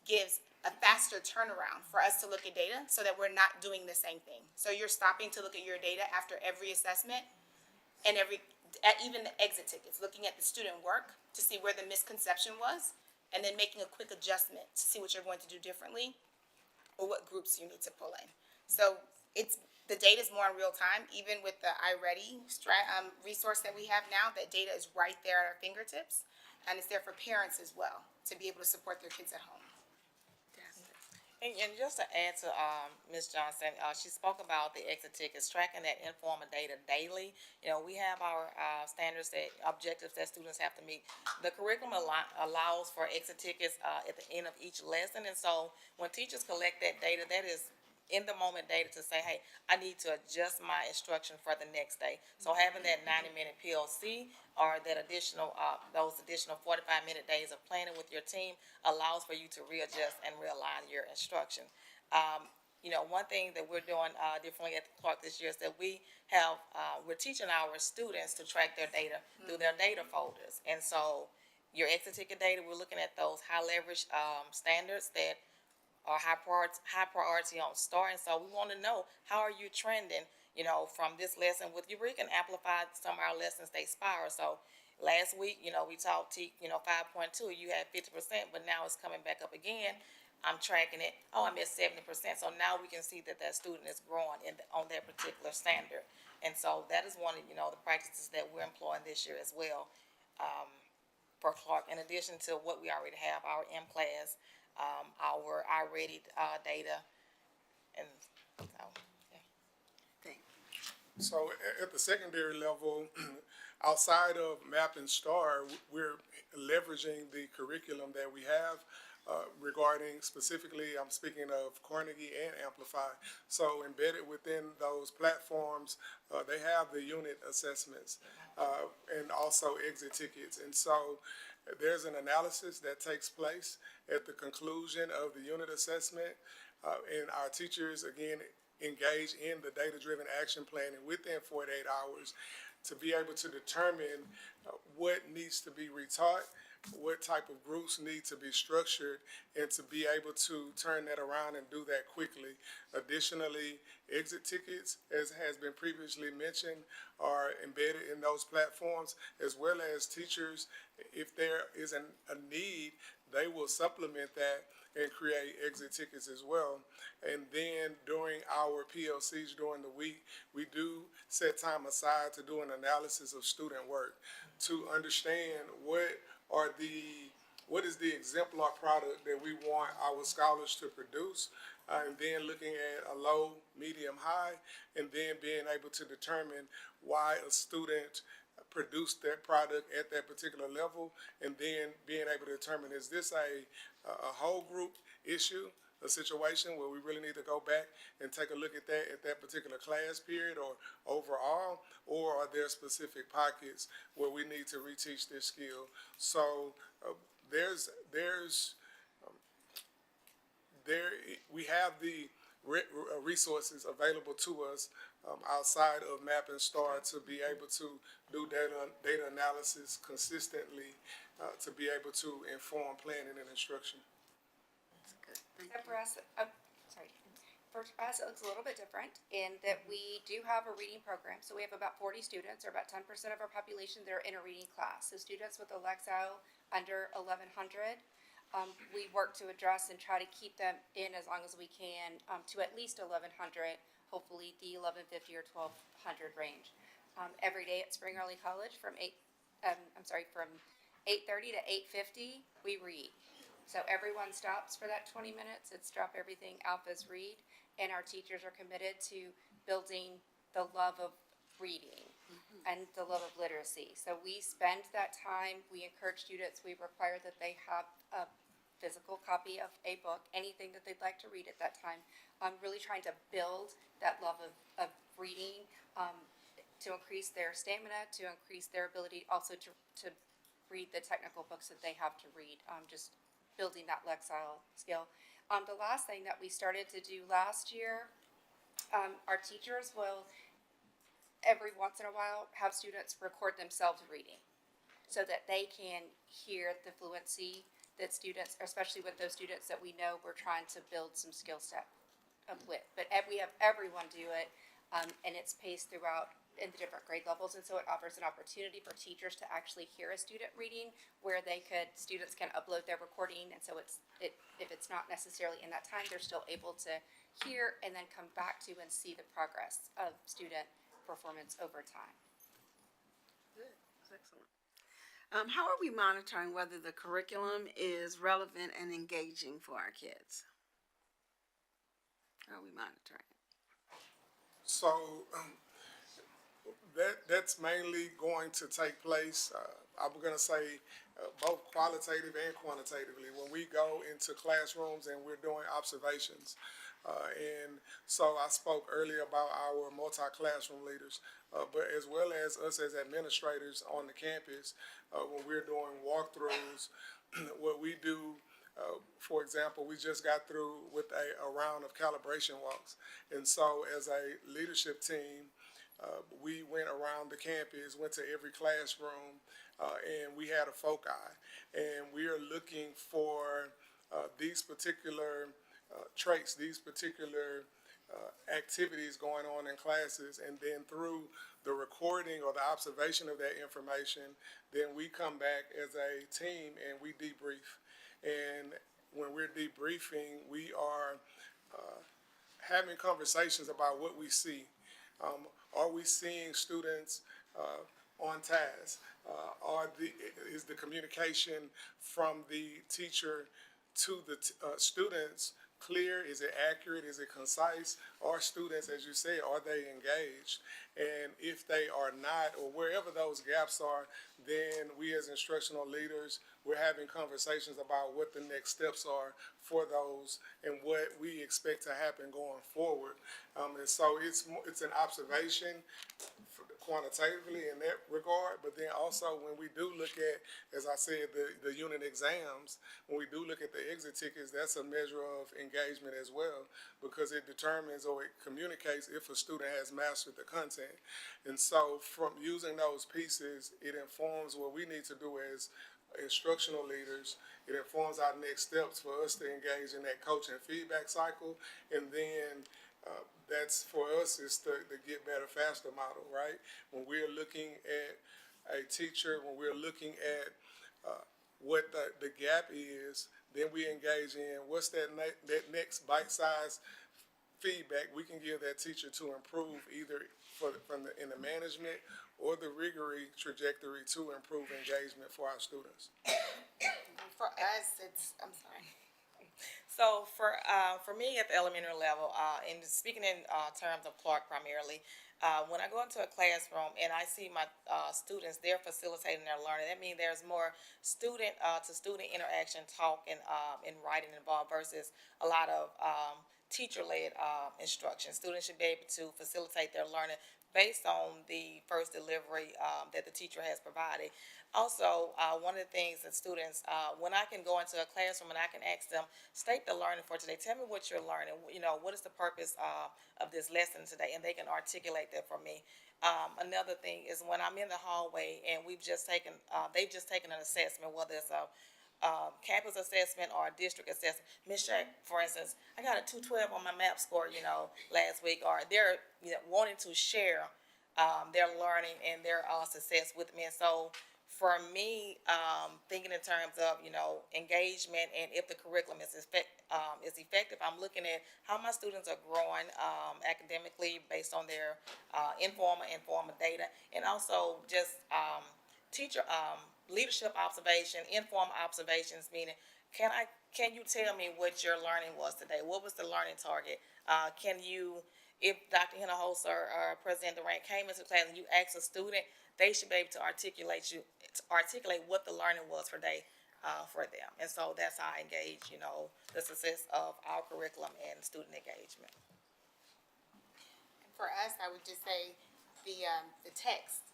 gives a faster turnaround for us to look at data so that we're not doing the same thing. So you're stopping to look at your data after every assessment and even the exit tickets, looking at the student work to see where the misconception was, and then making a quick adjustment to see what you're going to do differently or what groups you need to pull in. So the data is more in real time, even with the iReady resource that we have now. That data is right there at our fingertips, and it's there for parents as well to be able to support their kids at home.
And just to add to Ms. Johnson, she spoke about the exit tickets, tracking that informal data daily. You know, we have our standards, that objectives that students have to meet. The curriculum allows for exit tickets at the end of each lesson, and so when teachers collect that data, that is in the moment data to say, hey, I need to adjust my instruction for the next day. So having that 90-minute PLC or that additional, those additional 45-minute days of planning with your team allows for you to readjust and realign your instruction. You know, one thing that we're doing differently at the Clark this year is that we're teaching our students to track their data through their data folders. And so your exit ticket data, we're looking at those high leverage standards that are high priority on STAR, and so we want to know, how are you trending, you know, from this lesson with Eureka and Amplify. Some of our lessons, they spiral. So last week, you know, we taught 5.2, you had 50%, but now it's coming back up again. I'm tracking it. Oh, I'm at 70%. So now we can see that student is growing on that particular standard. And so that is one of, you know, the practices that we're employing this year as well for Clark, in addition to what we already have, our M-Class, our iReady data, and so, yeah.
Thank you.
So at the secondary level, outside of MAP and STAR, we're leveraging the curriculum that we have regarding specifically, I'm speaking of Carnegie and Amplify. So embedded within those platforms, they have the unit assessments and also exit tickets. And so there's an analysis that takes place at the conclusion of the unit assessment. And our teachers, again, engage in the data-driven action planning within 48 hours to be able to determine what needs to be retaught, what type of groups need to be structured, and to be able to turn that around and do that quickly. Additionally, exit tickets, as has been previously mentioned, are embedded in those platforms, as well as teachers, if there is a need, they will supplement that and create exit tickets as well. And then during our PLCs during the week, we do set time aside to do an analysis of student work to understand what is the exemplar product that we want our scholars to produce, and then looking at a low, medium, high, and then being able to determine why a student produced that product at that particular level, and then being able to determine, is this a whole group issue, a situation where we really need to go back and take a look at that particular class period or overall, or are there specific pockets where we need to reteach this skill? So we have the resources available to us outside of MAP and STAR to be able to do data analysis consistently to be able to inform planning and instruction.
Except for us, for us, it looks a little bit different in that we do have a reading program. So we have about 40 students, or about 10% of our population that are in a reading class. So students with a Lexile under 1100, we work to address and try to keep them in as long as we can to at least 1100, hopefully the 1150 or 1200 range. Every day at Spring Early College from 8:30 to 8:50, we read. So everyone stops for that 20 minutes. It's drop everything, Alphas read, and our teachers are committed to building the love of reading and the love of literacy. So we spend that time, we encourage students, we require that they have a physical copy of a book, anything that they'd like to read at that time. Really trying to build that love of reading to increase their stamina, to increase their ability also to read the technical books that they have to read. Just building that Lexile skill. The last thing that we started to do last year, our teachers will every once in a while have students record themselves reading so that they can hear the fluency that students, especially with those students that we know we're trying to build some skill set with. But we have everyone do it, and it's paced throughout in the different grade levels, and so it offers an opportunity for teachers to actually hear a student reading where students can upload their recording, and so if it's not necessarily in that time, they're still able to hear and then come back to and see the progress of student performance over time.
Good, that's excellent. How are we monitoring whether the curriculum is relevant and engaging for our kids? How are we monitoring?
So that's mainly going to take place, I'm going to say, both qualitative and quantitatively. When we go into classrooms and we're doing observations, and so I spoke earlier about our multi-classroom leaders, but as well as us as administrators on the campus, when we're doing walkthroughs, what we do, for example, we just got through with a round of calibration walks. And so as a leadership team, we went around the campus, went to every classroom, and we had a foci. And we are looking for these particular traits, these particular activities going on in classes, and then through the recording or the observation of that information, then we come back as a team and we debrief. And when we're debriefing, we are having conversations about what we see. Are we seeing students on task? Is the communication from the teacher to the students clear? Is it accurate? Is it concise? Are students, as you say, are they engaged? And if they are not, or wherever those gaps are, then we as instructional leaders, we're having conversations about what the next steps are for those and what we expect to happen going forward. And so it's an observation quantitatively in that regard, but then also when we do look at, as I said, the unit exams, when we do look at the exit tickets, that's a measure of engagement as well, because it determines or it communicates if a student has mastered the content. And so from using those pieces, it informs what we need to do as instructional leaders. It informs our next steps for us to engage in that coaching feedback cycle, and then that's for us is the get better faster model, right? When we're looking at a teacher, when we're looking at what the gap is, then we engage in what's that next bite-sized feedback we can give that teacher to improve either in the management or the rigor trajectory to improve engagement for our students.
For us, I'm sorry.
So for me at the elementary level, and speaking in terms of Clark primarily, when I go into a classroom and I see my students, they're facilitating their learning. That means there's more student to student interaction, talk, and writing involved versus a lot of teacher-led instruction. Students should be able to facilitate their learning based on the first delivery that the teacher has provided. Also, one of the things that students, when I can go into a classroom and I can ask them, state the learning for today. Tell me what you're learning. You know, what is the purpose of this lesson today? And they can articulate that for me. Another thing is when I'm in the hallway and they've just taken an assessment, whether it's a campus assessment or a district assessment. Ms. Shack, for instance, I got a 212 on my MAP score, last week, or they're wanting to share their learning and their success with me. And so for me, thinking in terms of, engagement and if the curriculum is effective, I'm looking at how my students are growing academically based on their informal and formal data, and also just teacher leadership observation, informal observations, meaning can you tell me what your learning was today? What was the learning target? If Dr. Hinojosa or President Durant came into class and you asked a student, they should be able to articulate what the learning was for them. And so that's how I engage, the success of our curriculum and student engagement.
And for us, I would just say the text.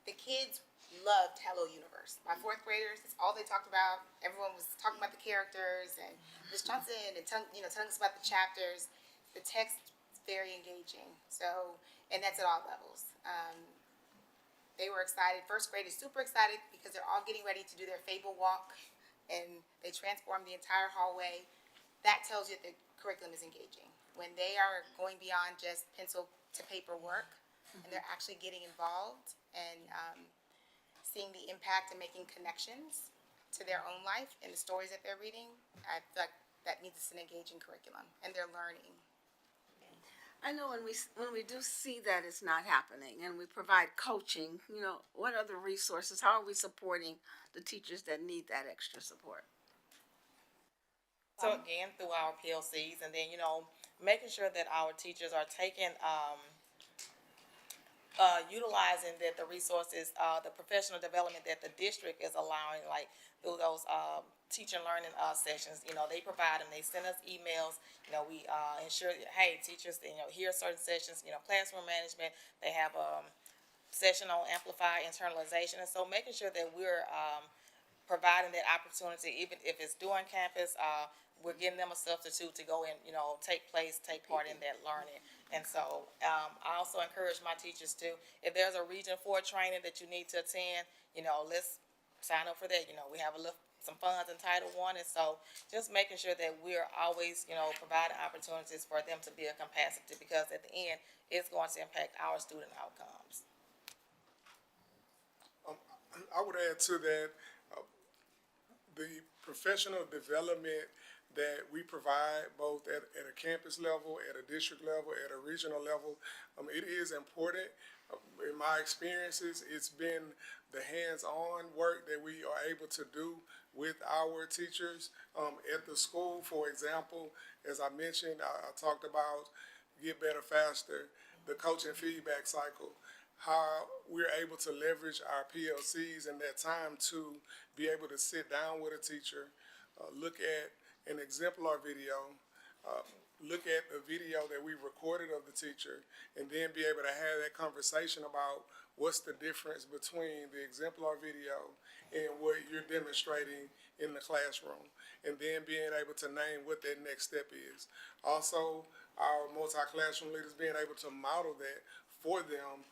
The kids loved Hello Universe. My fourth graders, it's all they talked about. Everyone was talking about the characters and Ms. Johnson and telling us about the chapters. The text is very engaging. So, and that's at all levels. They were excited. First grade is super excited because they're all getting ready to do their Fable walk, and they transform the entire hallway. That tells you that the curriculum is engaging. When they are going beyond just pencil to paper work, and they're actually getting involved and seeing the impact and making connections to their own life and the stories that they're reading, I feel like that means it's an engaging curriculum, and they're learning.
I know when we do see that it's not happening and we provide coaching, what other resources, how are we supporting the teachers that need that extra support?
So again, through our PLCs, and then, making sure that our teachers are taking, utilizing that the resources, the professional development that the district is allowing, like through those teacher learning sessions, they provide them, they send us emails, we ensure, hey, teachers, here are certain sessions, classroom management, they have a session on amplify internalization, and so making sure that we're providing that opportunity, even if it's during campus, we're giving them a substitute to go and, take part in that learning. And so I also encourage my teachers to, if there's a Region 4 training that you need to attend, let's sign up for that. We have some funds in Title I, and so just making sure that we're always, providing opportunities for them to build capacity, because at the end, it's going to impact our student outcomes.
I would add to that, the professional development that we provide both at a campus level, at a district level, at a regional level. It is important. In my experiences, it's been the hands-on work that we are able to do with our teachers at the school. For example, as I mentioned, I talked about Get Better Faster, the coaching feedback cycle, how we're able to leverage our PLCs in that time to be able to sit down with a teacher, look at an exemplar video, look at the video that we recorded of the teacher, and then be able to have that conversation about what's the difference between the exemplar video and what you're demonstrating in the classroom, and then being able to name what that next step is. Also, our multi-classroom leaders being able to model that for them,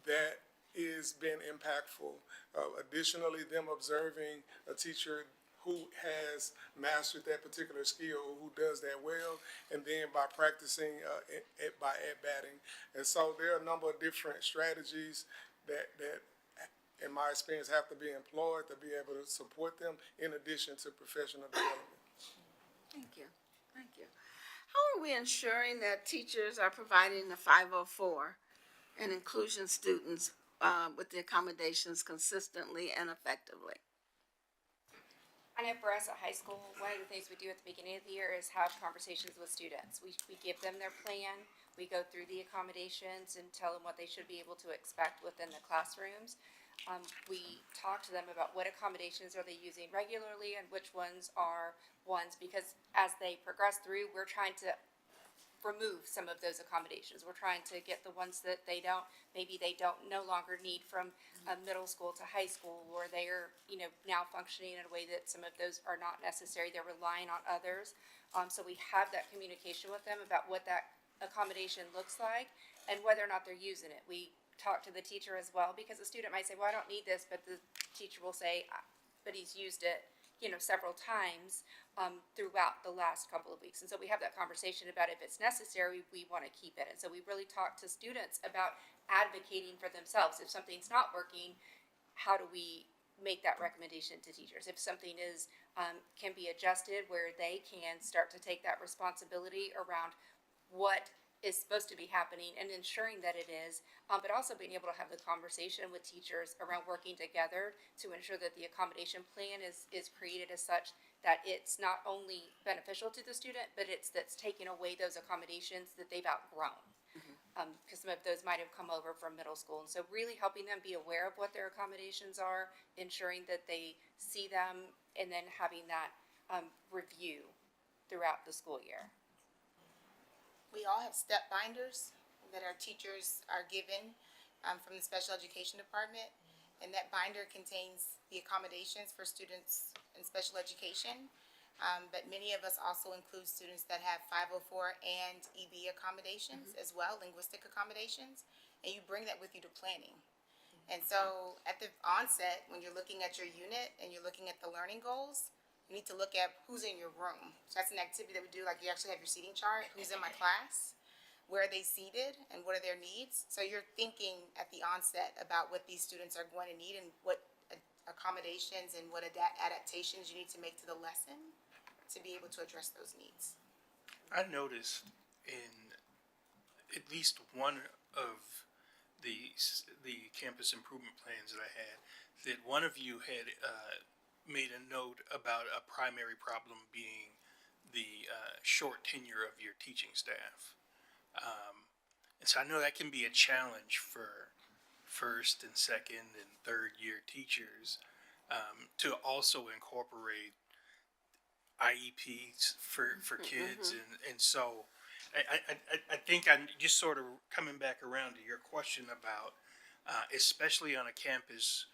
that is been impactful. Additionally, them observing a teacher who has mastered that particular skill, who does that well, and then by practicing by at-batting. And so there are a number of different strategies that in my experience have to be employed to be able to support them in addition to professional development.
Thank you. Thank you. How are we ensuring that teachers are providing the 504 and inclusion students with the accommodations consistently and effectively?
I know for us at high school, one of the things we do at the beginning of the year is have conversations with students. We give them their plan, we go through the accommodations and tell them what they should be able to expect within the classrooms. We talk to them about what accommodations are they using regularly and which ones are ones, because as they progress through, we're trying to remove some of those accommodations. We're trying to get the ones that maybe they don't no longer need from middle school to high school, or they are, now functioning in a way that some of those are not necessary. They're relying on others. So we have that communication with them about what that accommodation looks like and whether or not they're using it. We talk to the teacher as well, because the student might say, well, I don't need this, but the teacher will say, but he's used it, several times throughout the last couple of weeks. And so we have that conversation about if it's necessary, we want to keep it. And so we really talk to students about advocating for themselves. If something's not working, how do we make that recommendation to teachers? If something is can be adjusted, where they can start to take that responsibility around what is supposed to be happening and ensuring that it is, but also being able to have the conversation with teachers around working together to ensure that the accommodation plan is created as such that it's not only beneficial to the student, but that's taking away those accommodations that they've outgrown. Because some of those might have come over from middle school. And so really helping them be aware of what their accommodations are, ensuring that they see them, and then having that review throughout the school year.
We all have step binders that our teachers are given from the special education department. And that binder contains the accommodations for students in special education. But many of us also include students that have 504 and EB accommodations as well, linguistic accommodations. And you bring that with you to planning. And so at the onset, when you're looking at your unit and you're looking at the learning goals, you need to look at who's in your room. So that's an activity that we do, like you actually have your seating chart, who's in my class, where are they seated, and what are their needs. So you're thinking at the onset about what these students are going to need and what accommodations and what adaptations you need to make to the lesson to be able to address those needs.
I noticed in at least one of the campus improvement plans that I had, that one of you had made a note about a primary problem being the short tenure of your teaching staff. And so I know that can be a challenge for first and second and third year teachers to also incorporate IEPs for kids. And so I think I'm just sort of coming back around to your question about, especially on a campus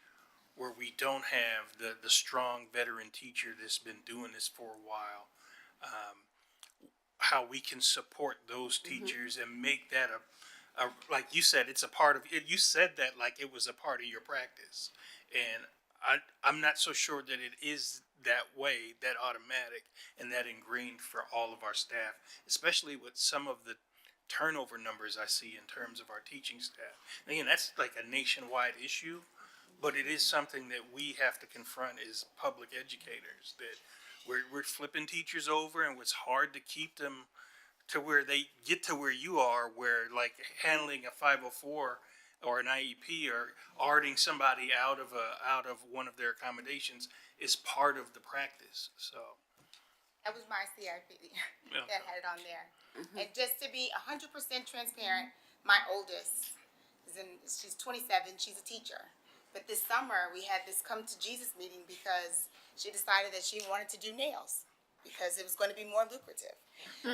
where we don't have the strong veteran teacher that's been doing this for a while, how we can support those teachers and make that a like you said, it's a part of it. You said that like it was a part of your practice, and I'm not so sure that it is that way, that automatic and that ingrained for all of our staff, especially with some of the turnover numbers I see in terms of our teaching staff. And again, that's like a nationwide issue, but it is something that we have to confront as public educators, that we're flipping teachers over, and it's hard to keep them to where they get to where you are, where like handling a 504 or an IEP or arting somebody out of one of their accommodations is part of the practice. So
That was my CRP
Yeah.
that had it on there. And just to be 100% transparent, my oldest she's 27, she's a teacher. But this summer, we had this come to Jesus meeting because she decided that she wanted to do nails because it was going to be more lucrative.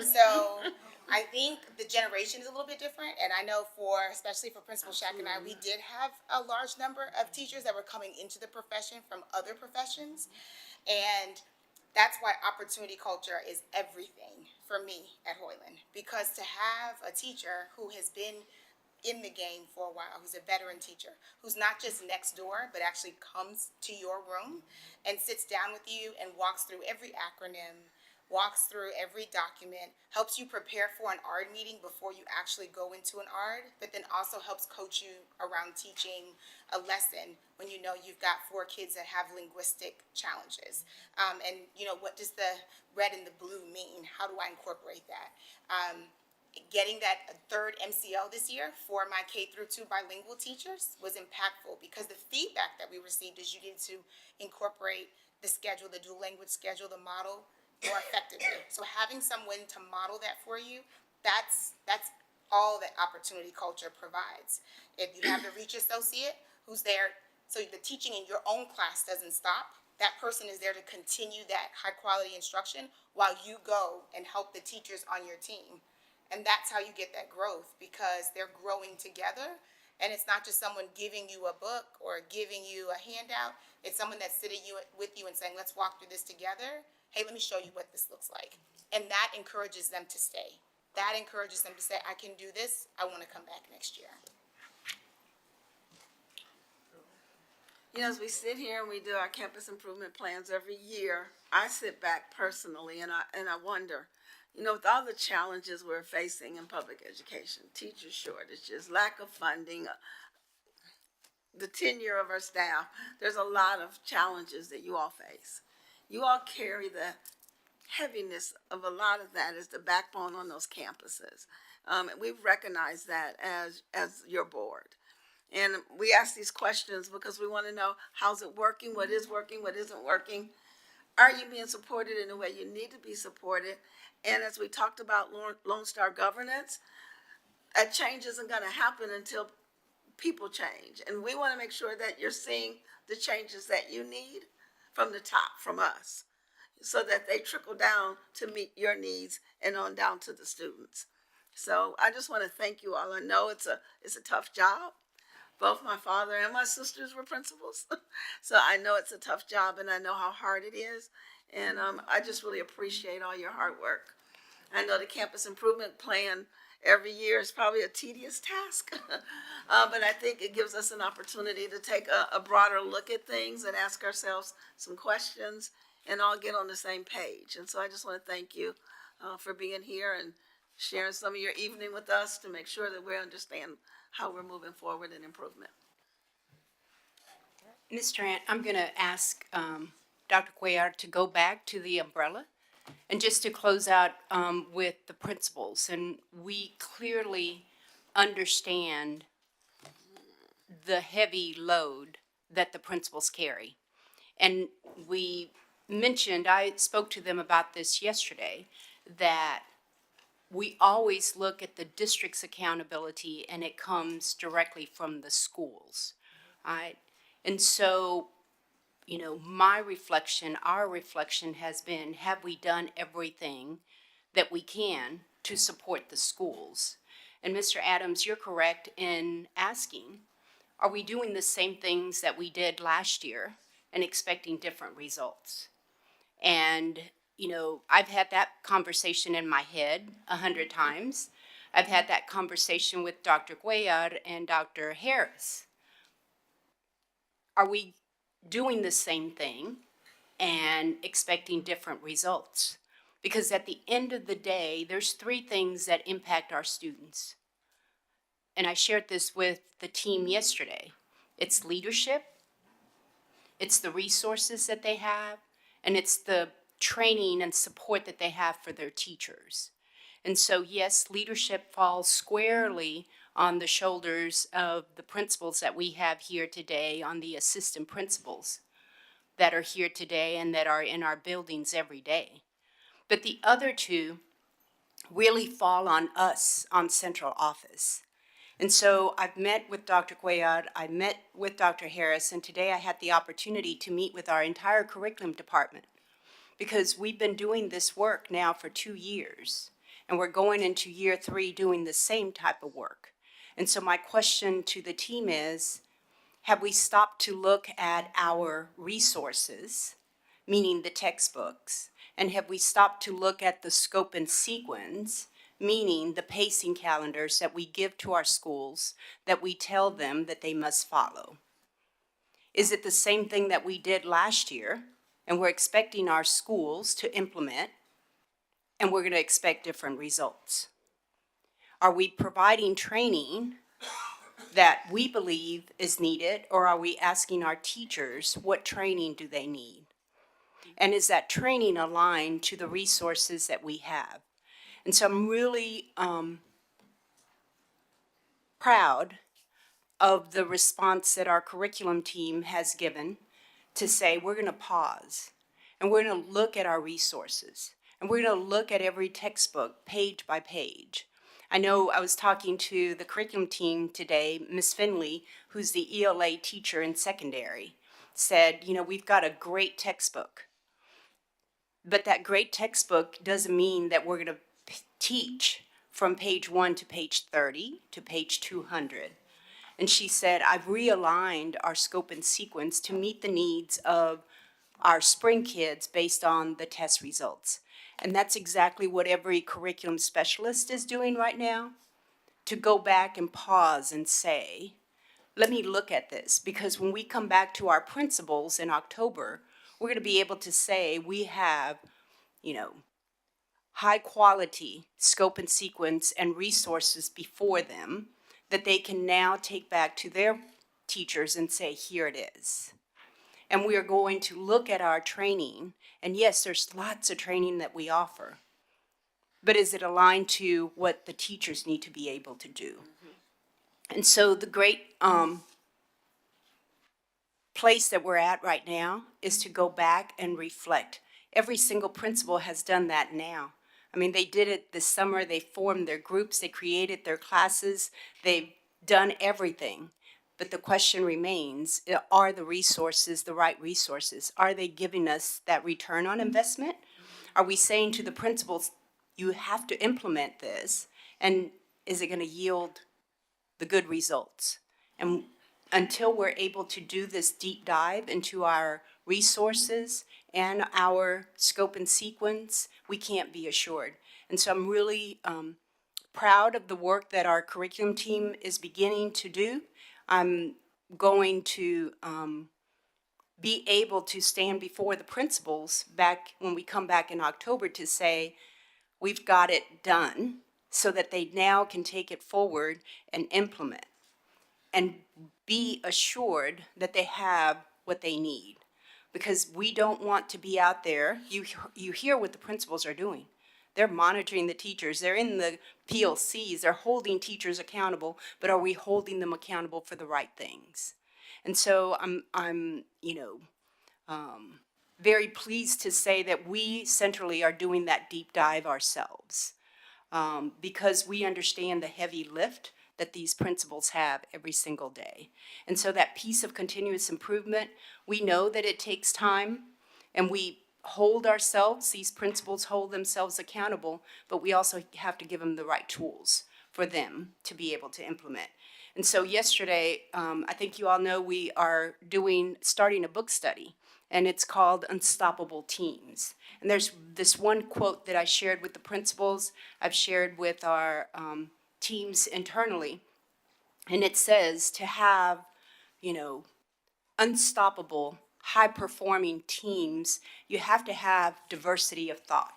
So I think the generation is a little bit different. And I know especially for Principal Shack and I, we did have a large number of teachers that were coming into the profession from other professions. And that's why opportunity culture is everything for me at Hoyland. Because to have a teacher who has been in the game for a while, who's a veteran teacher, who's not just next door, but actually comes to your room and sits down with you and walks through every acronym, walks through every document, helps you prepare for an ARD meeting before you actually go into an ARD, but then also helps coach you around teaching a lesson when you know you've got 4 kids that have linguistic challenges. And what does the red and the blue mean? How do I incorporate that? Getting that 3rd MCL this year for my K through 2 bilingual teachers was impactful because the feedback that we received is you need to incorporate the schedule, the dual language schedule, the model more effectively. So having someone to model that for you, that's all that opportunity culture provides. If you have the Reach Associate who's there, so the teaching in your own class doesn't stop, that person is there to continue that high quality instruction while you go and help the teachers on your team. And that's how you get that growth because they're growing together. And it's not just someone giving you a book or giving you a handout. It's someone that's sitting with you and saying, let's walk through this together. Hey, let me show you what this looks like. And that encourages them to stay. That encourages them to say, I can do this. I want to come back next year.
As we sit here and we do our campus improvement plans every year, I sit back personally and I wonder, with all the challenges we're facing in public education, teacher shortages, lack of funding, the tenure of our staff, there's a lot of challenges that you all face. You all carry the heaviness of a lot of that as the backbone on those campuses. We've recognized that as your board. And we ask these questions because we want to know, how's it working, what isn't working? Are you being supported in the way you need to be supported? And as we talked about Lone Star governance, a change isn't going to happen until people change. And we want to make sure that you're seeing the changes that you need from the top, from us, so that they trickle down to meet your needs and on down to the students. So I just want to thank you all. I know it's a tough job. Both my father and my sisters were principals. So I know it's a tough job and I know how hard it is. And I just really appreciate all your hard work. I know the campus improvement plan every year is probably a tedious task, but I think it gives us an opportunity to take a broader look at things and ask ourselves some questions and all get on the same page. And so I just want to thank you for being here and sharing some of your evening with us to make sure that we understand how we're moving forward in improvement.
Ms. Durant, I'm going to ask Dr. Cuellar to go back to the umbrella and just to close out with the principals. And we clearly understand the heavy load that the principals carry. And we mentioned, I spoke to them about this yesterday, that we always look at the district's accountability and it comes directly from the schools, right? And so, my reflection, our reflection has been, have we done everything that we can to support the schools? And Mr. Adams, you're correct in asking, are we doing the same things that we did last year and expecting different results? And, I've had that conversation in my head 100 times. I've had that conversation with Dr. Cuellar and Dr. Harris. Are we doing the same thing and expecting different results? Because at the end of the day, there's 3 things that impact our students. And I shared this with the team yesterday. It's leadership, it's the resources that they have, and it's the training and support that they have for their teachers. And so, yes, leadership falls squarely on the shoulders of the principals that we have here today, on the assistant principals that are here today and that are in our buildings every day. But the other two really fall on us on central office. And so I've met with Dr. Cuellar, I met with Dr. Harris, and today I had the opportunity to meet with our entire curriculum department, because we've been doing this work now for 2 years, and we're going into year 3 doing the same type of work. And so my question to the team is, have we stopped to look at our resources, meaning the textbooks, and have we stopped to look at the scope and sequence, meaning the pacing calendars that we give to our schools, that we tell them that they must follow? Is it the same thing that we did last year, and we're expecting our schools to implement, and we're going to expect different results? Are we providing training that we believe is needed, or are we asking our teachers what training do they need? And is that training aligned to the resources that we have? And so I'm really proud of the response that our curriculum team has given to say, we're going to pause and we're going to look at our resources and we're going to look at every textbook page by page. I know I was talking to the curriculum team today, Ms. Finley, who's the ELA teacher in secondary, said, you know, we've got a great textbook, but that great textbook doesn't mean that we're going to teach from page 1 to page 30 to page 200. And she said, I've realigned our scope and sequence to meet the needs of our spring kids based on the test results. And that's exactly what every curriculum specialist is doing right now, to go back and pause and say, let me look at this. Because when we come back to our principals in October, we're going to be able to say we have, you know, high quality scope and sequence and resources before them that they can now take back to their teachers and say, here it is. And we are going to look at our training, and yes, there's lots of training that we offer, but is it aligned to what the teachers need to be able to do? And so the great place that we're at right now is to go back and reflect. Every single principal has done that now. I mean, they did it this summer. They formed their groups. They created their classes. They've done everything. But the question remains, are the resources the right resources? Are they giving us that return on investment? Are we saying to the principals, you have to implement this, and is it going to yield the good results? And until we're able to do this deep dive into our resources and our scope and sequence, we can't be assured. And so I'm really proud of the work that our curriculum team is beginning to do. I'm going to be able to stand before the principals back when we come back in October to say, we've got it done, so that they now can take it forward and implement and be assured that they have what they need. Because we don't want to be out there. You hear what the principals are doing. They're monitoring the teachers. They're in the PLCs. They're holding teachers accountable, but are we holding them accountable for the right things? And so I'm very pleased to say that we centrally are doing that deep dive ourselves, because we understand the heavy lift that these principals have every single day. And so that piece of continuous improvement, we know that it takes time, and we hold ourselves, these principals hold themselves accountable, but we also have to give them the right tools for them to be able to implement. And so yesterday, I think you all know we are starting a book study, and it's called Unstoppable Teams. And there's this one quote that I shared with the principals, I've shared with our teams internally, and it says to have, unstoppable, high-performing teams, you have to have diversity of thought.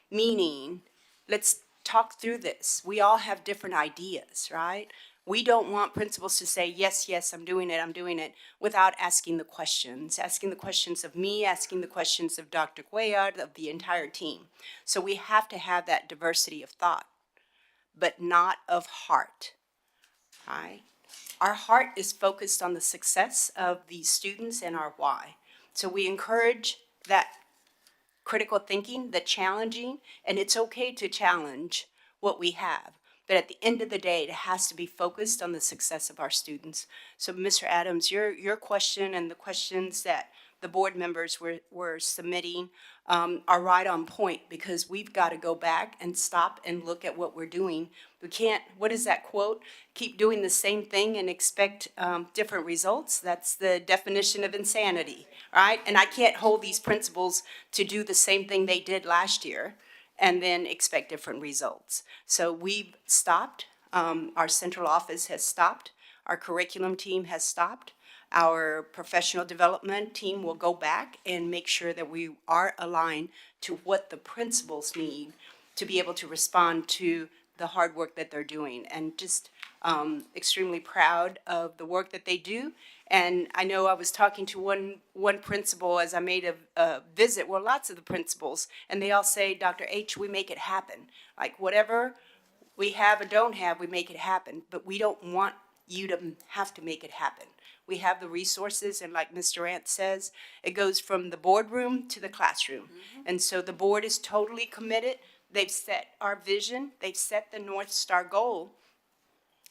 Meaning, let's talk through this. We all have different ideas, right? We don't want principals to say, yes, yes, I'm doing it, without asking the questions of me, asking the questions of Dr. Cuellar, of the entire team. So we have to have that diversity of thought, but not of heart, all right? Our heart is focused on the success of these students and our why. So we encourage that critical thinking, the challenging, and it's okay to challenge what we have. But at the end of the day, it has to be focused on the success of our students. So Mr. Adams, your question and the questions that the board members were submitting are right on point, because we've got to go back and stop and look at what we're doing. We can't, what is that quote? Keep doing the same thing and expect different results. That's the definition of insanity, right? And I can't hold these principals to do the same thing they did last year and then expect different results. So we've stopped. Our central office has stopped. Our curriculum team has stopped. Our professional development team will go back and make sure that we are aligned to what the principals need to be able to respond to the hard work that they're doing, and just extremely proud of the work that they do. And I know I was talking to one principal as I made a visit, well, lots of the principals, and they all say, Dr. H, we make it happen. Like whatever we have or don't have, we make it happen, but we don't want you to have to make it happen. We have the resources, and like Ms. Durant says, it goes from the boardroom to the classroom. And so the board is totally committed. They've set our vision, they've set the North Star goal,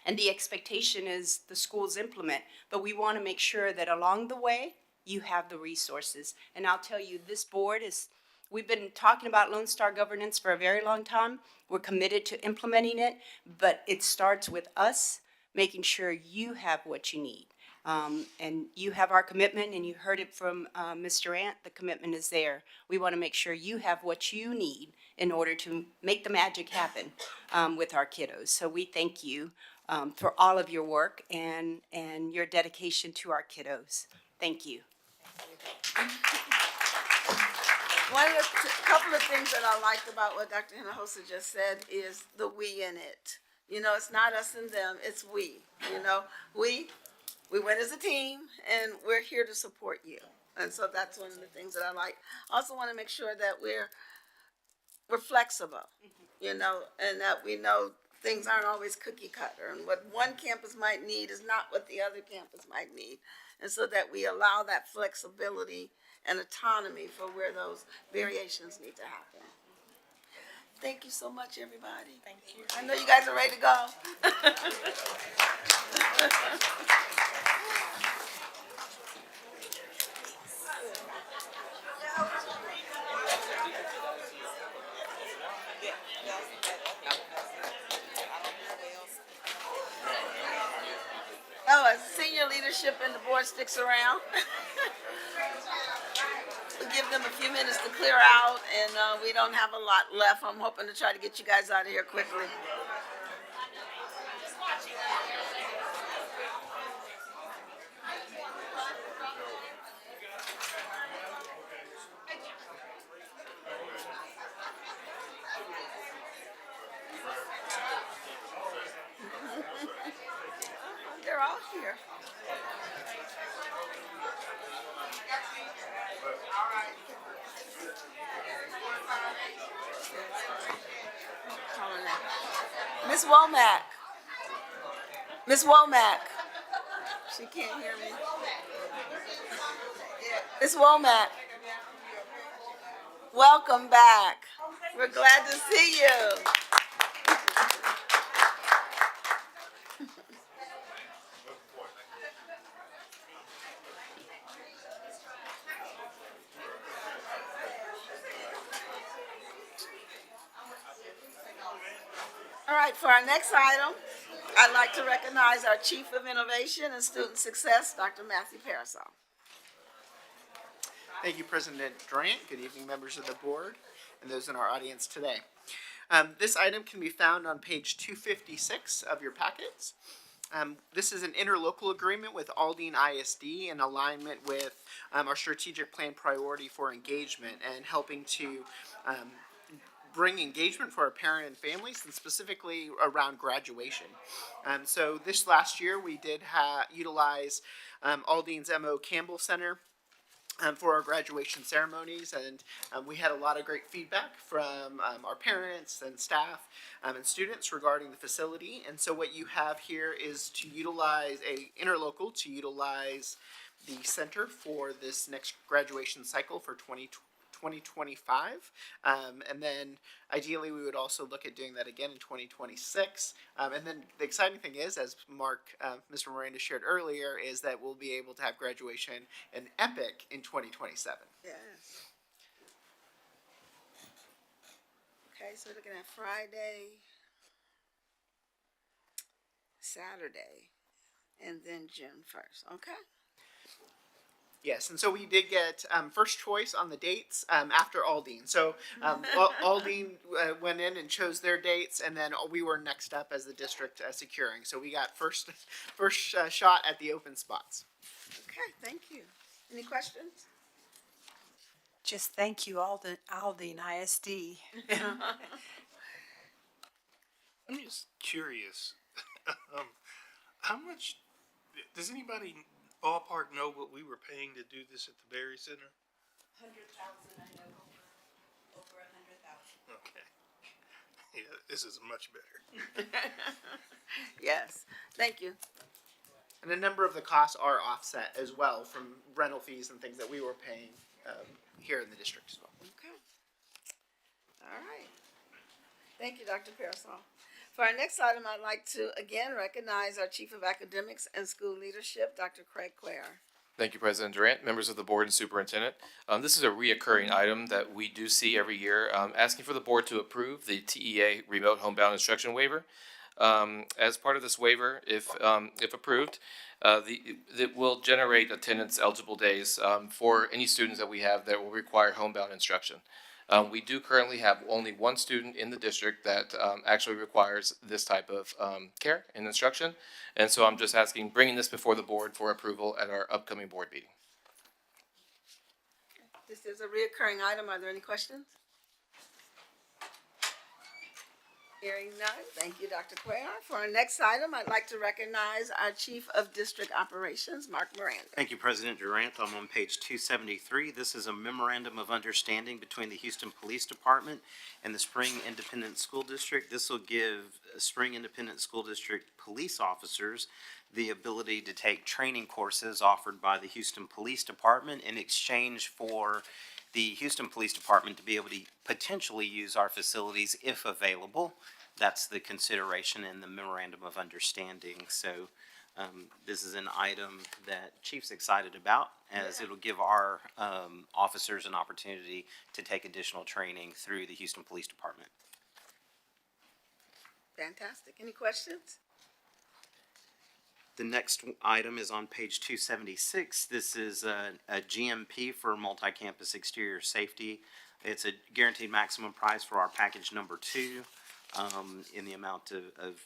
and the expectation is the schools implement. But we want to make sure that along the way, you have the resources. And I'll tell you, this board is, we've been talking about Lone Star governance for a very long time. We're committed to implementing it, but it starts with us making sure you have what you need. And you have our commitment, and you heard it from Ms. Durant, the commitment is there. We want to make sure you have what you need in order to make the magic happen with our kiddos. So we thank you for all of your work and your dedication to our kiddos. Thank you.
Couple of things that I liked about what Dr. Hinojosa just said is the we in it. You know, it's not us and them, it's we. You know, we went as a team, and we're here to support you. And so that's one of the things that I like. I also want to make sure that we're flexible, you know, and that we know things aren't always cookie cutter, and what one campus might need is not what the other campus might need. And so that we allow that flexibility and autonomy for where those variations need to happen. Thank you so much, everybody.
Thank you.
I know you guys are ready to go. Oh, senior leadership and the board sticks around. We'll give them a few minutes to clear out, and we don't have a lot left. I'm hoping to try to get you guys out of here quickly. They're all here. Miss Womack. Miss Womack. She can't hear me. Miss Womack. Welcome back. We're glad to see you. All right, for our next item, I'd like to recognize our Chief of Innovation and Student Success, Dr. Matthew Parasol.
Thank you, President Durant. Good evening, members of the board and those in our audience today. This item can be found on page 256 of your packets. This is an interlocal agreement with Aldine ISD in alignment with our strategic plan priority for engagement and helping to bring engagement for our parent and families, and specifically around graduation. So this last year, we did utilize Aldine's M.O. Campbell Center for our graduation ceremonies, and we had a lot of great feedback from our parents and staff and students regarding the facility. And so what you have here is to utilize to utilize the center for this next graduation cycle for 2025. And then ideally we would also look at doing that again in 2026. And then the exciting thing is, as Mr. Miranda shared earlier, is that we'll be able to have graduation in Epic in 2027.
Yes. Okay, so we're looking at Friday, Saturday, and then June 1st, okay?
Yes, and so we did get first choice on the dates after Aldine. So Aldine went in and chose their dates, and then we were next up as the district securing. So we got first shot at the open spots.
Okay, thank you. Any questions?
Just thank you, Aldine ISD.
I'm just curious. How much, does anybody ballpark know what we were paying to do this at the Berry Center?
100,000, I know, over 100,000.
Okay. Yeah, this is much better.
Yes, thank you.
And a number of the costs are offset as well from rental fees and things that we were paying here in the district as well.
Okay. All right. Thank you, Dr. Parasol. For our next item, I'd like to again recognize our Chief of Academics and School Leadership, Dr. Craig Quare.
Thank you, President Durant, members of the board and superintendent. This is a reoccurring item that we do see every year, asking for the board to approve the TEA remote homebound instruction waiver. As part of this waiver, if approved, it will generate attendance eligible days for any students that we have that will require homebound instruction. We do currently have only one student in the district that actually requires this type of care and instruction. And so I'm just bringing this before the board for approval at our upcoming board meeting.
This is a reoccurring item. Are there any questions? Hearing none, thank you, Dr. Quare. For our next item, I'd like to recognize our Chief of District Operations, Mark Miranda.
Thank you, President Durant. I'm on page 273. This is a memorandum of understanding between the Houston Police Department and the Spring Independent School District. This will give Spring Independent School District police officers the ability to take training courses offered by the Houston Police Department in exchange for the Houston Police Department to be able to potentially use our facilities if available. That's the consideration in the memorandum of understanding. So this is an item that Chief's excited about, as it'll give our officers an opportunity to take additional training through the Houston Police Department.
Fantastic. Any questions?
The next item is on page 276. This is a GMP for multi-campus exterior safety. It's a guaranteed maximum price for our package number 2 in the amount of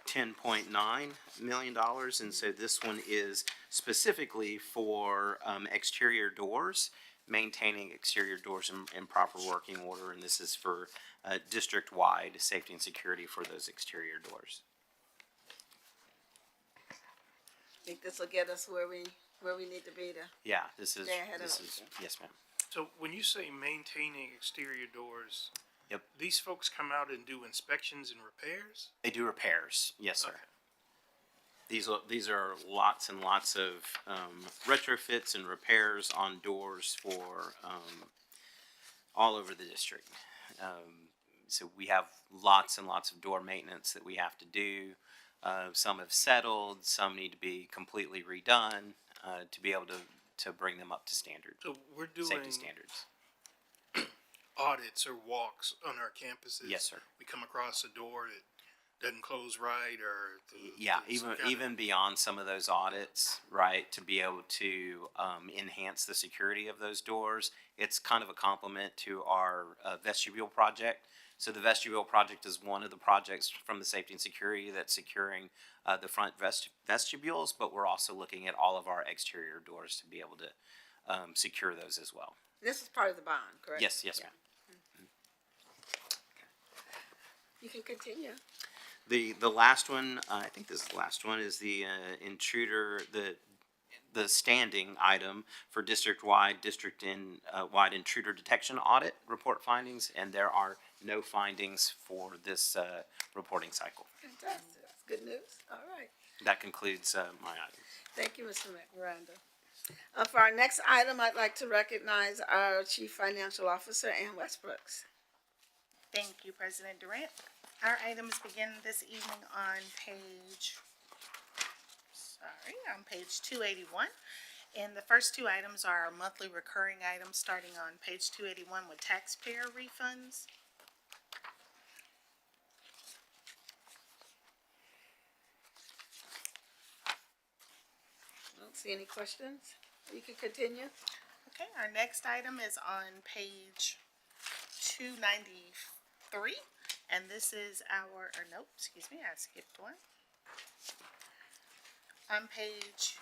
$10.9 million. And so this one is specifically for exterior doors, maintaining exterior doors in proper working order. And this is for district-wide safety and security for those exterior doors.
I think this will get us where we need to be to.
Yeah, this is,
stay ahead of it.
yes, ma'am.
So when you say maintaining exterior doors,
Yep.
these folks come out and do inspections and repairs?
They do repairs, yes, sir.
Okay.
These are lots and lots of retrofits and repairs on doors for all over the district. So we have lots and lots of door maintenance that we have to do. Some have settled, some need to be completely redone to be able to bring them up to standard.
So we're doing
safety standards.
audits or walks on our campuses.
Yes, sir.
We come across a door that doesn't close right, or
even beyond some of those audits, right, to be able to enhance the security of those doors. It's kind of a complement to our vestibule project. So the vestibule project is one of the projects from the safety and security that's securing the front vestibules, but we're also looking at all of our exterior doors to be able to secure those as well.
This is part of the bond, correct?
Yes, ma'am.
You can continue.
The last one, I think this is the last one, is the intruder, the standing item for district-wide intruder detection audit report findings, and there are no findings for this reporting cycle.
Fantastic. That's good news. All right.
That concludes my items.
Thank you, Mr. Miranda. For our next item, I'd like to recognize our Chief Financial Officer, Ann Westbrooks.
Thank you, President Durant. Our items begin this evening on page 281. And the first two items are our monthly recurring items, starting on page 281 with taxpayer refunds.
I don't see any questions. You can continue.
Okay, our next item is on page 293, and this is our, or nope, excuse me, I skipped one. On page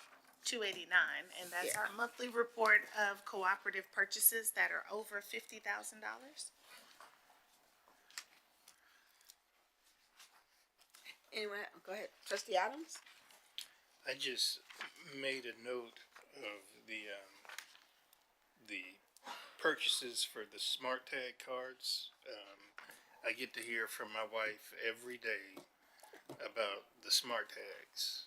289, and that's our monthly report of cooperative purchases that are over $50,000.
Anyway, go ahead. Trustee Adams?
I just made a note of the purchases for the smart tag cards. I get to hear from my wife every day about the smart tags.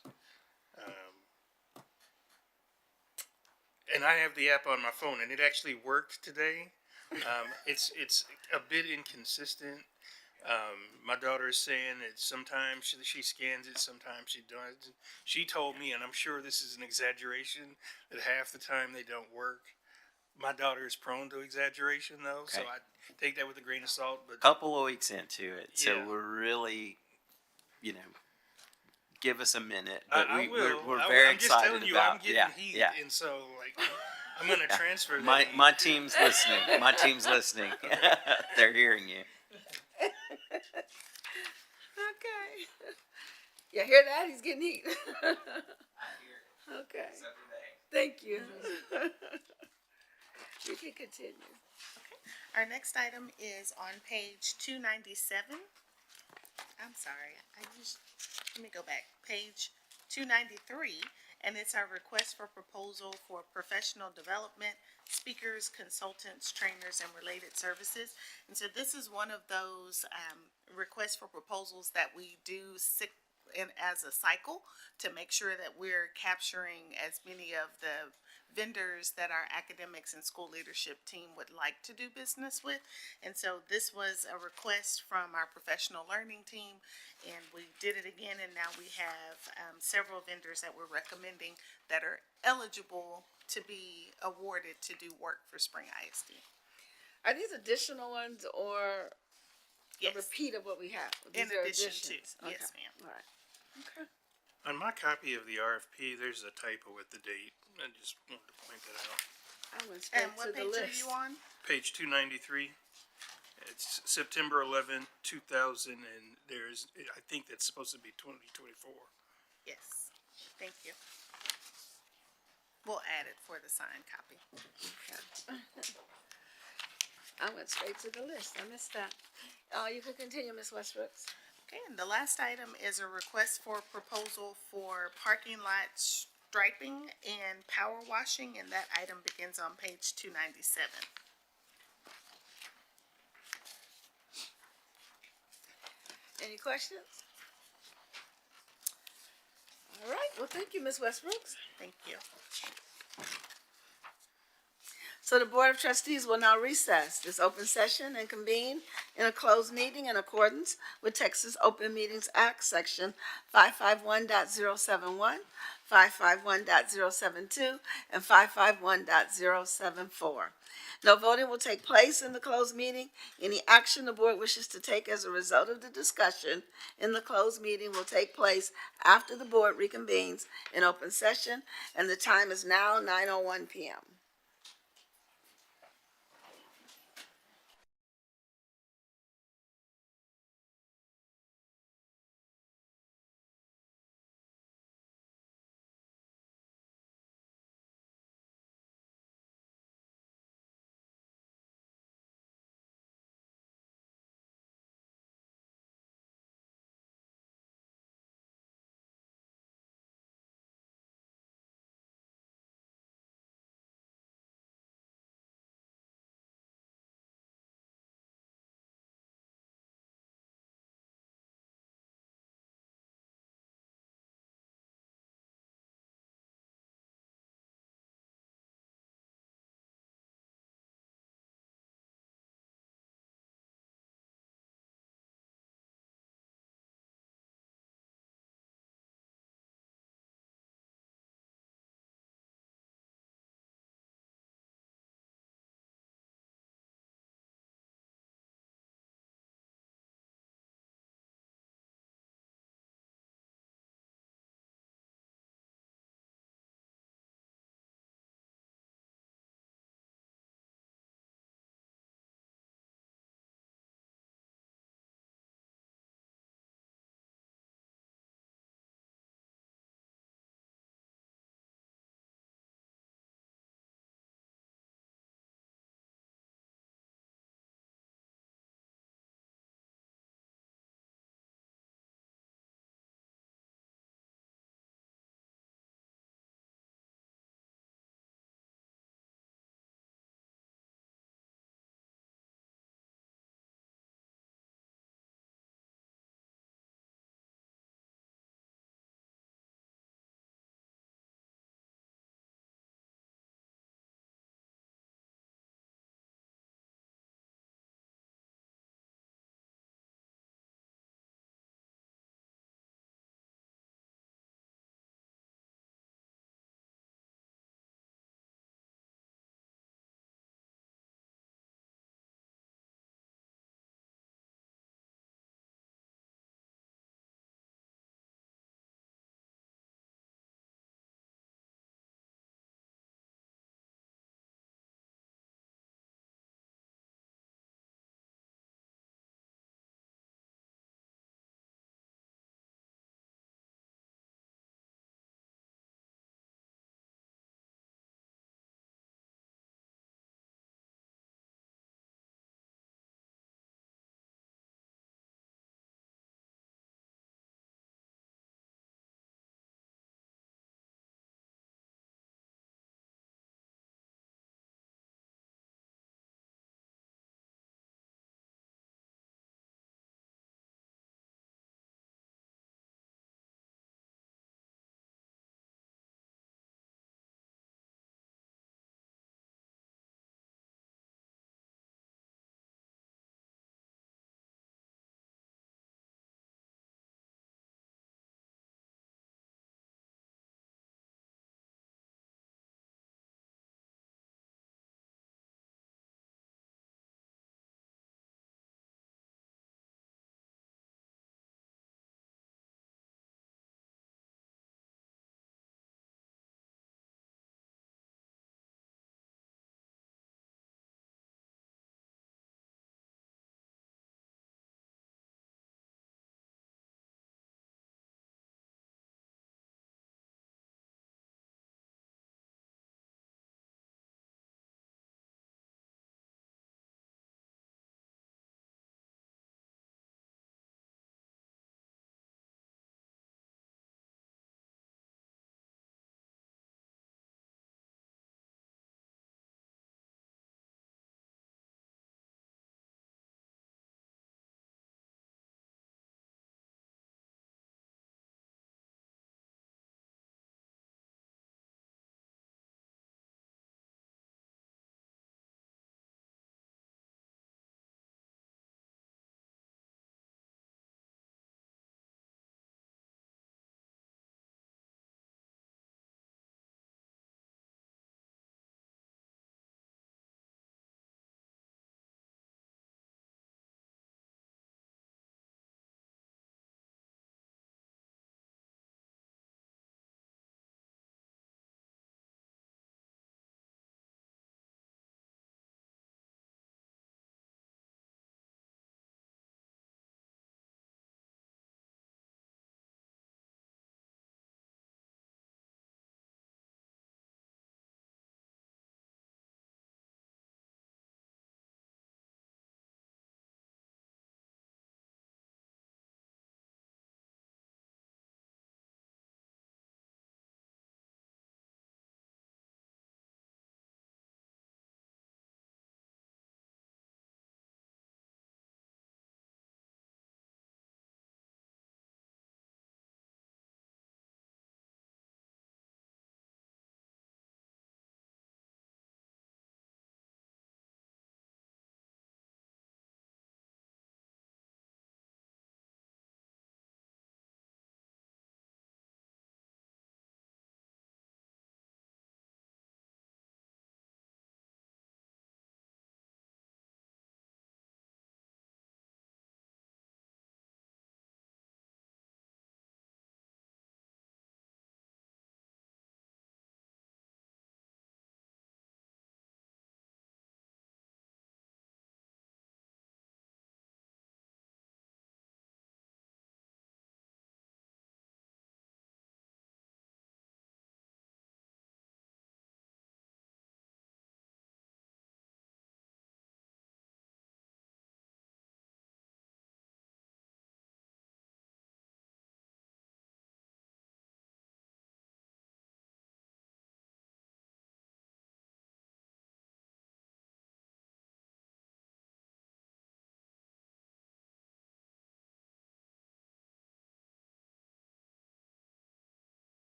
And I have the app on my phone, and it actually worked today. It's a bit inconsistent. My daughter is saying that sometimes she scans it, sometimes she doesn't. She told me, and I'm sure this is an exaggeration, that half the time they don't work. My daughter is prone to exaggeration, though, so
Okay.
I take that with a grain of salt. But
Couple of weeks into it, so
Yeah.
we're really, give us a minute.
I
But
will.
we're very
I'm just
excited
telling you,
about.
I'm getting
yeah,
heat,
yeah.
and so I'm going to transfer that.
My team's listening. My team's listening. They're hearing you.
Okay. You hear that? He's getting heat. Okay. Thank you. You can continue.
Our next item is on page 297. I'm sorry, let me go back. Page 293, and it's our request for proposal for professional development, speakers, consultants, trainers, and related services. And so this is one of those requests for proposals that we do in as a cycle to make sure that we're capturing as many of the vendors that our academics and school leadership team would like to do business with. And so this was a request from our professional learning team, and we did it again, and now we have several vendors that we're recommending that are eligible to be awarded to do work for Spring ISD.
Are these additional ones or
Yes.
a repeat of what we have?
In
These are
addition to,
additions. Okay.
yes, ma'am.
All right. Okay.
On my copy of the RFP, there's a typo with the date. I just wanted to point that out.
I went straight
And
to
what
the
page are
list.
you on?
Page 293. It's September 11, 2000, and I think that's supposed to be 2024.
Yes, thank you. We'll add it for the signed copy.
Okay. I went straight to the list. I missed that. You can continue, Ms. Westbrooks.
Okay, and the last item is a request for proposal for parking lot striping and power washing, and that item begins on page 297.
Any questions? All right. Well, thank you, Ms. Westbrooks.
Thank you.
So the Board of Trustees will now recess this open session and convene in a closed meeting in accordance with Texas Open Meetings Act, Section 551.071, 551.072, and 551.074. No voting will take place in the closed meeting. Any action the board wishes to take as a result of the discussion in the closed meeting will take place after the board reconvenes in open session, and the time is now 9:01 p.m.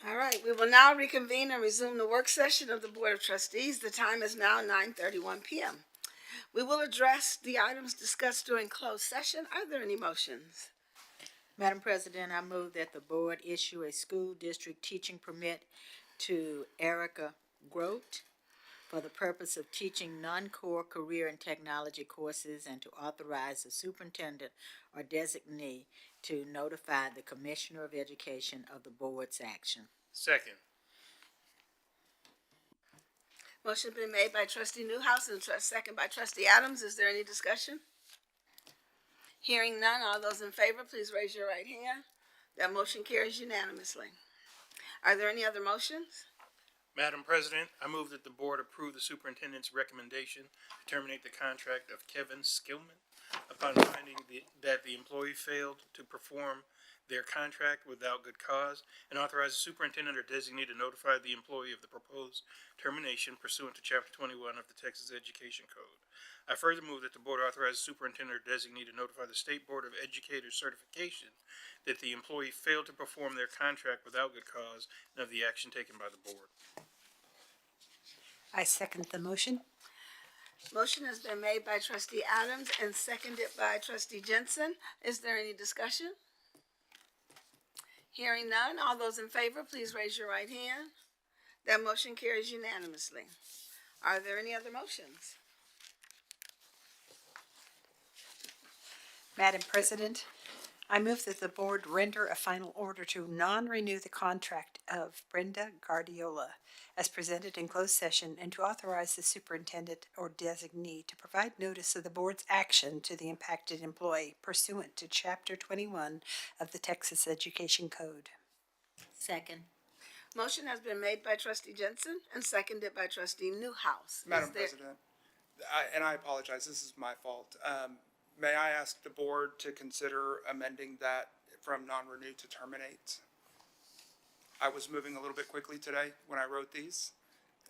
All right, we will now reconvene and resume the work session of the Board of Trustees. The time is now 9:31 p.m. We will address the items discussed during closed session. Are there any motions?
Madam President, I move that the board issue a school district teaching permit to Erica Grote for the purpose of teaching non-core career and technology courses and to authorize the superintendent or designee to notify the Commissioner of Education of the board's action.
Second.
Motion been made by trustee Newhouse and second by trustee Adams. Is there any discussion? Hearing none, all those in favor, please raise your right hand. That motion carries unanimously. Are there any other motions?
Madam President, I move that the board approve the superintendent's recommendation to terminate the contract of Kevin Skillman upon finding that the employee failed to perform their contract without good cause, and authorize the superintendent or designee to notify the employee of the proposed termination pursuant to Chapter 21 of the Texas Education Code. I further move that the board authorize the superintendent or designee to notify the State Board of Educators certification that the employee failed to perform their contract without good cause and of the action taken by the board.
I second the motion.
Motion has been made by trustee Adams and seconded by trustee Jensen. Is there any discussion? Hearing none, all those in favor, please raise your right hand. That motion carries unanimously. Are there any other motions?
Madam President, I move that the board render a final order to non-renew the contract of Brenda Guardiola as presented in closed session and to authorize the superintendent or designee to provide notice of the board's action to the impacted employee pursuant to Chapter 21 of the Texas Education Code.
Second.
Motion has been made by trustee Jensen and seconded by trustee Newhouse.
Madam President, I apologize, this is my fault. May I ask the board to consider amending that from non-renew to terminate? I was moving a little bit quickly today when I wrote these,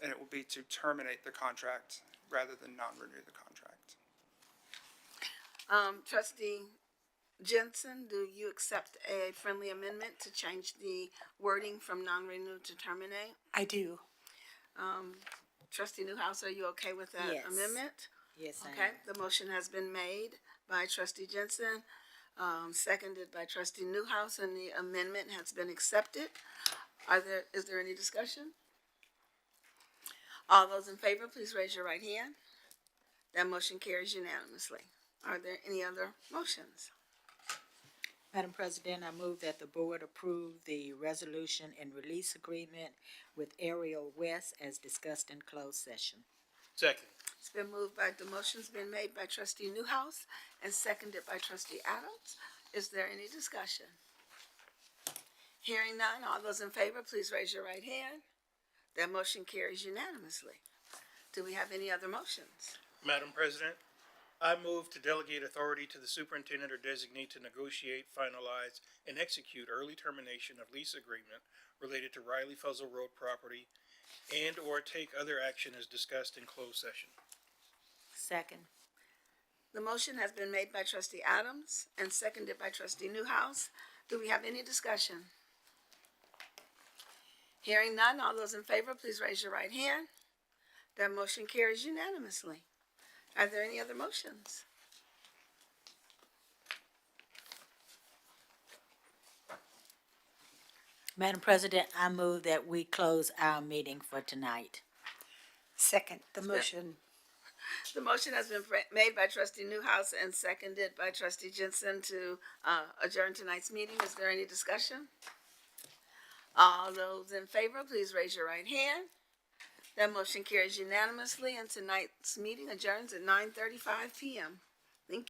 and it will be to terminate the contract rather than non-renew the contract.
Trustee Jensen, do you accept a friendly amendment to change the wording from non-renew to terminate?
I do.
Trustee Newhouse, are you okay with that
Yes.
amendment?
Yes, I
Okay,
am.
the motion has been made by trustee Jensen, seconded by trustee Newhouse, and the amendment has been accepted. Is there any discussion? All those in favor, please raise your right hand. That motion carries unanimously. Are there any other motions?
Madam President, I move that the board approve the resolution and release agreement with Ariel West as discussed in closed session.
Second.
It's been moved by, the motion's been made by trustee Newhouse and seconded by trustee Adams. Is there any discussion? Hearing none, all those in favor, please raise your right hand. That motion carries unanimously. Do we have any other motions?
Madam President, I move to delegate authority to the superintendent or designee to negotiate, finalize, and execute early termination of lease agreement related to Riley Fuzzle Road property and/or take other action as discussed in closed session.
Second.
The motion has been made by trustee Adams and seconded by trustee Newhouse. Do we have any discussion? Hearing none, all those in favor, please raise your right hand. That motion carries unanimously. Are there any other motions?
Madam President, I move that we close our meeting for tonight.
Second the motion.
The motion has been made by trustee Newhouse and seconded by trustee Jensen to adjourn tonight's meeting. Is there any discussion? All those in favor, please raise your right hand. That motion carries unanimously, and tonight's meeting adjourns at 9:35 p.m.